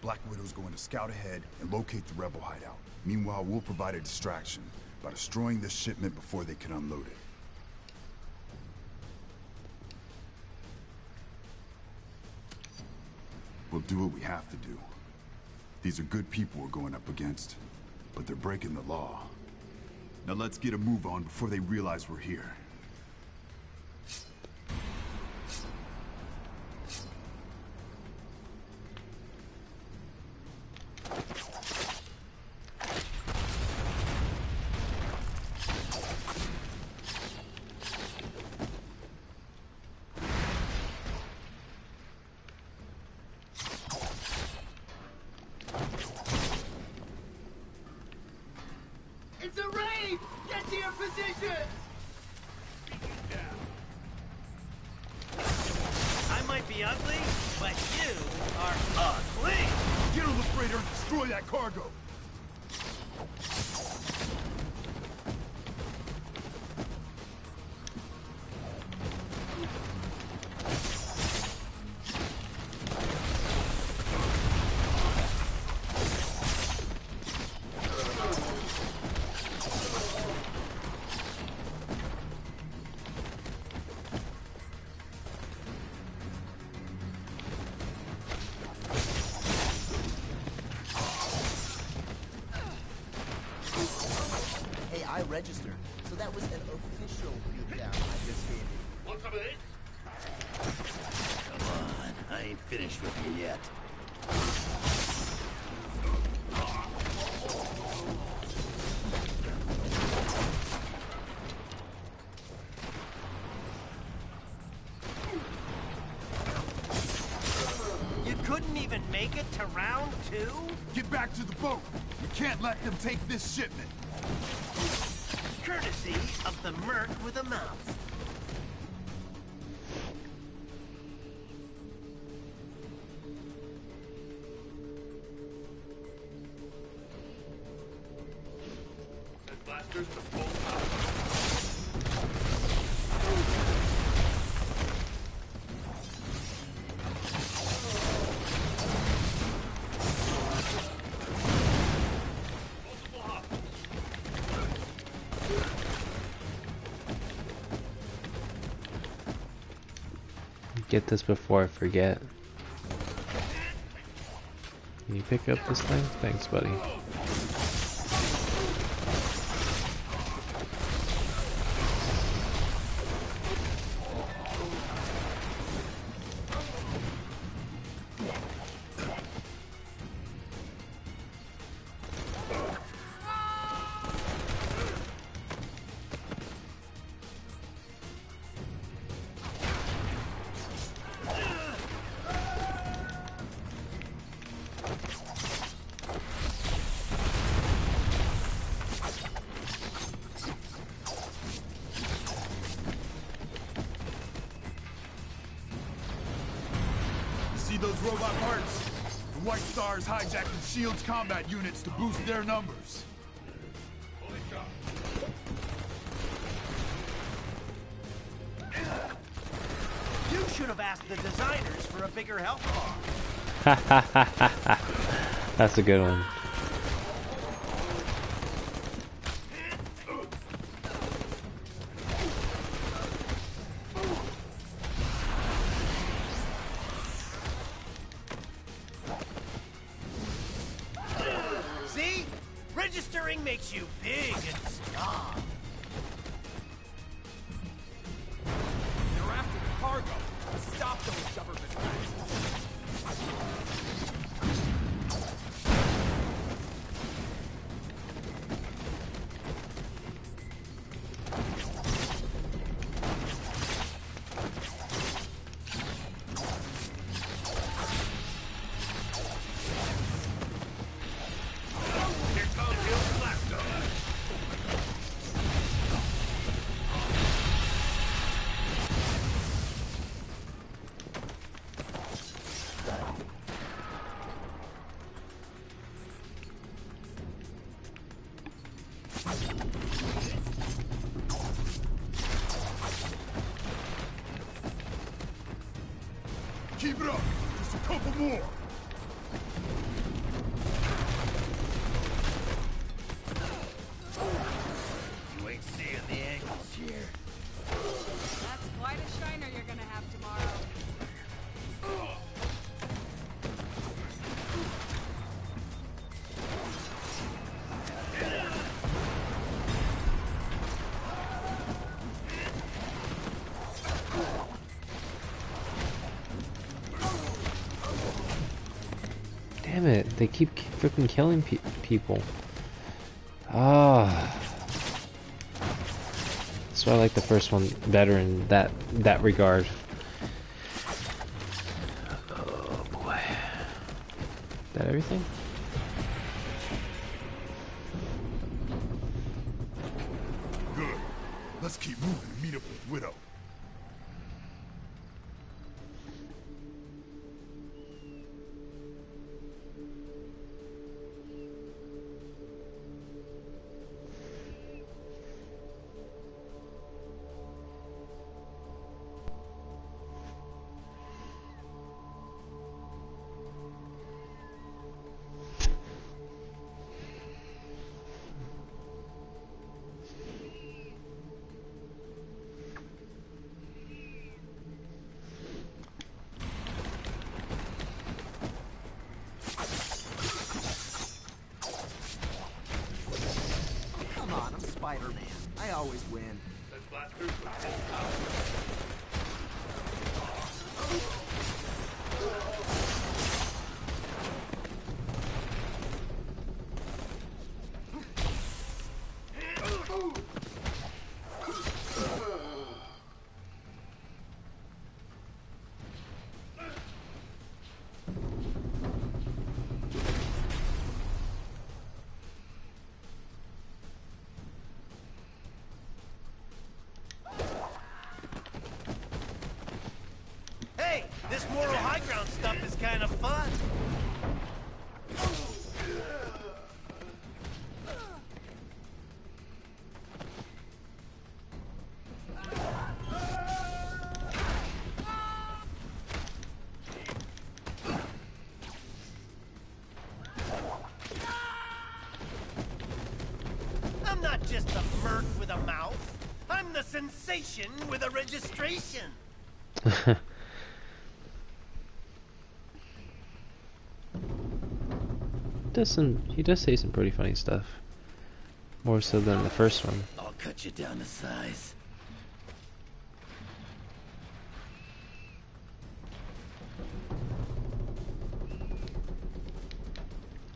D: Black Widow's going to scout ahead and locate the rebel hideout. Meanwhile, we'll provide a distraction by destroying this shipment before they can unload it. We'll do what we have to do. These are good people we're going up against, but they're breaking the law. Now let's get a move on before they realize we're here.
K: It's a raid! Get to your positions! be ugly, but you are ugly!
D: Get on the freighter and destroy that cargo!
Q: I registered, so that was an official beat down I just gave you.
I: Want some of this?
R: Come on, I ain't finished with you yet.
K: You couldn't even make it to round 2?
D: Get back to the boat! We can't let them take this shipment!
K: Courtesy of the merc with a mouth.
I: And blasters to full power.
A: Get this before I forget. Can you pick up this thing? Thanks, buddy.
D: See those robot parts? The White Stars hijacking S.H.I.E.L.D.'s combat units to boost their numbers.
K: You should have asked the designers for a bigger health bar.
A: That's a good one.
K: See? Registering makes you big and strong.
S: They're after the cargo. Stop those government guys.
D: Keep it up! Just a couple more!
R: You ain't seeing the angles here.
M: That's quite a shiner you're gonna have tomorrow.
A: Damn it, they keep freaking killing people. Ah. That's why I like the first one better in that regard. Oh boy. Is that everything?
D: Good. Let's keep moving and meet up with Widow.
Q: Spider-Man. I always win.
K: Hey, this moral high ground stuff is kind of fun. I'm not just a merc with a mouth. I'm the sensation with a registration.
A: He does say some pretty funny stuff. More so than the first one.
R: I'll cut you down to size.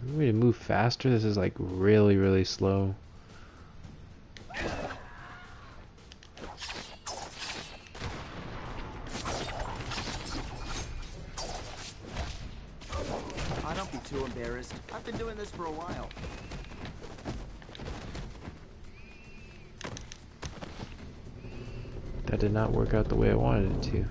A: Need me to move faster? This is like really, really slow.
Q: Oh, don't be too embarrassed. I've been doing this for a while.
A: That did not work out the way I wanted it to.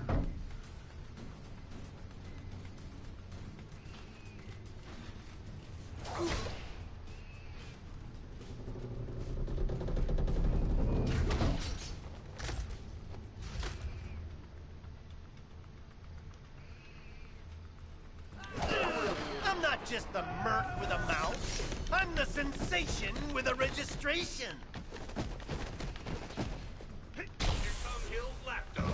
K: I'm not just the merc with a mouth. I'm the sensation with a registration.
L: Here come Hill's lapdog.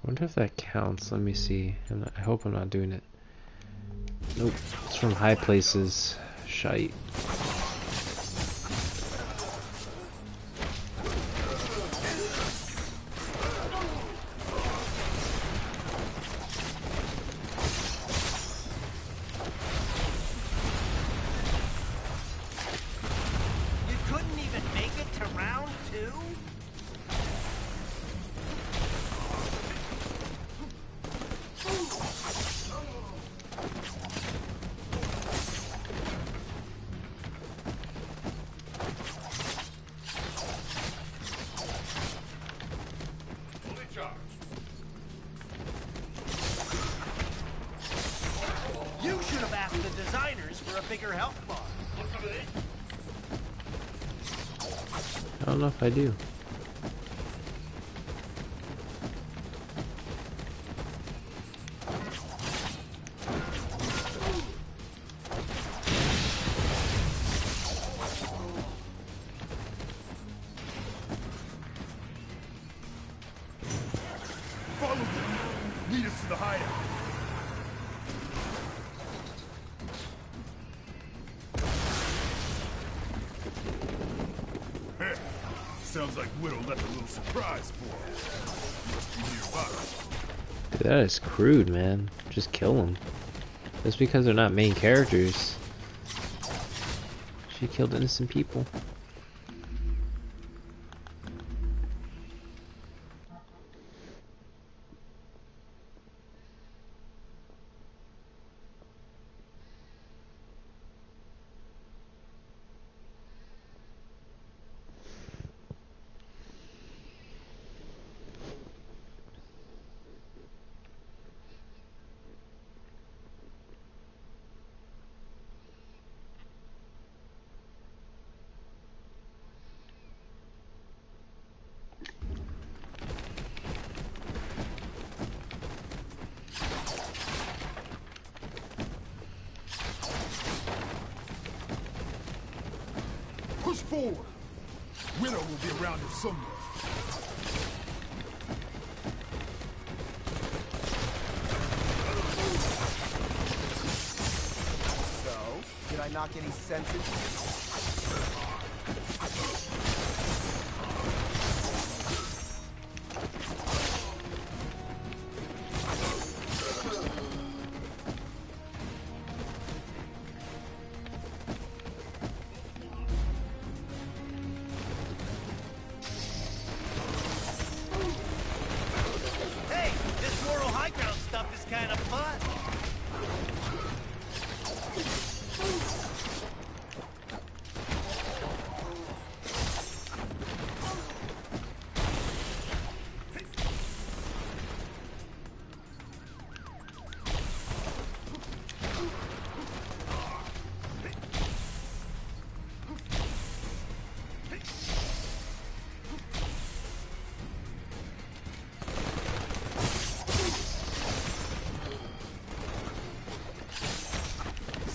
A: Wonder if that counts. Let me see. I hope I'm not doing it. Nope. It's from high places. Shite.
K: You couldn't even make it to round 2?
L: Fully charged.
K: You should have asked the designers for a bigger health bar.
L: Want some of this?
A: I don't know if I do.
D: Follow them. Lead us to the hideout. Heh. Sounds like Widow left a little surprise for us. Must be nearby.
A: Dude, that is crude, man. Just kill them. Just because they're not main characters. She killed innocent people.
D: Push forward. Widow will be around here somewhere.
Q: knock any sense into you?
K: Hey, this moral high ground stuff is kind of fun.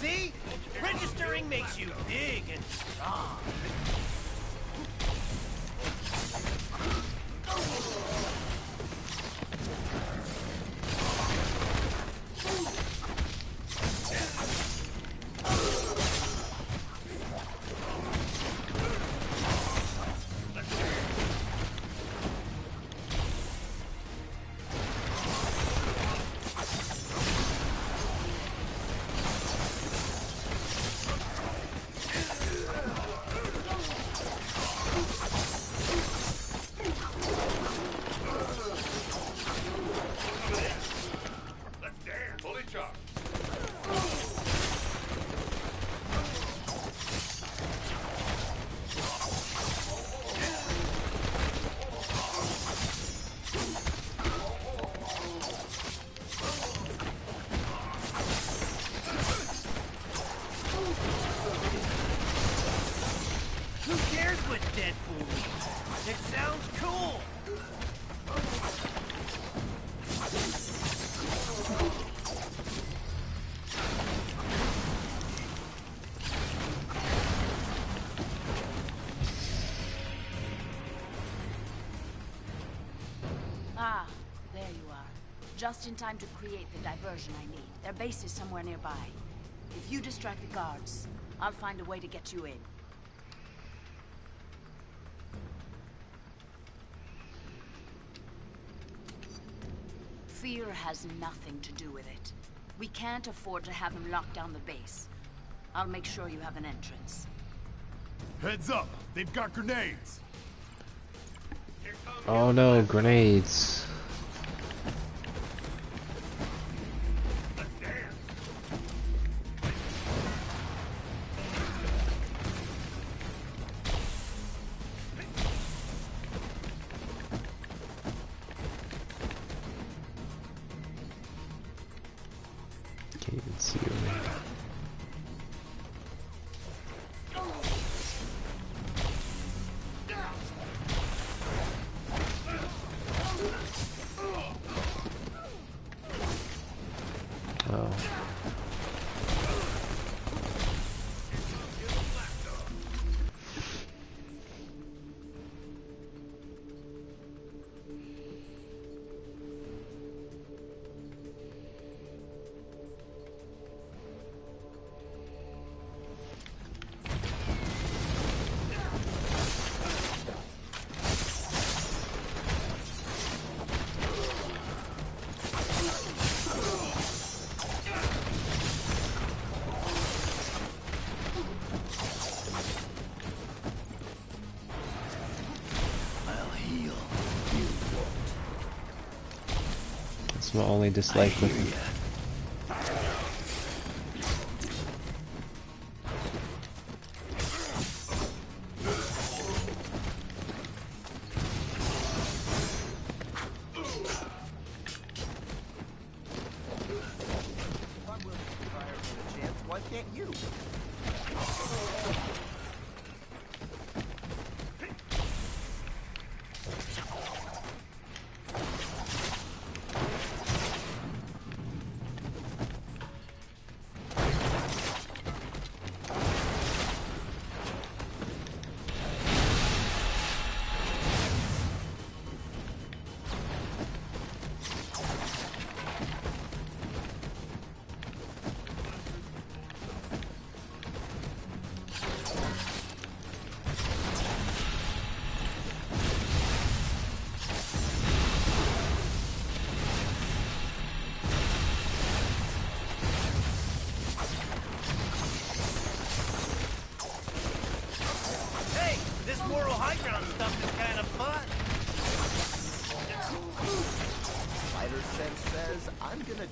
K: See? Registering makes you big and strong.
L: Fully charged.
K: Who cares what Deadpool means? It sounds cool.
F: Ah, there you are. Just in time to create the diversion I need. Their base is somewhere nearby. If you distract the guards, I'll find a way to get you in. Fear has nothing to do with it. We can't afford to have them lock down the base. I'll make sure you have an entrance.
D: Heads up! They've got grenades!
A: Oh no, grenades. Can't even see them. Oh. That's my only dislike with him.
Q: Why can't you?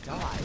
S: die.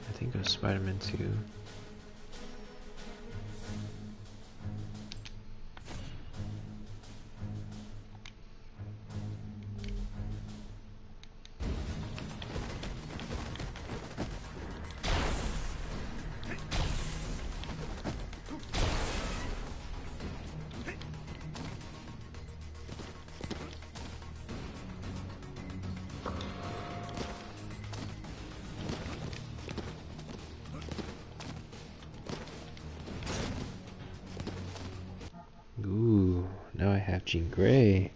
A: I think it was Spider-Man 2. Ooh, now I have Jean Grey.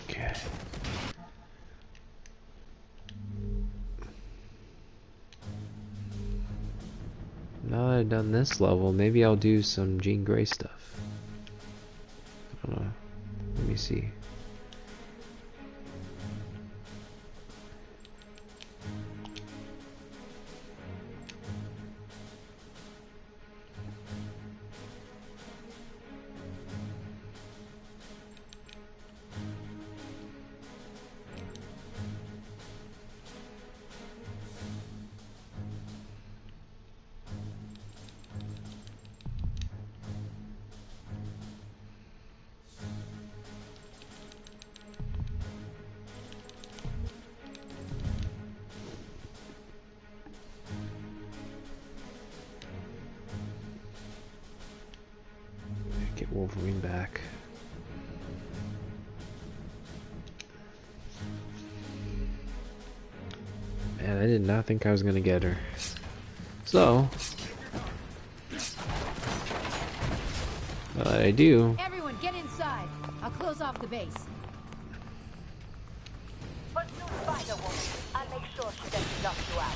A: Okay. Now that I've done this level, maybe I'll do some Jean Grey stuff. I don't know. Let me see. Get Wolverine back. Man, I did not think I was gonna get her. So, I do.
M: Everyone, get inside. I'll close off the base.
O: Pursue Spider-Woman. I'll make sure she doesn't knock you out.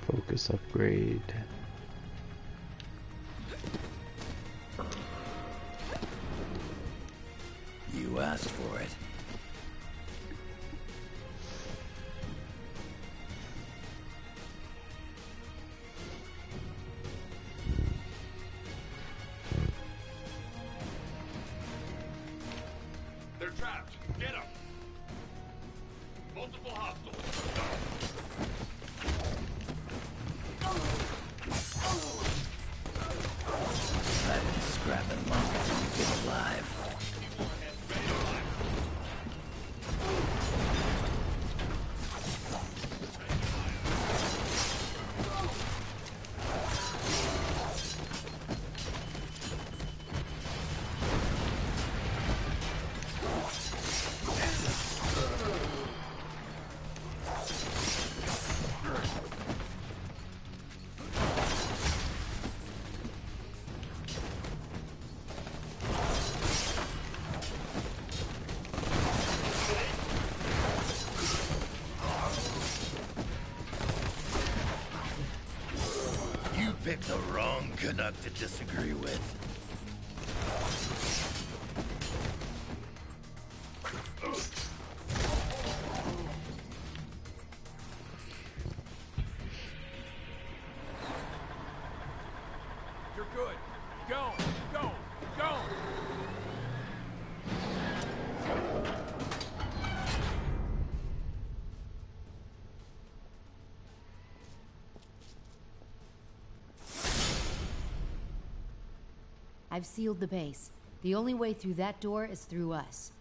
A: Focus upgrade.
R: You asked for it.
L: trapped. Get them. Multiple hostiles.
R: I've been scrapping long enough to get alive. Picked the wrong Canuck to disagree with.
S: You're good. Go, go, go!
M: I've sealed the base. The only way through that door is through us.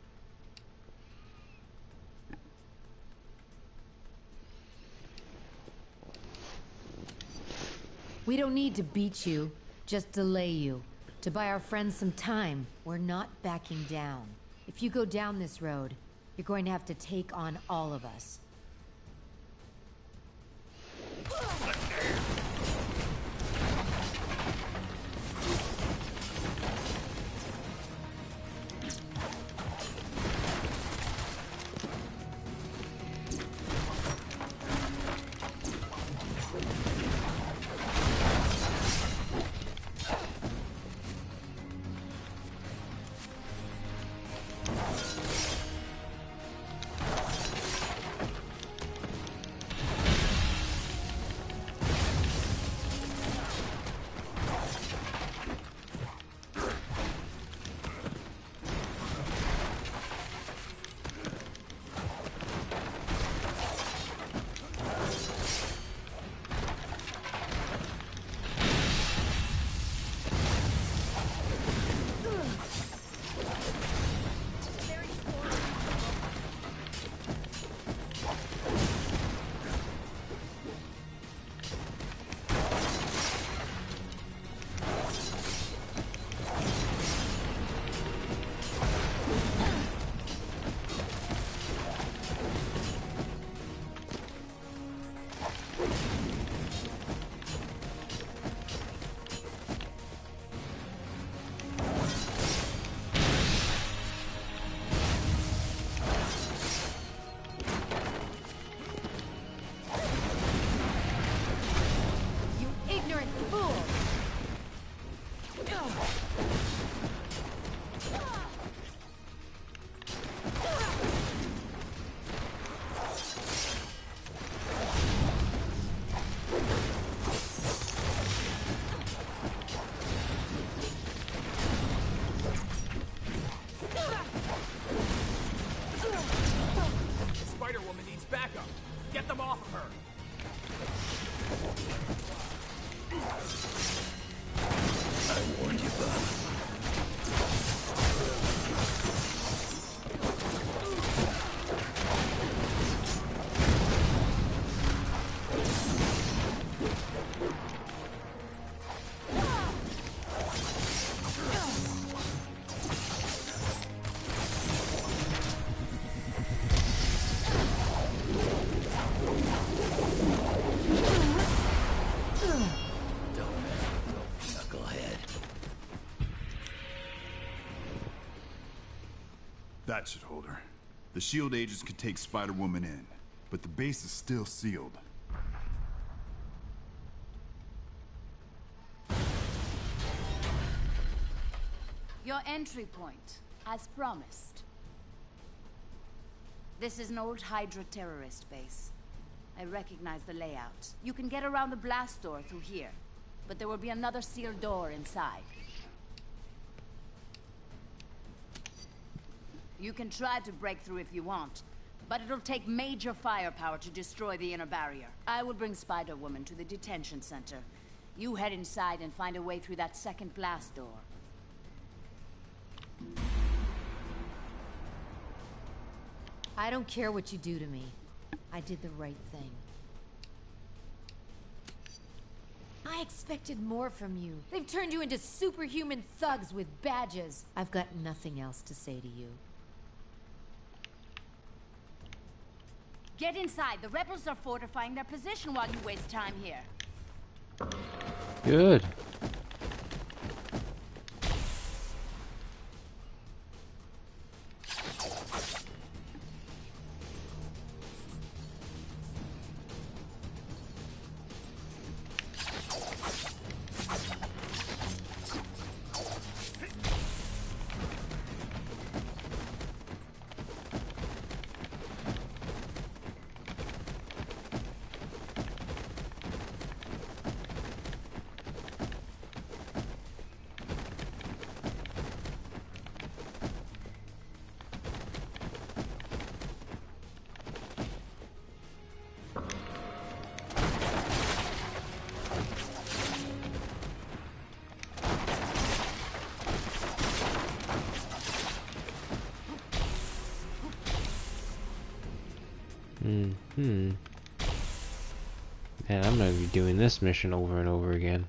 M: We don't need to beat you, just delay you. To buy our friends some time. We're not backing down. If you go down this road, you're going to have to take on all of us.
D: That should hold her. The SHIELD agents could take Spider-Woman in, but the base is still sealed.
F: Your entry point, as promised. This is an old Hydra terrorist base. I recognize the layout. You can get around the blast door through here, but there will be another sealed door inside.
T: You can try to break through if you want, but it'll take major firepower to destroy the inner barrier. I will bring Spider-Woman to the detention center. You head inside and find a way through that second blast door.
M: I don't care what you do to me. I did the right thing. I expected more from you. They've turned you into superhuman thugs with badges. I've got nothing else to say to you.
T: Get inside. The rebels are fortifying their position while you waste time here.
A: Good. Man, I'm gonna be doing this mission over and over again.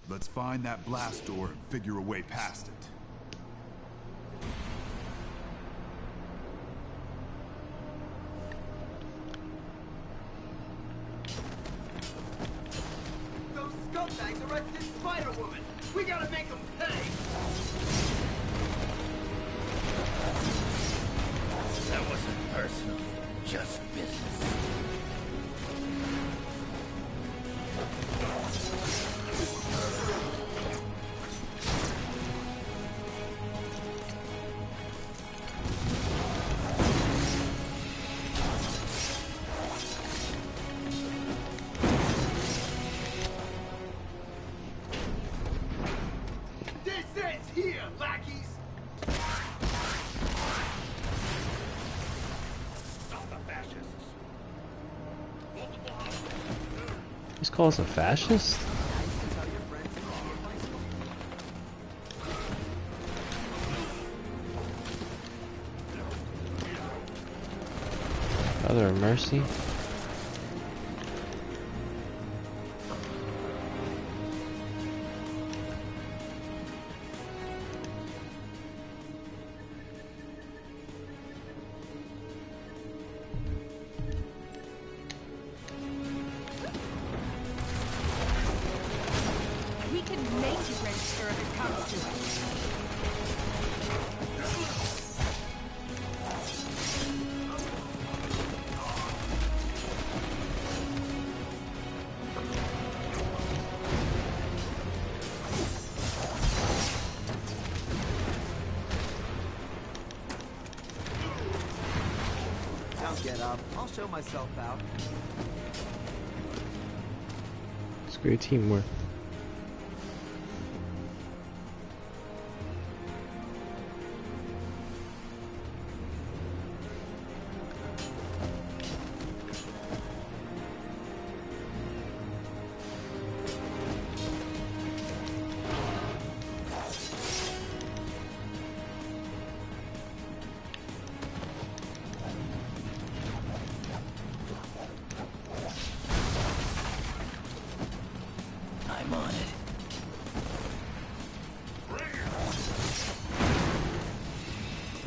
D: Let's find that blast door and figure a way past it.
K: Those scumbags arrested Spider-Woman! We gotta make them pay!
R: That wasn't personal, just business.
A: Just call us a fascist? Brother of mercy?
Q: Get up. I'll show myself out.
A: It's great teamwork.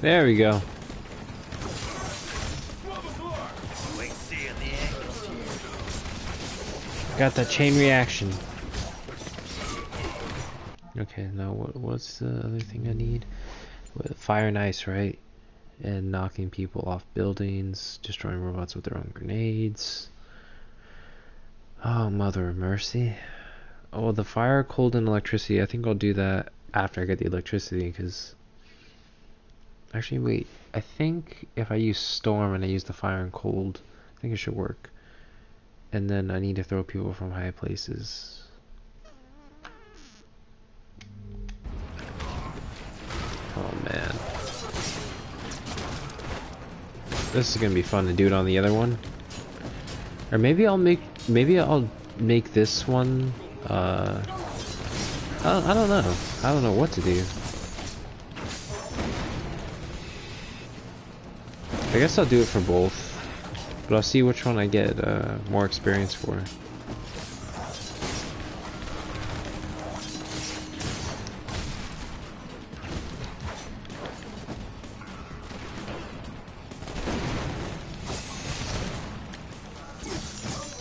A: There we go.
R: Wait, seeing the angles here.
A: Got that chain reaction. Okay, now what's the other thing I need? Fire and ice, right? And knocking people off buildings, destroying robots with their own grenades. Oh, mother of mercy. Oh, the fire, cold, and electricity. I think I'll do that after I get the electricity, because... Actually, wait. I think if I use storm and I use the fire and cold, I think it should work. And then I need to throw people from high places. Oh man. This is gonna be fun to do it on the other one. Or maybe I'll make this one I don't know. I don't know what to do. I guess I'll do it for both. But I'll see which one I get more experience for.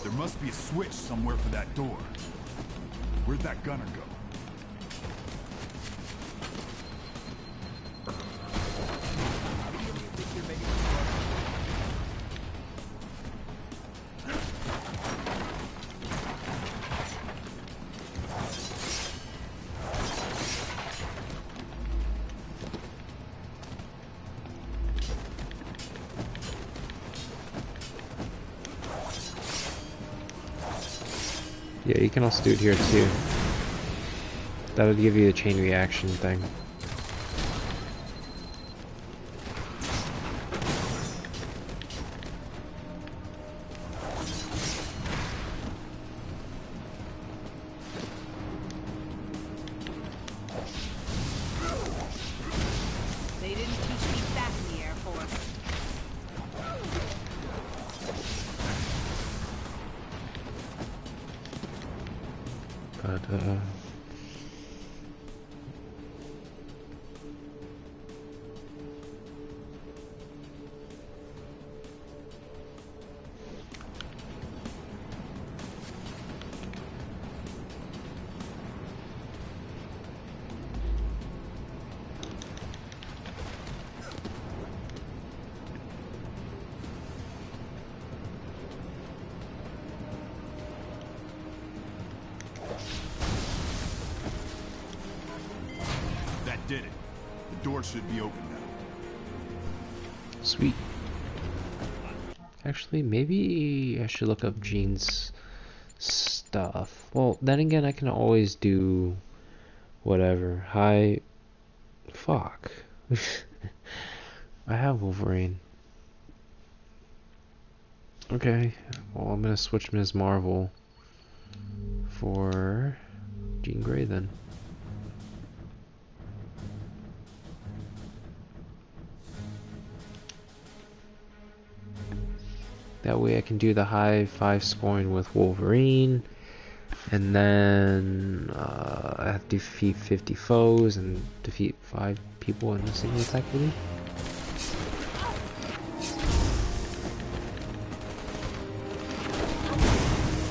D: There must be a switch somewhere for that door. Where'd that gunner go?
A: Yeah, you can also do it here too. That'll give you the chain reaction thing.
T: They didn't teach me that in the Air Force.
A: But,
D: That did it. The door should be open now.
A: sweet. Actually, maybe I should look up Jean's stuff. Well, then again, I can always do whatever. Hi. Fuck. I have Wolverine. Okay. Well, I'm gonna switch Ms. Marvel for Jean Grey then. That way I can do the high 5 scoring with Wolverine. And then I have to defeat 50 foes and defeat 5 people in a single attack with me.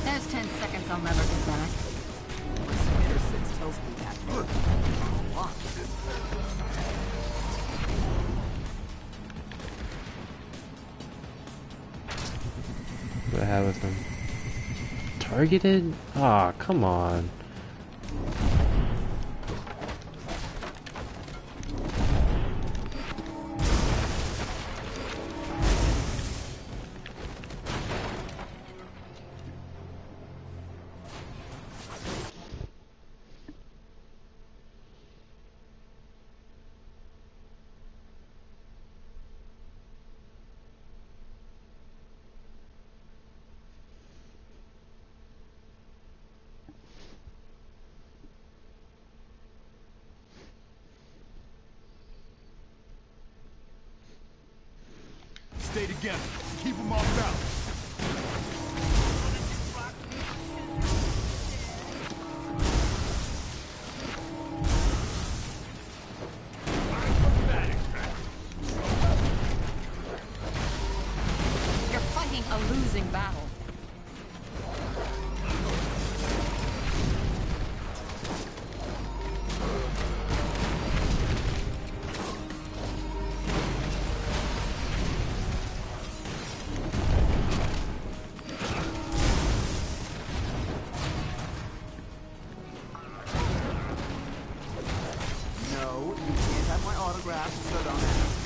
T: There's 10 seconds I'll never get back.
S: Spider 6 tells me that.
A: What do I have with them? Targeted? Aw, come on.
D: Stay together. Keep them off balance.
T: You're fighting a losing battle.
S: fast, so don't ask.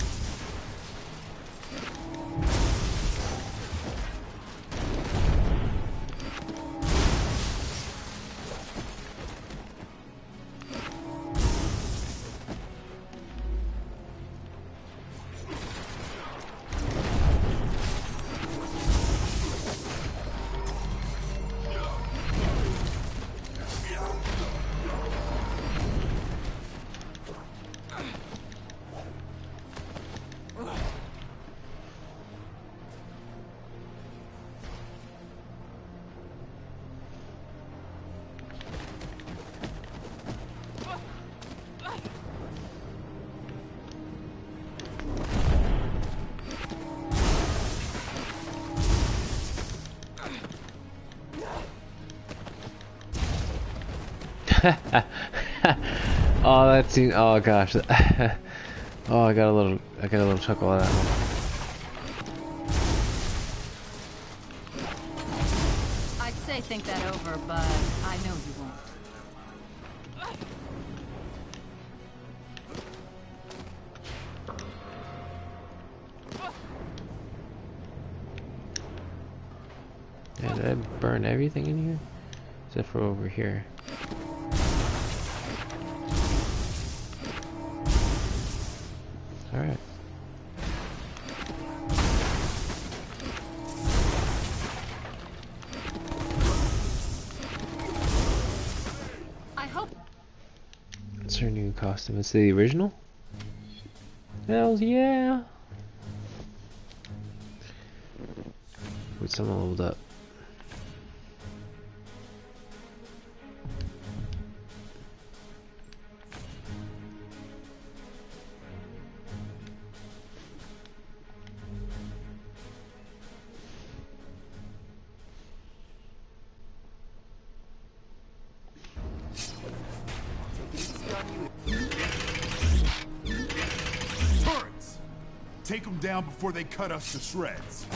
A: Oh, that seems. Oh gosh. Oh, I got a little chuckle out of that one.
T: I'd say think that over, but I know you won't.
A: Yeah, did I burn everything in here? Except for over here. Alright.
T: I hope.
A: What's her new costume? It's the original? Hells yeah! Wait, someone leveled up.
D: Take them down before they cut us to shreds.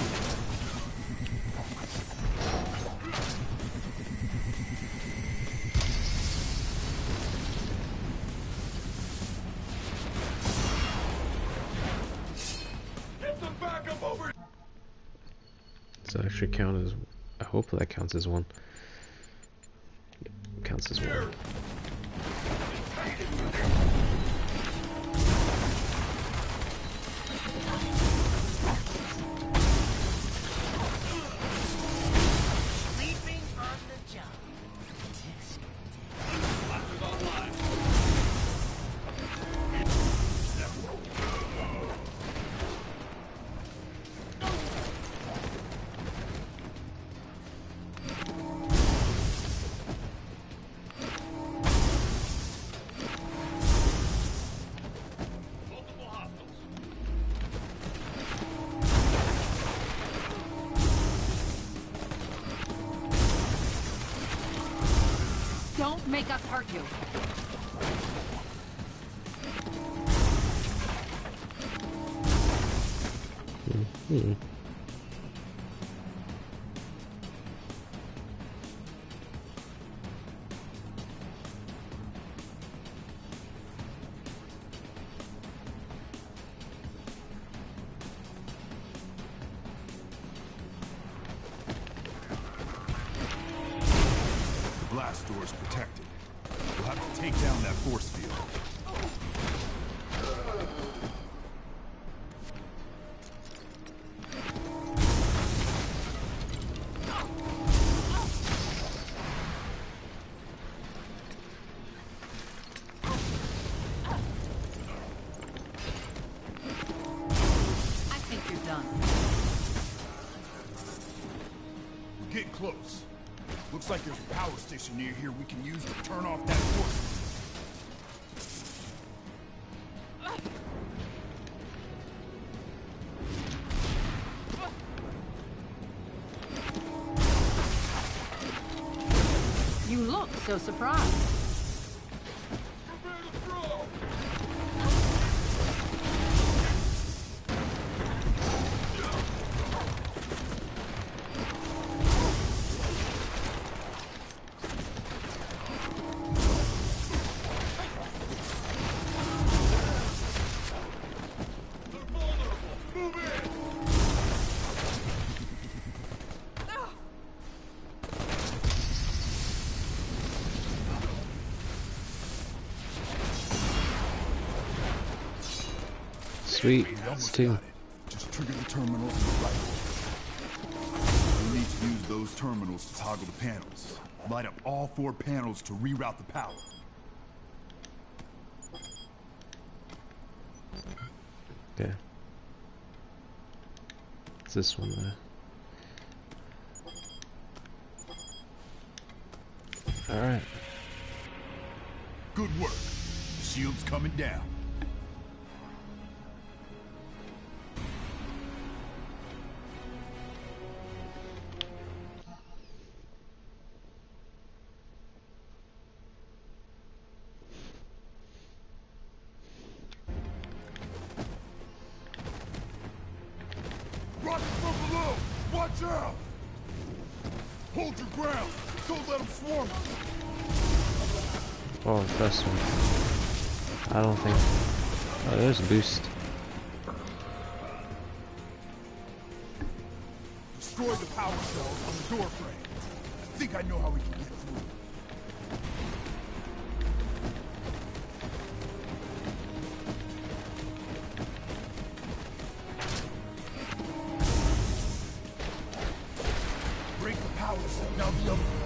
L: Get them back up over.
A: Does that actually count as... I hope that counts as one. It counts as one.
T: Don't make us hurt you.
A: Hmm.
D: The blast door's protected. We'll have to take down that force field. Get close. Looks like there's a power station near here we can use to turn off that force.
T: You look so surprised.
A: Sweet.
D: We
A: It's
D: almost
A: two.
D: got it. Just trigger the terminals in the right order. We need to use those terminals to toggle the panels. Light up all 4 panels to reroute the power.
A: Okay. It's this one there. Alright.
D: Good work. The shield's coming down. Rocket from below! Watch out! Hold your ground! Don't let them swarm us!
A: Oh, first one. I don't think. Oh, there's a boost.
D: Destroy the power cells on the door frame. I think I know how we can get through. Break the power cell, now the other one.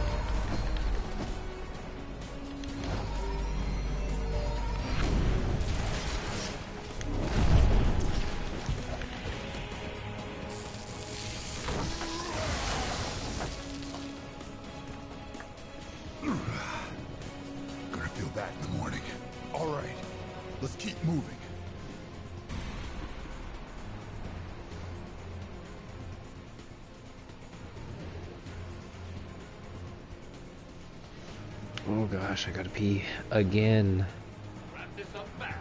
D: Gonna feel that in the morning. All right, let's keep moving.
A: Oh gosh, I gotta pee again.
I: Wrap this up fast.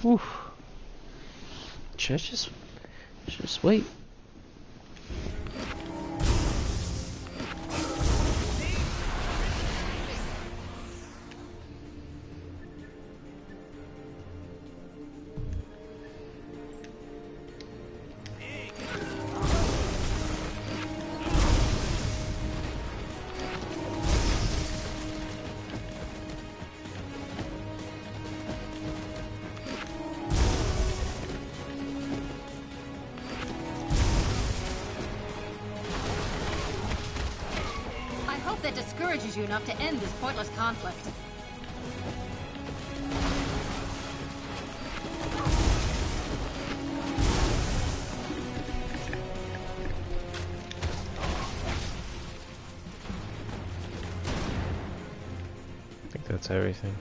A: Whew. Should I just wait?
T: I hope that discourages you enough to end this pointless conflict.
A: I think that's everything.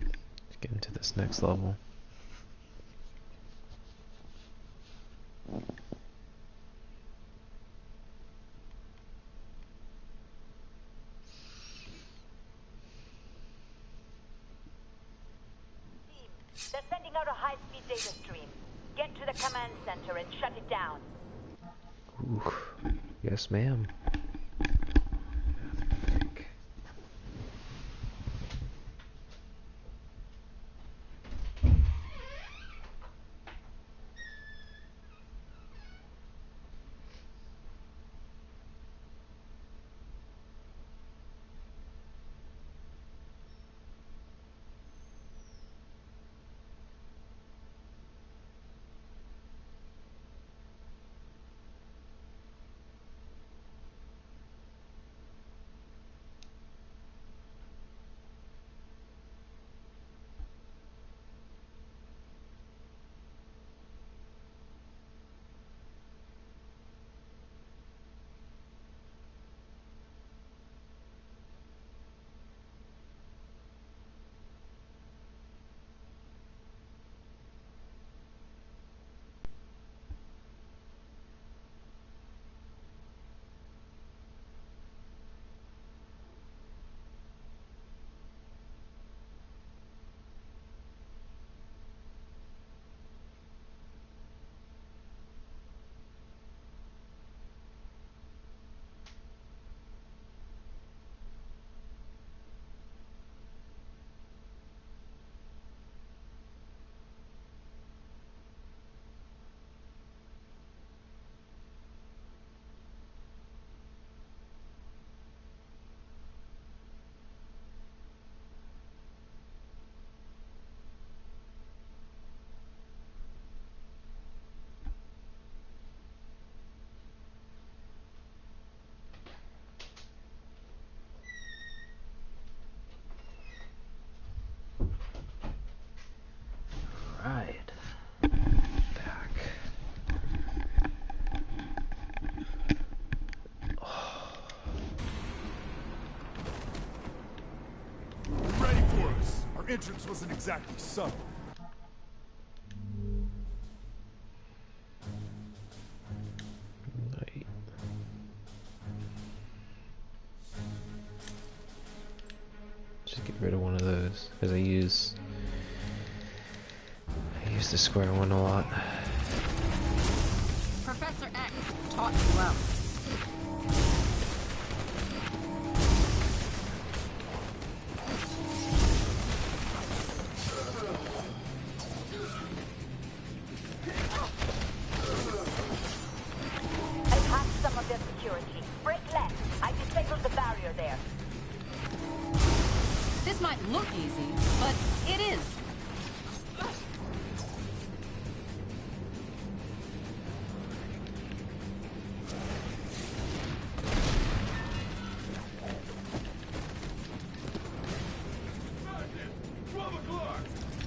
A: Let's get into this next level.
O: They're sending out a high-speed data stream. Get to the command center and shut it down.
A: Ooh. Yes, ma'am.
D: entrance wasn't exactly subtle.
A: Just get rid of one of those because I use the square one a lot.
C: Professor X taught you well.
O: I've hacked some of their security. Break left. I disabled the barrier there.
C: This might look easy, but it is.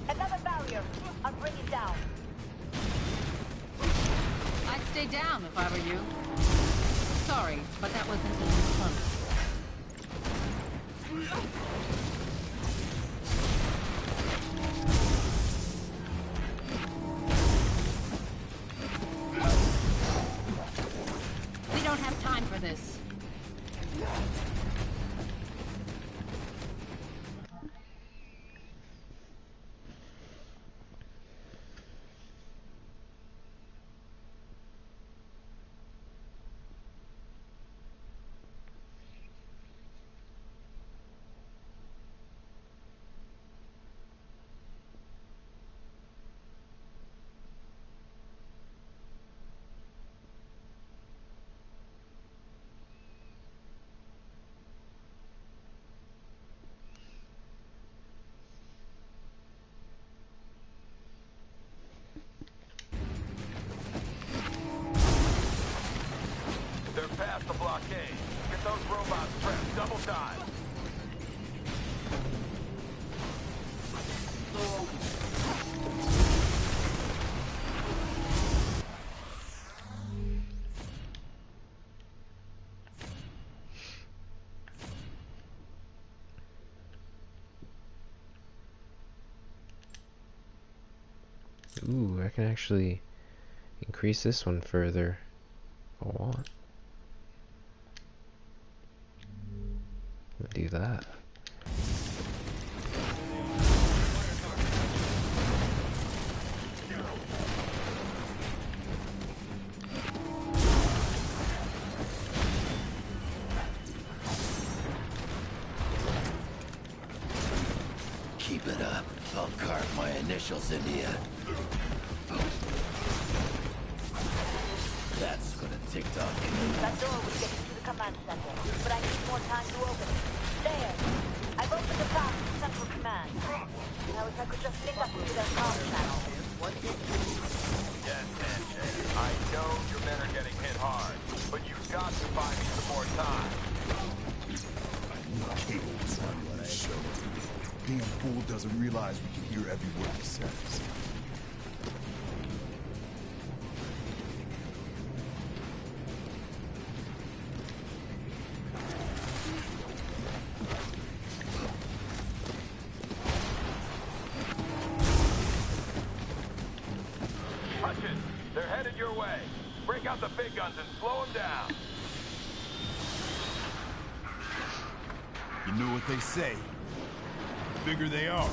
O: Another barrier. I'll bring it down.
C: I'd stay down if I were you. Sorry, but that wasn't even close. We don't have time for this.
B: They're past the blockade. Get those robots trapped double time.
A: Ooh, I can actually increase this one further if I want. I'll do that.
R: Keep it up. I'll carve my initials into you. That's gonna tick tock.
O: That door was getting to the command center, but I need more time to open it. There. I've opened the path to central command. Now if I could just link up into their comm channel.
B: Yes, Sanchez. I know your men are getting hit hard, but you've got to buy me some more time.
D: Cable was running on the show. Damn fool doesn't realize we can hear every word he says.
B: Hutchins, they're headed your way. Break out the big guns and slow them down.
D: You know what they say. The bigger they are.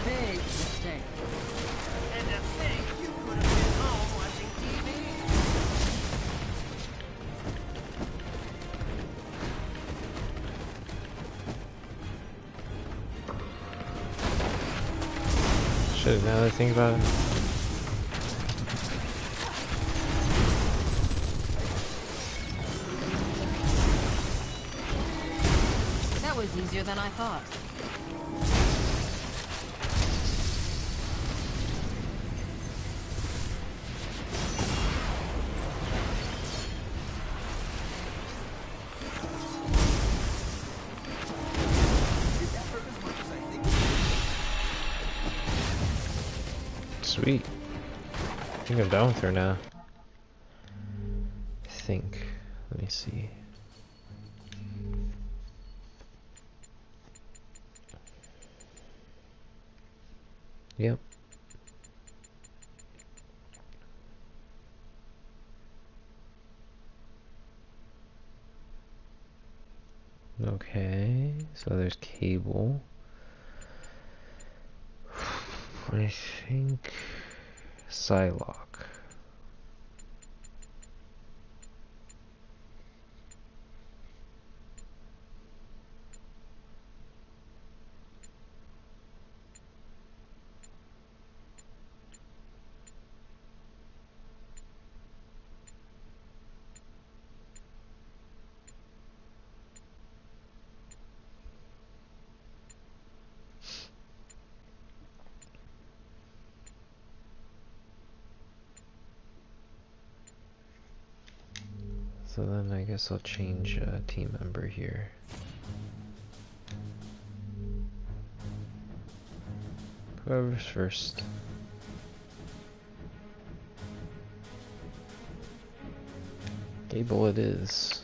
C: Big mistake.
K: And to think you could have been home watching TV.
A: Shit, now that I think about it.
M: was easier than I thought.
A: Sweet. I think I'm done with her now. I think. Let me see. Yep. Okay, so there's cable. I think Psylocke. So then I guess I'll change team member here. Whoever's first. Cable it is.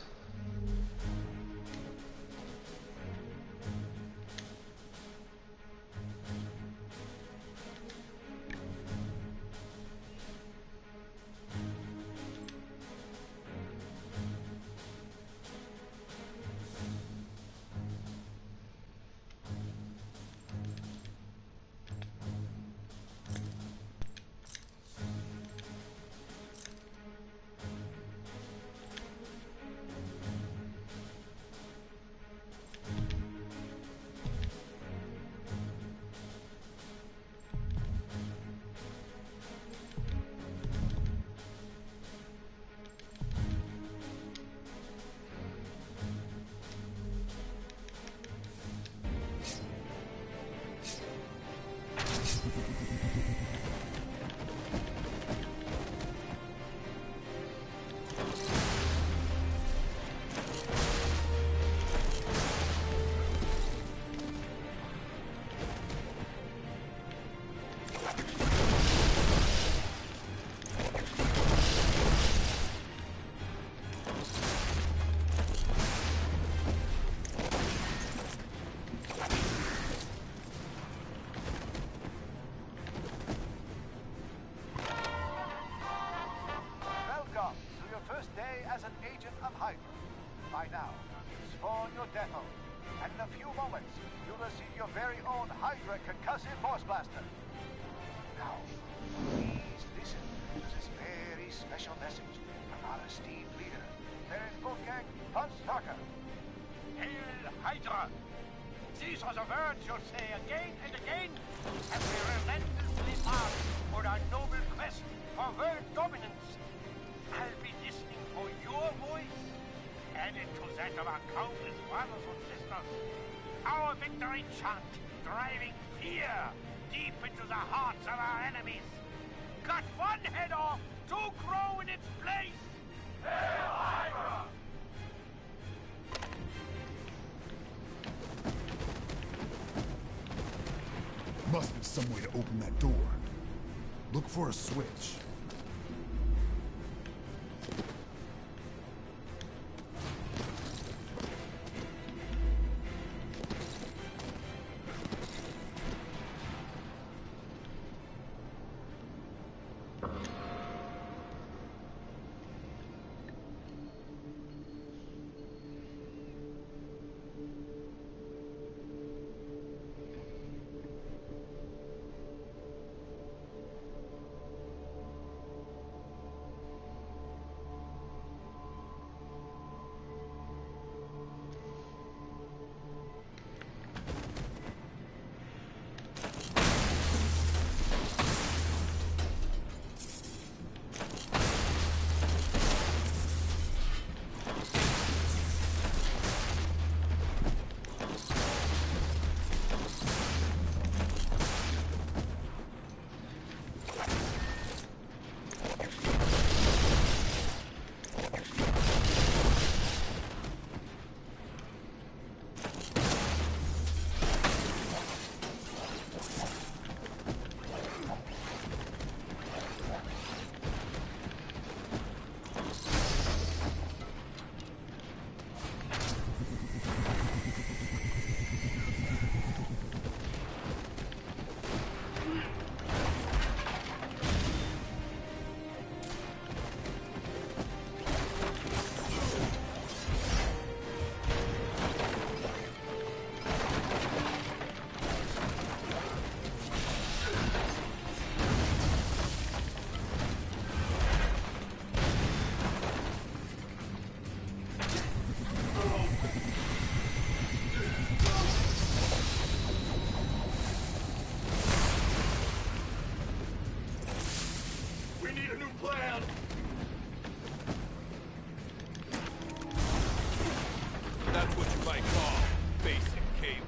K: These are the words you'll say again and again as we relentlessly march toward our noble quest for world dominance. I'll be listening for your voice, added to that of our countless brothers and sisters. Our victory chant, driving fear deep into the hearts of our enemies. Cut one head off, two grow in its place. Hail Hydra!
D: Must be some way to open that door. Look for a switch.
L: plan.
S: That's what you might call basic cable.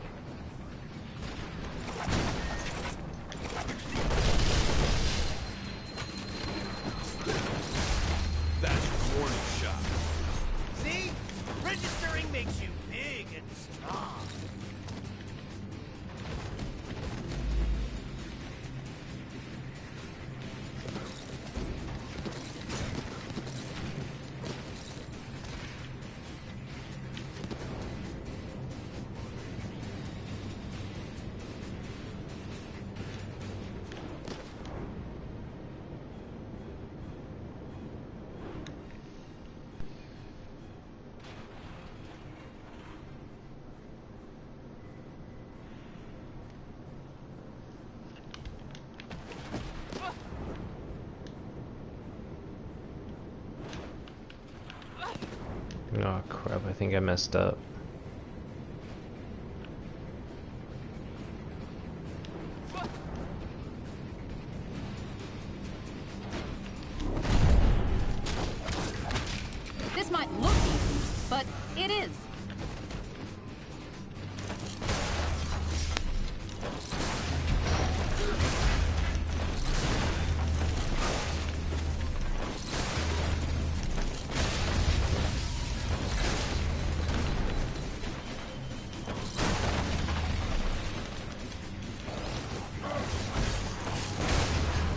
S: That's your warning shot.
K: See? Registering makes you big and strong.
A: Oh crap, I think I messed up.
C: This might look easy, but it is.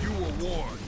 S: You were warned.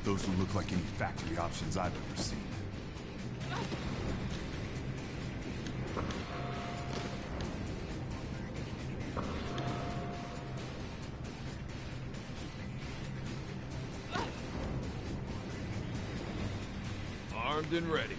D: Those don't look like any factory options I've ever seen.
S: Armed and ready.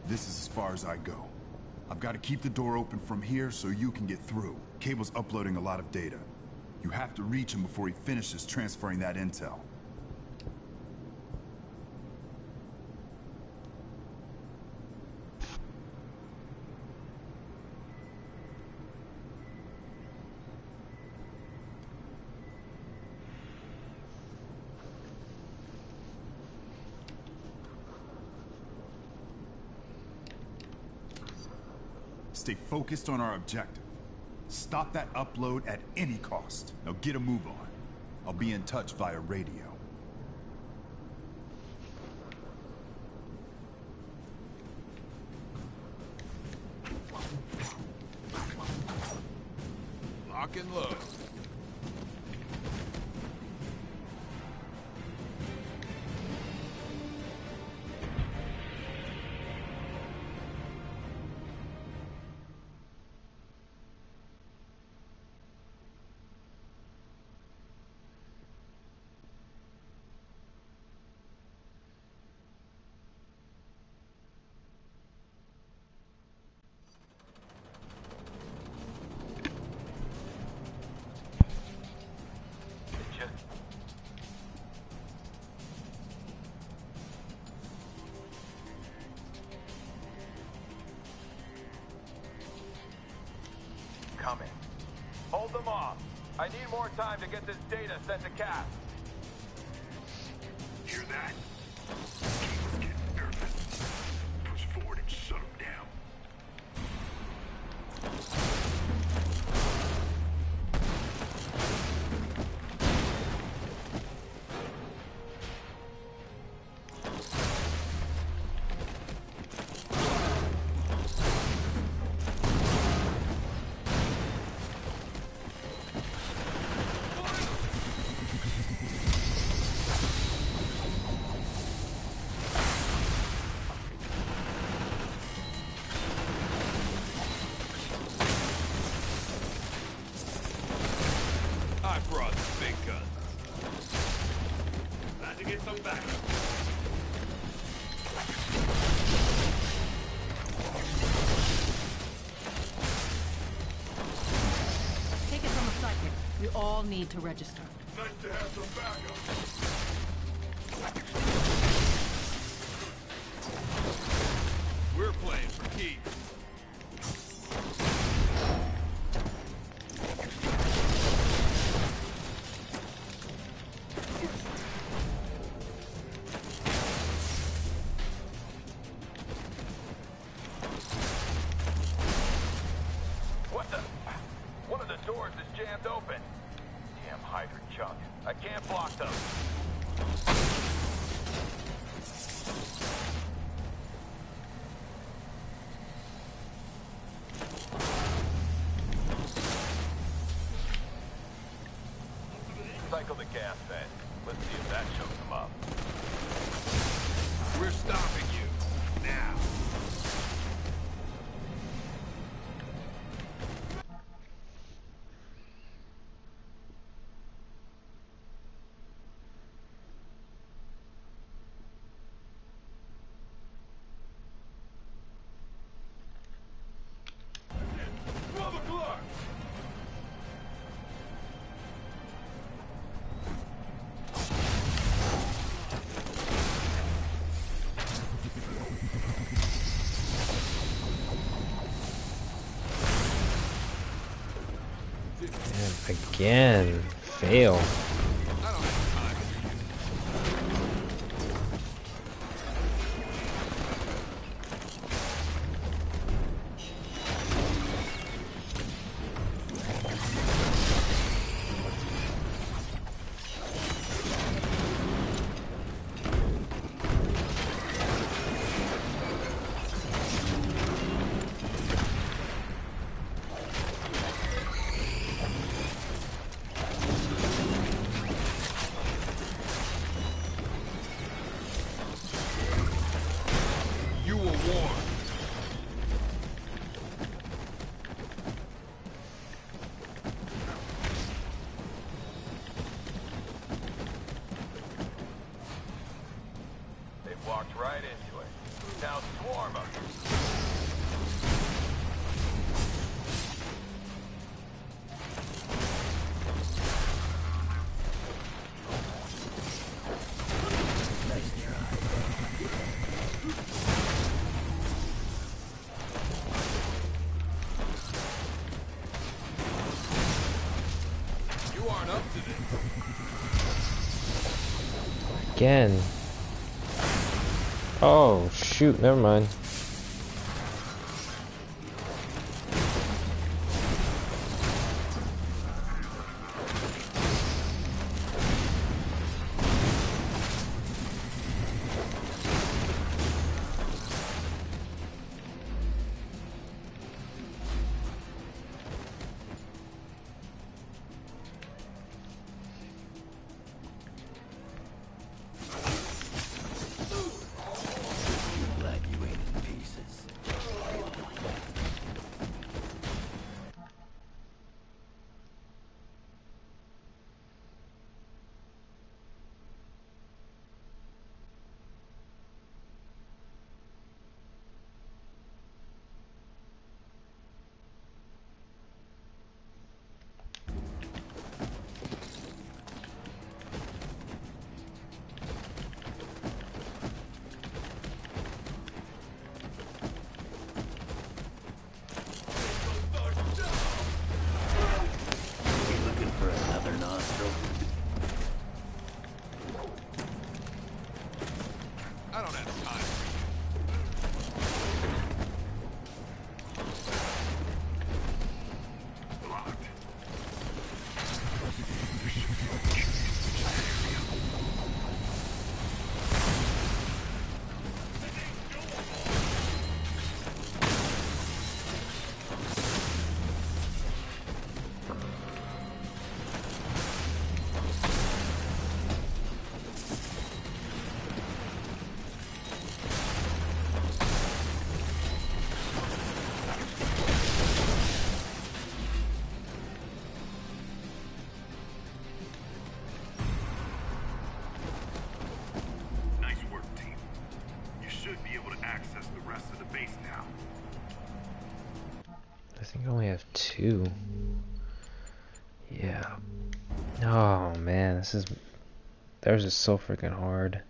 D: This is as far as I go. I've got to keep the door open from here so you can get through. Cable's uploading a lot of data. You have to reach him before he finishes transferring that intel. Stay focused on our objective. Stop that upload at any cost. Now get a move on. I'll be in touch via radio.
L: Lock and load.
U: Coming. Hold them off. I need more time to get this data sent to Cass.
H: Hear that? Cable's getting nervous. Push forward and shut him down.
L: I brought the big guns. Glad to get some back.
C: Take it from a psychic. We all need to register.
H: Nice to have some backup.
L: We're playing for keeps.
U: What the? One of the doors is jammed open. Damn hydrant junk. I can't block them. Cycle the gas vent. Let's see if that shows them up.
L: We're stopping you. Now.
U: Brother Clark!
A: And again, fail.
U: They've walked right into it. Now swarm them.
A: Again. Oh shoot, never mind. I only have 2. Yeah. Oh man, theirs is so freaking hard.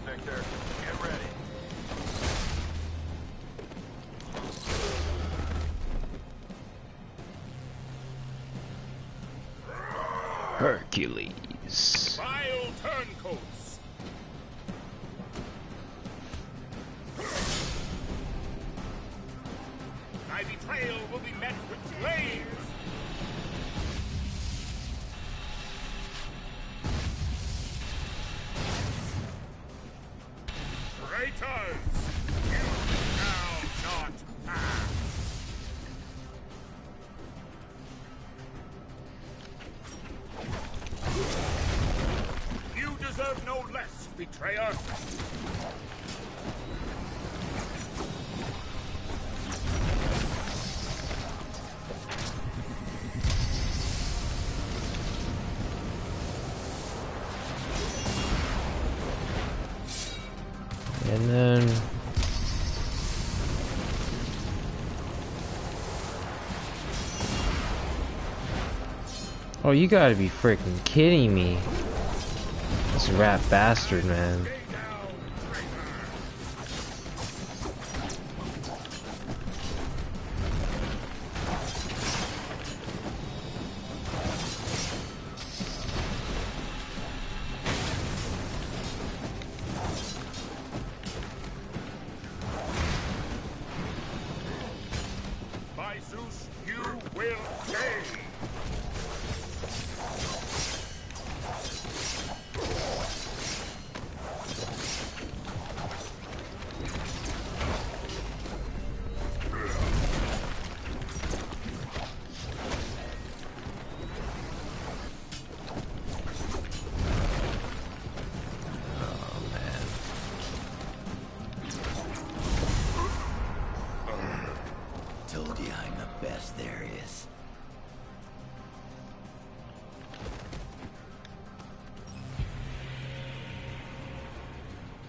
U: Victor. Get ready.
A: Hercules.
L: coats. My betrayal will be met with flames. Traitors! You shall not pass! You deserve no less, betrayer!
A: And then oh, you gotta be freaking kidding me. This rat bastard, man.
L: By Zeus, you will pay!
R: Told you I'm the best there is.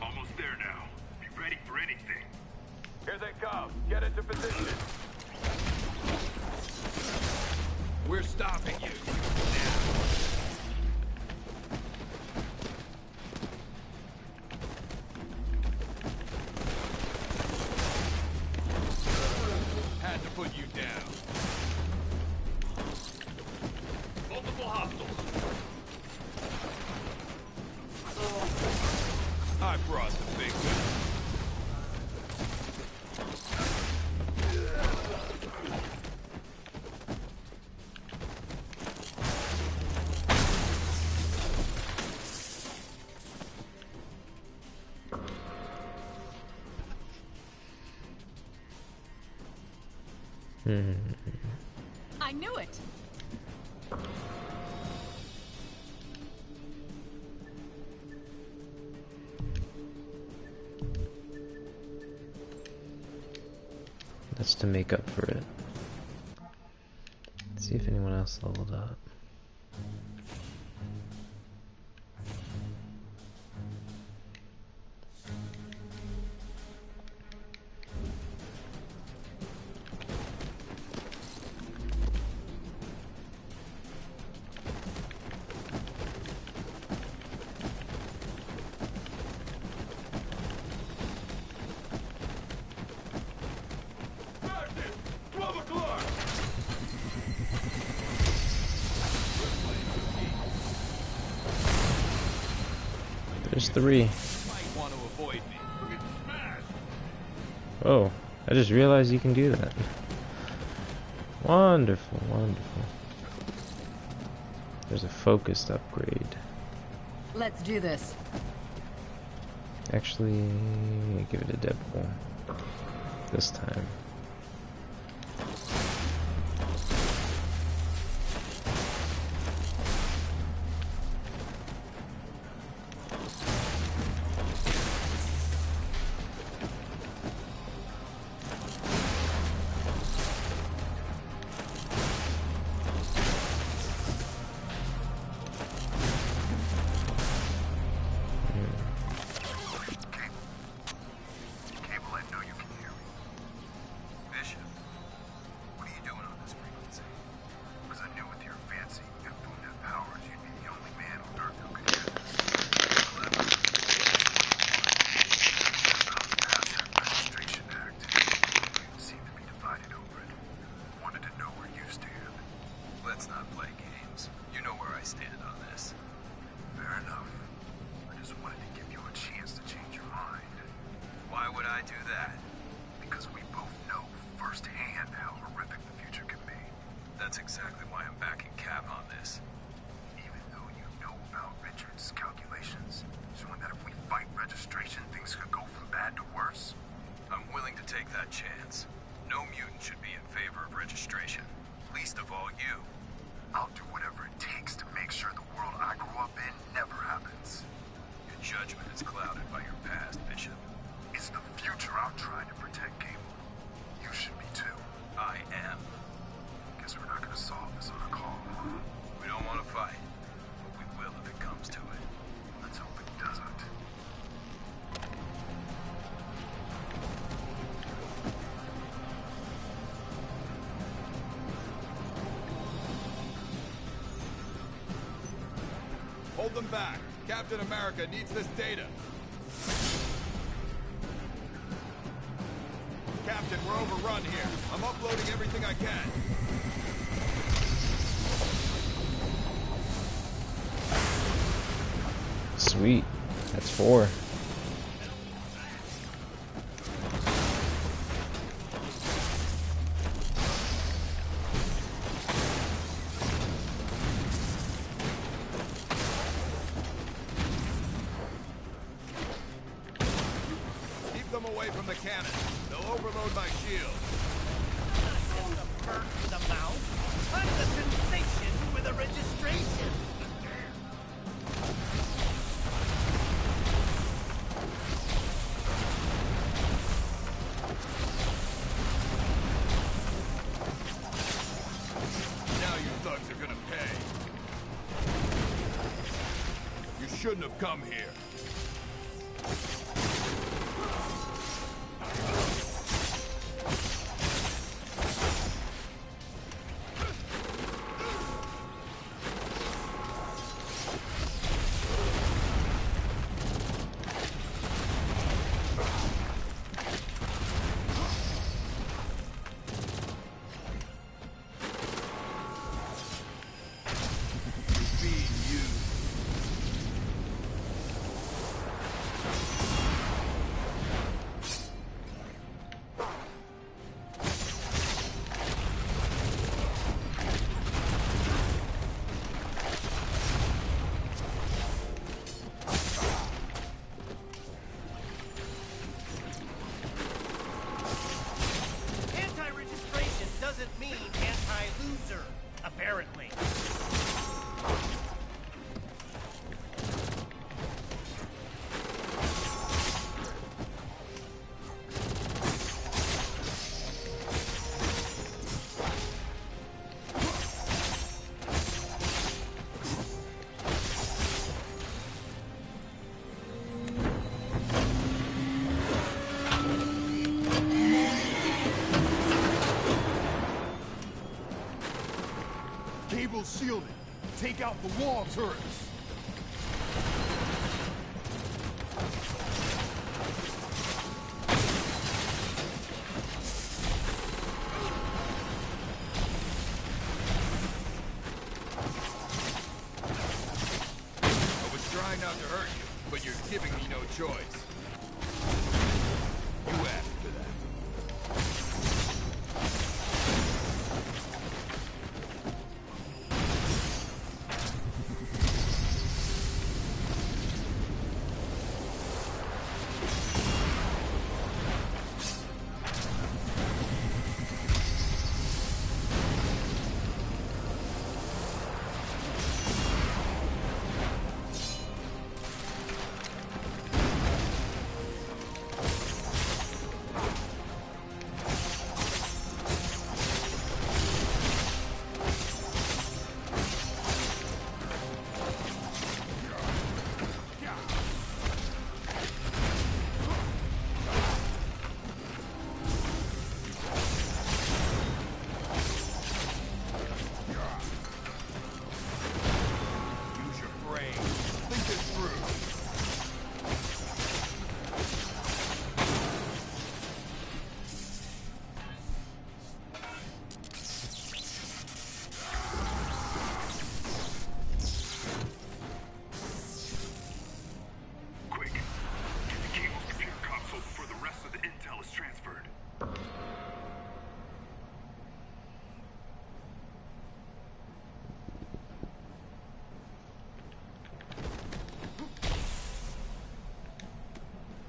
L: Almost there now. Be ready for anything.
U: Here they come. Get into position.
L: We're stopping you.
U: Had to put you down. Multiple hostiles.
L: I brought the big gun.
C: I knew it!
A: That's to make up for it. Let's see if anyone else leveled up. There's 3.
U: Might want to avoid me.
A: Oh, I just realized you can do that. Wonderful, wonderful. There's a focused upgrade.
C: Let's do this.
A: Actually, give it a Deadpool. This time.
U: Hold them back. Captain America needs this data. Captain, we're overrun here. I'm uploading everything I can.
A: Sweet. That's 4.
U: Keep them away from the cannon. They'll overload my shield.
K: The bird with the mouth. I'm the sensation with a registration.
U: Now you thugs are gonna pay. You shouldn't have come here.
K: Anti-registration doesn't mean anti-loser, apparently.
D: Cable shielded. Take out the wall turrets.
U: I was trying not to hurt you, but you're giving me no choice. You asked for that.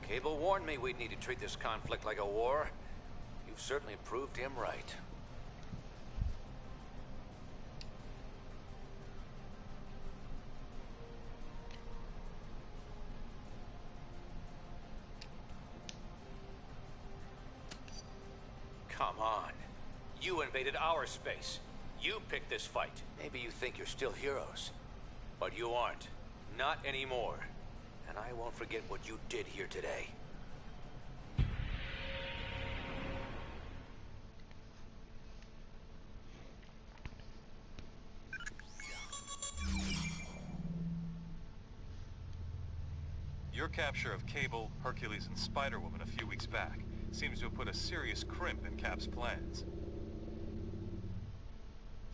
G: Cable warned me we'd need to treat this conflict like a war. You've certainly proved him right. Come on. You invaded our space. You picked this fight. Maybe you think you're still heroes. But you aren't. Not anymore. And I won't forget what you did here today.
B: Your capture of Cable, Hercules, and Spider-Woman a few weeks back seems to have put a serious crimp in Cap's plans.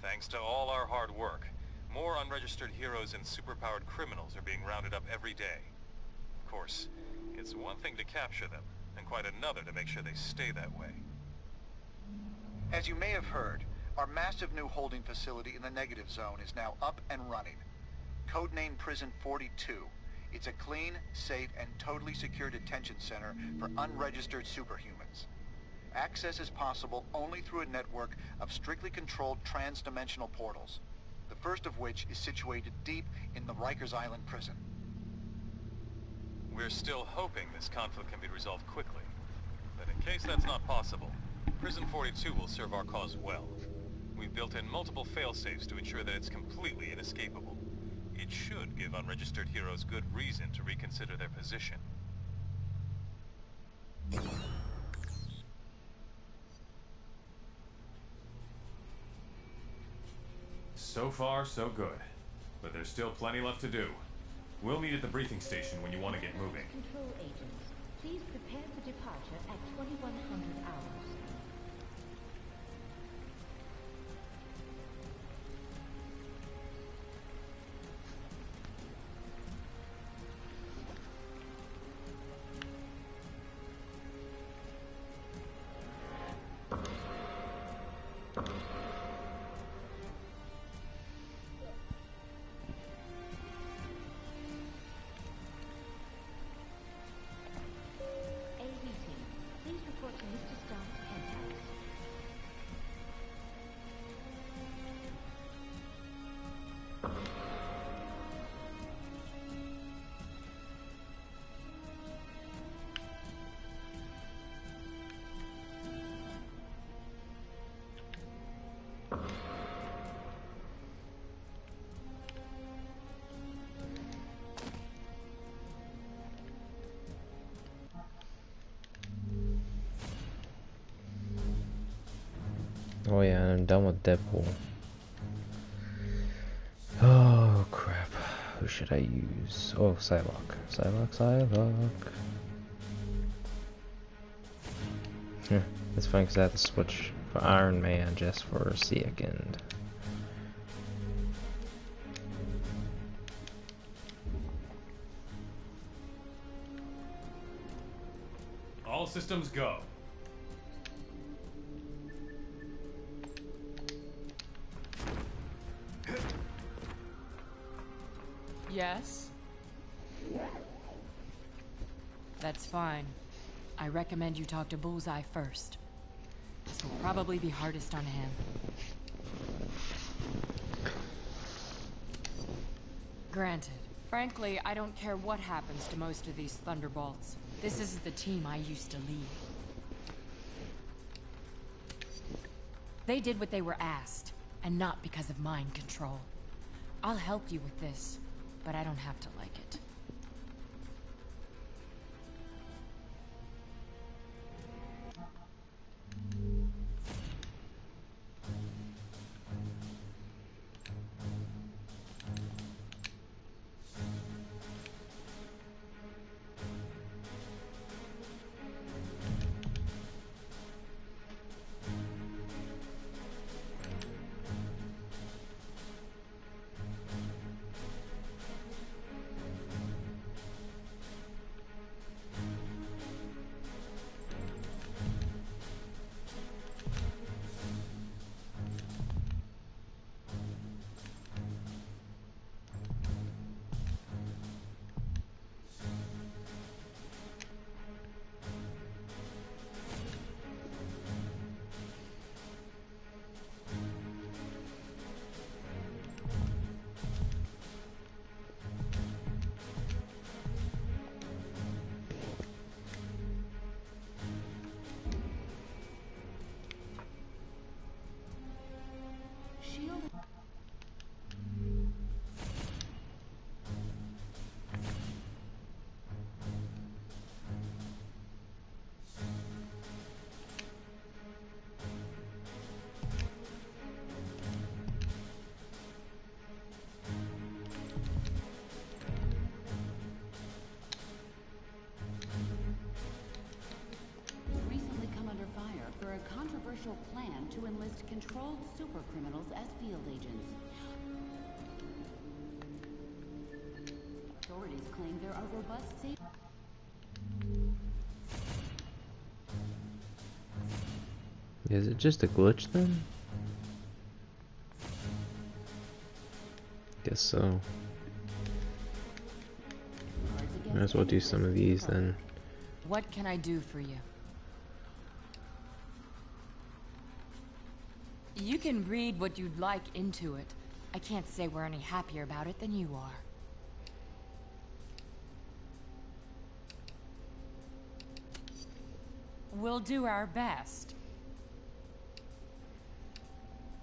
B: Thanks to all our hard work, more unregistered heroes and superpowered criminals are being rounded up every day. Of course, it's one thing to capture them, and quite another to make sure they stay that way.
E: As you may have heard, our massive new holding facility in the negative zone is now up and running. Codenamed Prison 42. It's a clean, safe, and totally secure detention center for unregistered superhumans. Access is possible only through a network of strictly controlled trans-dimensional portals, the first of which is situated deep in the Rikers Island prison.
B: We're still hoping this conflict can be resolved quickly. But in case that's not possible, Prison 42 will serve our cause well. We've built in multiple fail-safes to ensure that it's completely inescapable. It should give unregistered heroes good reason to reconsider their position.
P: So far, so good. But there's still plenty left to do. We'll meet at the briefing station when you want to get moving.
F: Control agents, please prepare for departure at 2100 hours.
A: Oh yeah, I'm done with Deadpool. Oh crap. Who should I use? Oh, Psylocke. Psylocke. Yeah, it's funny because I had to switch for Iron Man just for a second.
P: All systems go.
V: Yes? That's fine. I recommend you talk to Bullseye first. This will probably be hardest on him. Granted. Frankly, I don't care what happens to most of these Thunderbolts. This is the team I used to lead. They did what they were asked, and not because of mind control. I'll help you with this, but I don't have to like it.
F: controlled super criminals as field agents. Authorities claim there are robust safety.
A: Is it just a glitch then? Guess so. Might as well do some of these then.
V: What can I do for you? You can read what you'd like into it. I can't say we're any happier about it than you are. We'll do our best.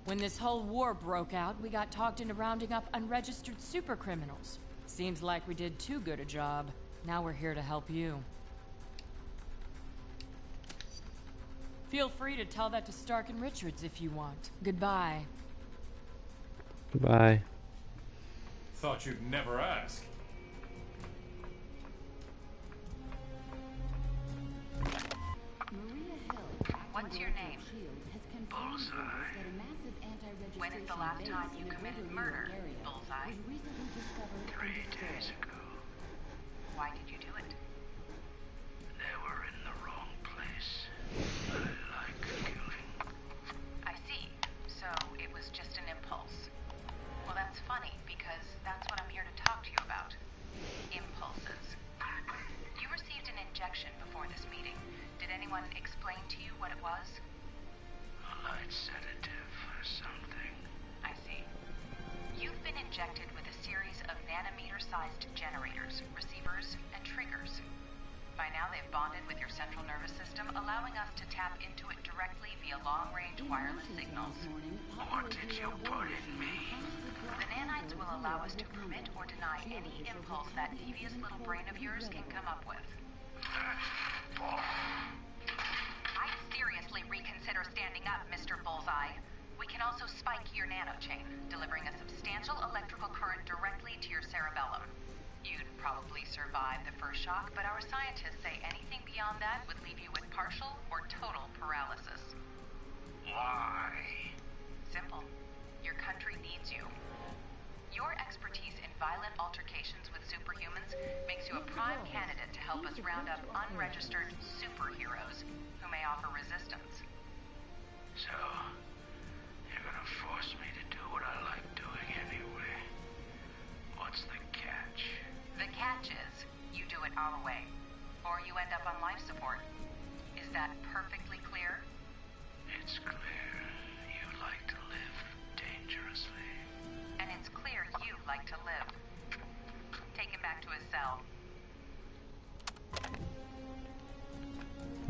V: When this whole war broke out, we got talked into rounding up unregistered super criminals. Seems like we did too good a job. Now we're here to help you. Feel free to tell that to Stark and Richards if you want. Goodbye.
A: Goodbye.
P: Thought you'd never ask.
C: What's your name? Bullseye. When is the last time you committed murder, Bullseye?
J: 3 days ago.
C: Why did you do it?
J: They were in the wrong place. I like killing.
C: I see. So it was just an impulse. Well, that's funny, because that's what I'm here to talk to you about. Impulses. You received an injection before this meeting. Did anyone explain to you what it was?
J: A light sedative or something.
C: I see. You've been injected with a series of nanometer-sized generators, receivers, and triggers. By now they've bonded with your central nervous system, allowing us to tap into it directly via long-range wireless signals.
J: What did you put in me?
C: The nanites will allow us to permit or deny any impulse that devious little brain of yours can come up with. I'd seriously reconsider standing up, Mr. Bullseye. We can also spike your nanochain, delivering a substantial electrical current directly to your cerebellum. You'd probably survive the first shock, but our scientists say anything beyond that would leave you with partial or total paralysis.
J: Why?
C: Simple. Your country needs you. Your expertise in violent altercations with superhumans makes you a prime candidate to help us round up unregistered superheroes who may offer resistance.
J: So, you're gonna force me to do what I like doing anyway. What's the catch?
C: The catch is, you do it our way, or you end up on life support. Is that perfectly clear?
J: It's clear you like to live dangerously.
C: And it's clear you like to live. Take him back to his cell.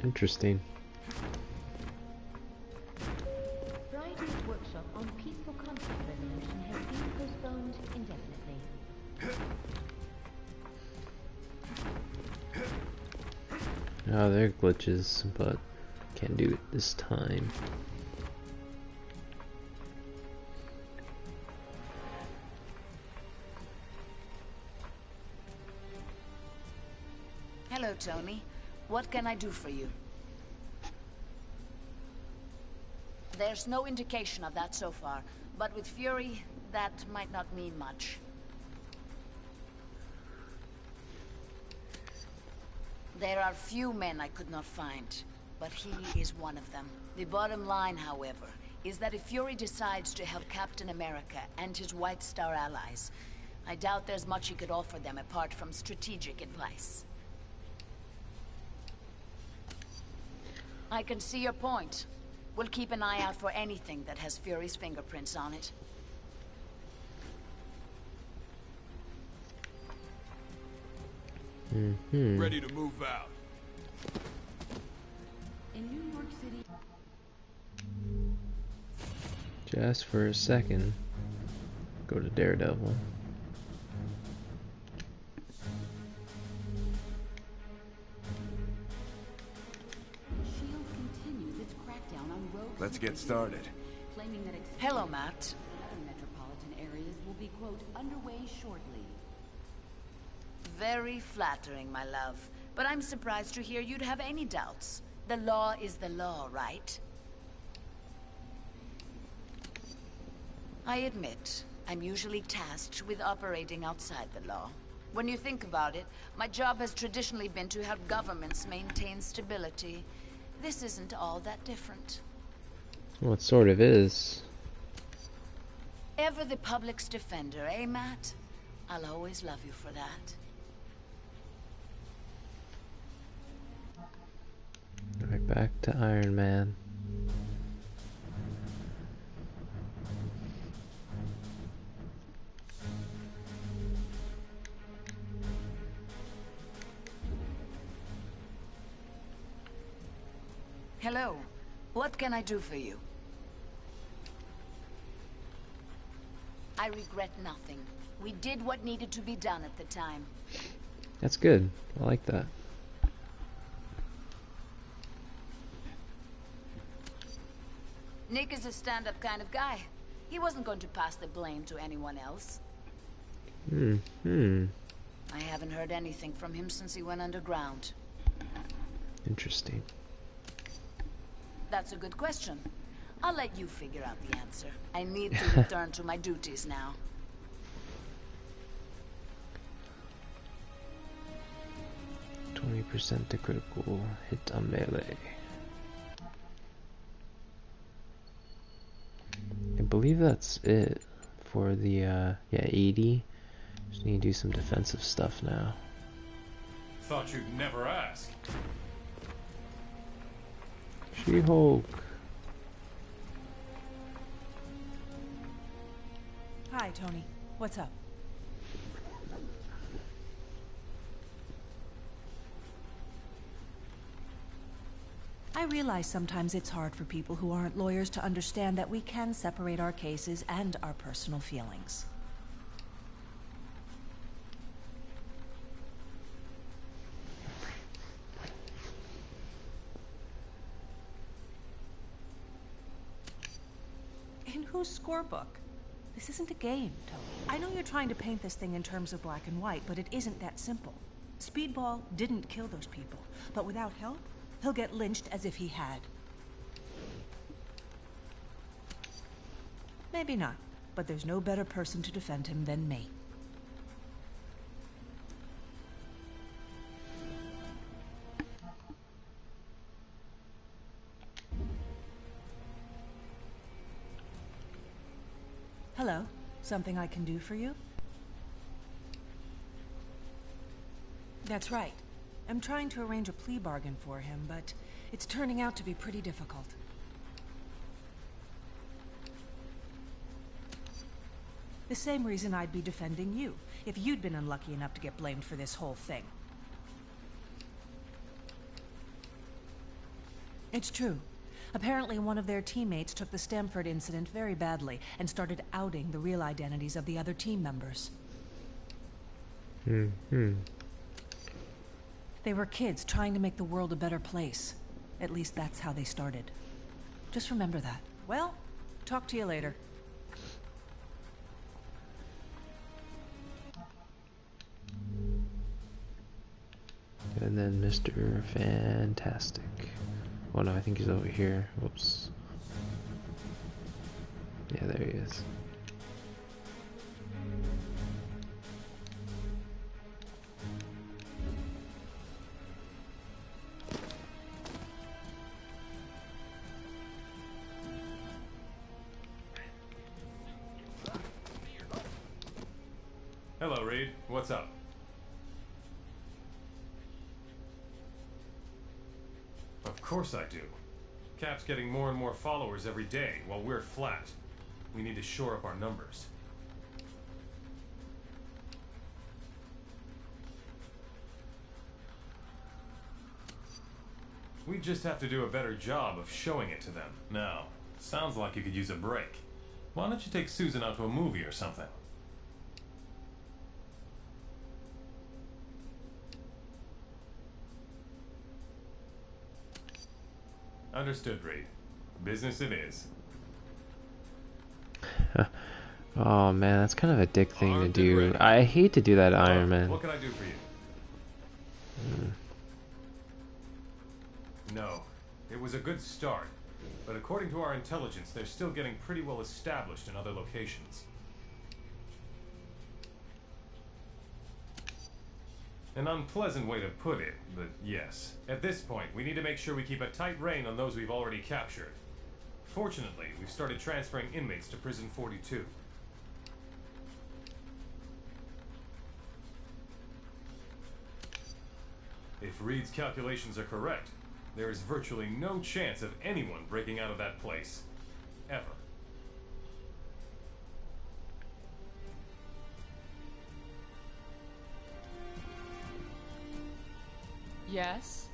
A: Interesting.
F: Friday's workshop on peaceful conflict resolution has been postponed indefinitely.
A: Oh, there are glitches, but can't do it this time.
T: Hello, Tony. What can I do for you? There's no indication of that so far, but with Fury, that might not mean much. There are few men I could not find, but he is one of them. The bottom line, however, is that if Fury decides to help Captain America and his White Star allies, I doubt there's much he could offer them apart from strategic advice. I can see your point. We'll keep an eye out for anything that has Fury's fingerprints on it.
L: Ready to move out.
F: In New York City.
A: Just for a second. Go to Daredevil.
D: Let's get started.
F: Claiming that
T: hello, Matt.
F: in other metropolitan areas will be, quote, underway shortly.
T: Very flattering, my love. But I'm surprised to hear you'd have any doubts. The law is the law, right? I admit, I'm usually tasked with operating outside the law. When you think about it, my job has traditionally been to help governments maintain stability. This isn't all that different.
A: Well, it sort of is.
T: Ever the public's defender, eh, Matt? I'll always love you for that.
A: Right back to Iron Man.
T: Hello. What can I do for you? I regret nothing. We did what needed to be done at the time.
A: That's good. I like that.
T: Nick is a stand-up kind of guy. He wasn't going to pass the blame to anyone else. I haven't heard anything from him since he went underground.
A: Interesting.
T: That's a good question. I'll let you figure out the answer. I need to return to my duties now.
A: %20 to critical hit on melee. I believe that's it for the yeah, 80. Just need to do some defensive stuff now.
P: Thought you'd never ask.
A: She-Hulk.
N: Hi, Tony. What's up? I realize sometimes it's hard for people who aren't lawyers to understand that we can separate our cases and our personal feelings. In whose scorebook? This isn't a game, Tony. I know you're trying to paint this thing in terms of black and white, but it isn't that simple. Speedball didn't kill those people, but without help, he'll get lynched as if he had. Maybe not, but there's no better person to defend him than me. Hello, something I can do for you? That's right. I'm trying to arrange a plea bargain for him, but it's turning out to be pretty difficult. The same reason I'd be defending you, if you'd been unlucky enough to get blamed for this whole thing. It's true. Apparently one of their teammates took the Stamford incident very badly and started outing the real identities of the other team members. They were kids trying to make the world a better place. At least that's how they started. Just remember that. Well, talk to you later.
A: And then Mr. Fantastic. Oh no, I think he's over here. Whoops. Yeah, there he is.
P: Hello, Reed. What's up? Of course I do. Cap's getting more and more followers every day, while we're flat. We need to shore up our numbers. We just have to do a better job of showing it to them. Now, sounds like you could use a break. Why don't you take Susan out to a movie or something? Understood, Reed. Business it is.
A: Oh man, that's kind of a dick thing to do. I hate to do that to Iron Man.
P: What can I do for you? No. It was a good start. but according to our intelligence, they're still getting pretty well established in other locations. An unpleasant way to put it, but yes. At this point, we need to make sure we keep a tight rein on those we've already captured. Fortunately, we've started transferring inmates to Prison 42. If Reed's calculations are correct, there is virtually no chance of anyone breaking out of that place. Ever.
V: Yes?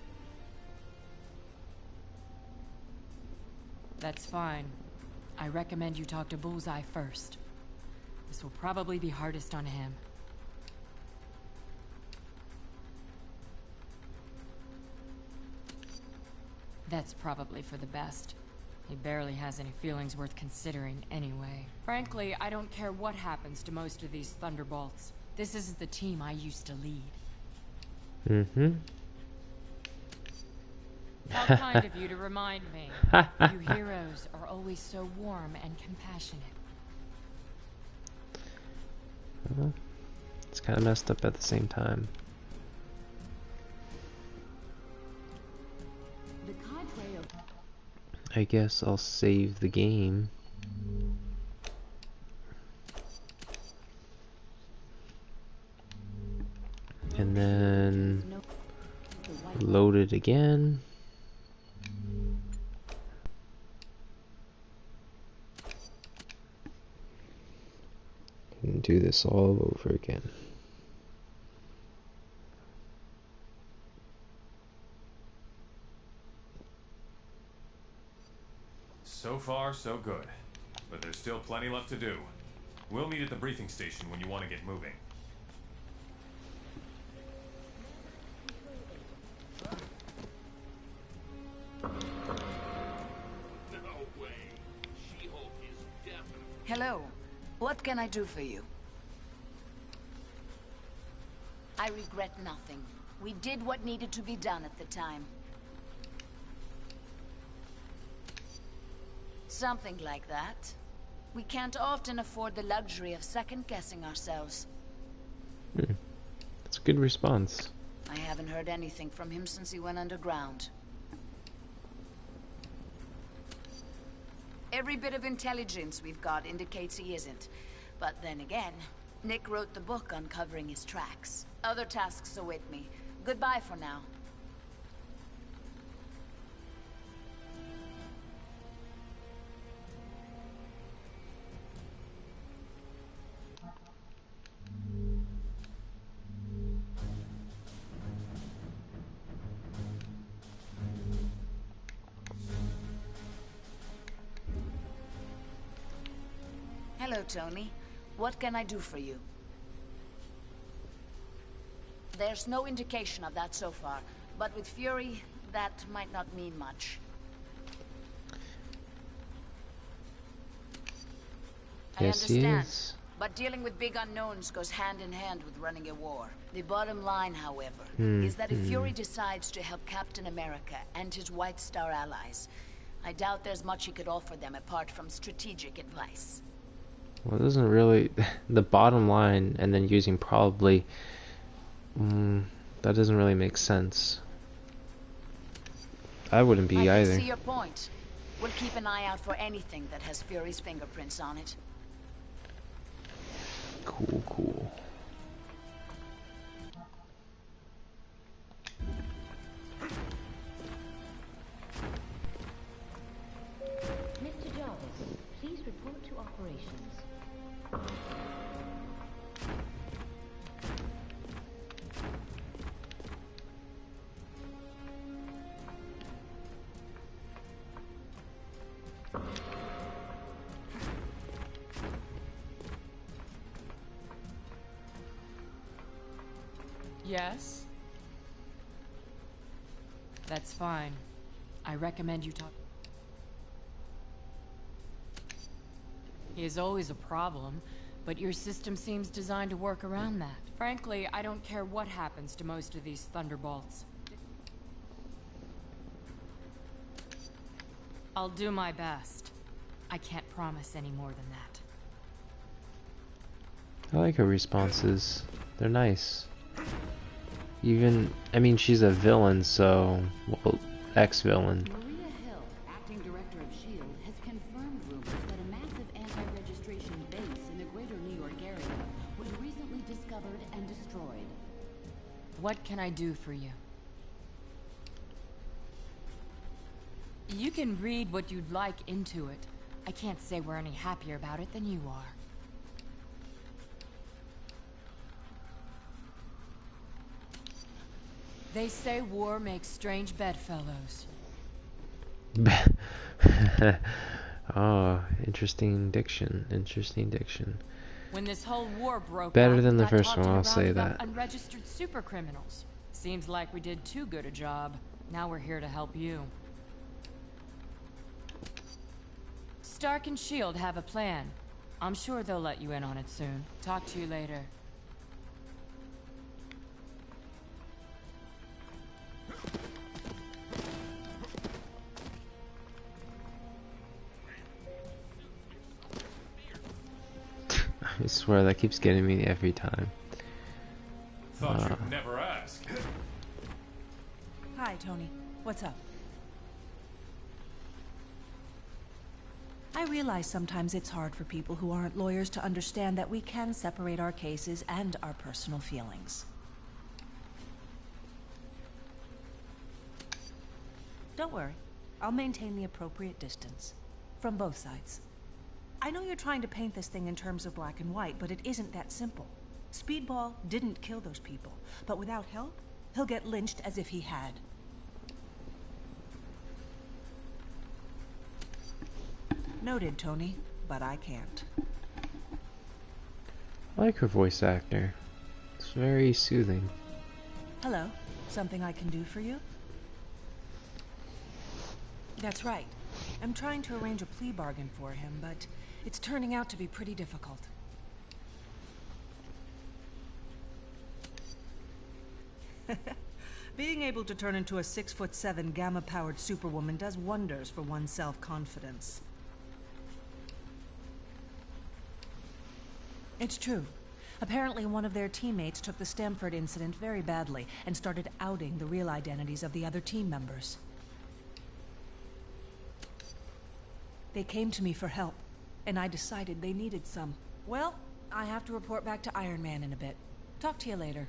V: That's fine. I recommend you talk to Bullseye first. This will probably be hardest on him. That's probably for the best. He barely has any feelings worth considering anyway. Frankly, I don't care what happens to most of these Thunderbolts. This isn't the team I used to lead.
A: Mm-hmm.
V: How kind of you to remind me. You heroes are always so warm and compassionate.
A: Well, it's kind of messed up at the same time. I guess I'll save the game. And then load it again. And do this all over again.
P: So far, so good. But there's still plenty left to do. We'll meet at the briefing station when you want to get moving.
T: Hello. What can I do for you? I regret nothing. We did what needed to be done at the time. Something like that. We can't often afford the luxury of second-guessing ourselves.
A: That's a good response.
T: I haven't heard anything from him since he went underground. Every bit of intelligence we've got indicates he isn't. But then again, Nick wrote the book uncovering his tracks. Other tasks await me. Goodbye for now. Hello, Tony. What can I do for you? There's no indication of that so far, but with Fury, that might not mean much.
A: Yes, he is.
T: But dealing with big unknowns goes hand in hand with running a war. The bottom line, however, is that if Fury decides to help Captain America and his White Star allies, I doubt there's much he could offer them apart from strategic advice.
A: Well, it doesn't really... The bottom line, and then using probably... that doesn't really make sense. I wouldn't be either.
T: I see your point. We'll keep an eye out for anything that has Fury's fingerprints on it.
A: Cool, cool.
F: Mr. Jarvis, please report to operations.
V: Yes? That's fine. I recommend you talk. He is always a problem, but your system seems designed to work around that. Frankly, I don't care what happens to most of these Thunderbolts. I'll do my best. I can't promise any more than that.
A: I like her responses. They're nice. Even, I mean, she's a villain, so, well, ex-villain.
F: Maria Hill, acting director of S.H.I.E.L.D., has confirmed rumors that a massive anti-registration base in the greater New York area was recently discovered and destroyed.
V: What can I do for you? You can read what you'd like into it. I can't say we're any happier about it than you are. They say war makes strange bedfellows.
A: Oh, interesting diction. Interesting diction.
V: When this whole war broke
A: Better
V: out,
A: than the
V: got
A: first
V: talking
A: one, I'll
V: around
A: say
V: about
A: that.
V: Unregistered super criminals. Seems like we did too good a job. Now we're here to help you. Stark and S.H.I.E.L.D. have a plan. I'm sure they'll let you in on it soon. Talk to you later.
A: I swear that keeps getting me every time.
P: Thought you'd never ask.
N: Hi, Tony. What's up? I realize sometimes it's hard for people who aren't lawyers to understand that we can separate our cases and our personal feelings. Don't worry. I'll maintain the appropriate distance. From both sides. I know you're trying to paint this thing in terms of black and white, but it isn't that simple. Speedball didn't kill those people, but without help, he'll get lynched as if he had. Noted, Tony, but I can't.
A: I like her voice actor. It's very soothing.
N: Hello. Something I can do for you? That's right. I'm trying to arrange a plea bargain for him, but it's turning out to be pretty difficult. Being able to turn into a 6'7" gamma-powered superwoman does wonders for one's self-confidence. It's true. Apparently one of their teammates took the Stamford incident very badly and started outing the real identities of the other team members. They came to me for help, and I decided they needed some. Well, I have to report back to Iron Man in a bit. Talk to you later.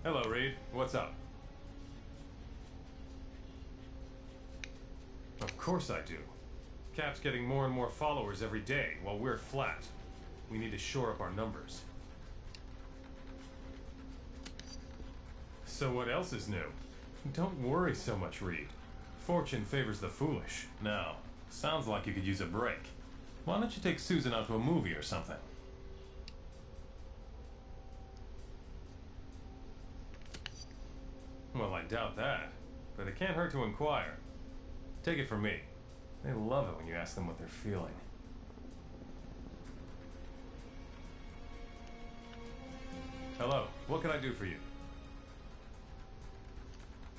P: Hello, Reed. What's up? Of course I do. Cap's getting more and more followers every day, while we're flat. We need to shore up our numbers. So what else is new? Don't worry so much, Reed. Fortune favors the foolish. Now, sounds like you could use a break. Why don't you take Susan out to a movie or something? Well, I doubt that, but it can't hurt to inquire. Take it from me. They love it when you ask them what they're feeling. Hello, what can I do for you?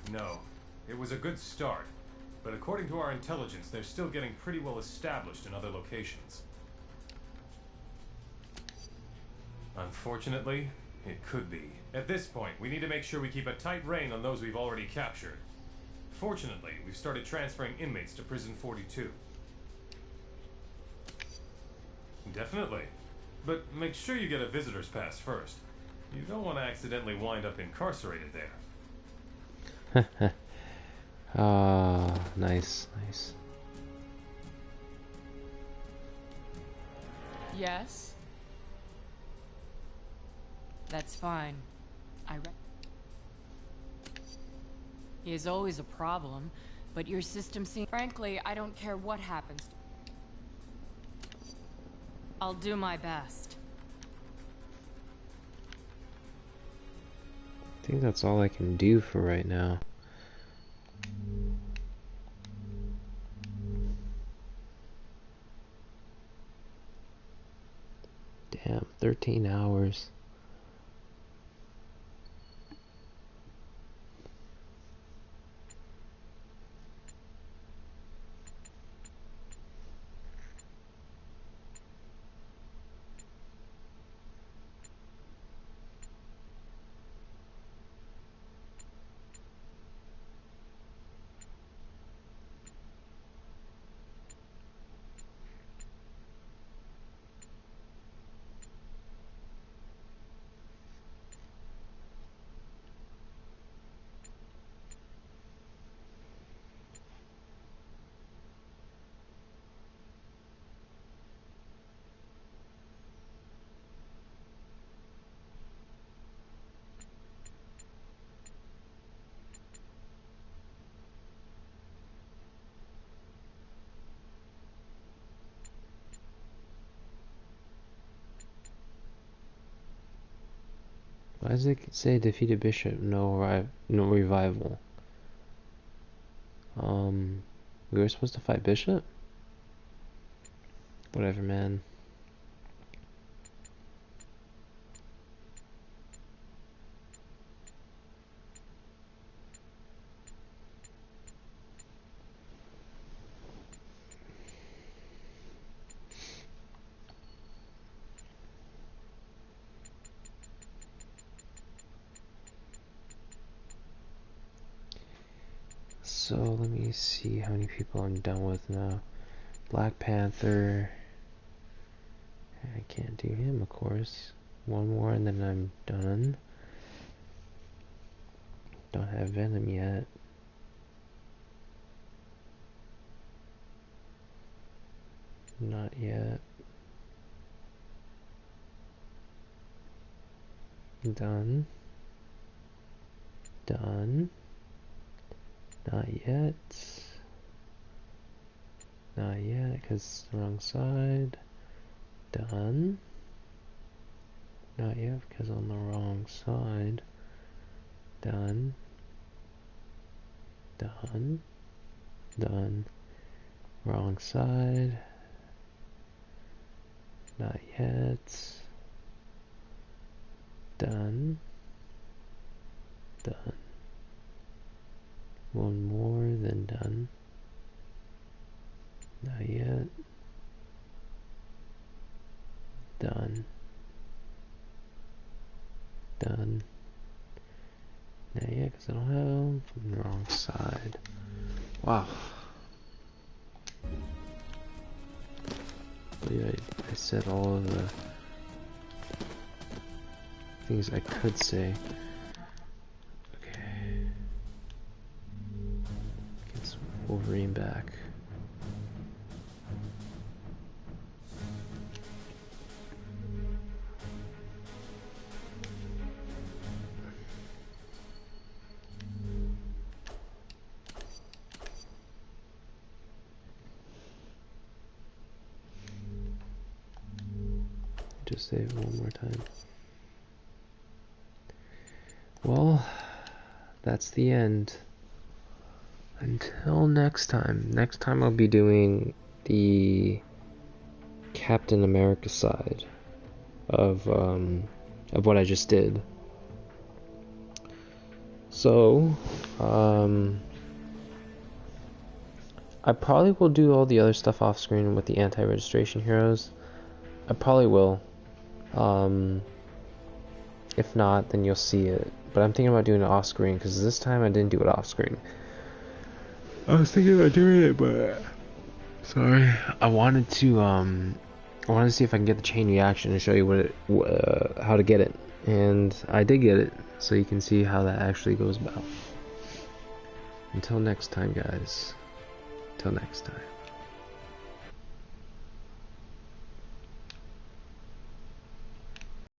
P: No, it was a good start, but according to our intelligence, they're still getting pretty well established in other locations. Unfortunately, it could be. At this point, we need to make sure we keep a tight rein on those we've already captured. Fortunately, we've started transferring inmates to Prison 42. Definitely. But make sure you get a visitor's pass first. You don't want to accidentally wind up incarcerated there.
A: Ah, nice, nice.
V: Yes? That's fine. He is always a problem, but your system seems... Frankly, I don't care what happens. I'll do my best.
A: I think that's all I can do for right now. Damn, 13 hours. Why does it say defeated bishop, no revival? We were supposed to fight bishop? Whatever, man. So let me see how many people I'm done with now. Black Panther. I can't do him, of course. One more and then I'm done. Don't have Venom yet. Not yet. Done. Done. Not yet. Not yet, because it's the wrong side. Done. Not yet, because on the wrong side. Done. Done. Done. Wrong side. Not yet. Done. Done. One more, then done. Not yet. Done. Done. Not yet, because I don't have from the wrong side. Wow. But yeah, I said all of the things I could say. Okay. Get some Wolverine back. Just say it one more time. Well, that's the end. Until next time. Next time I'll be doing the Captain America side of what I just did. So, I probably will do all the other stuff off screen with the anti-registration heroes. I probably will. If not, then you'll see it. But I'm thinking about doing it off screen because this time I didn't do it off screen. I was thinking about doing it, but sorry. I wanted to see if I can get the chain reaction and show you how to get it, and I did get it, so you can see how that actually goes about. Until next time, guys. Till next time.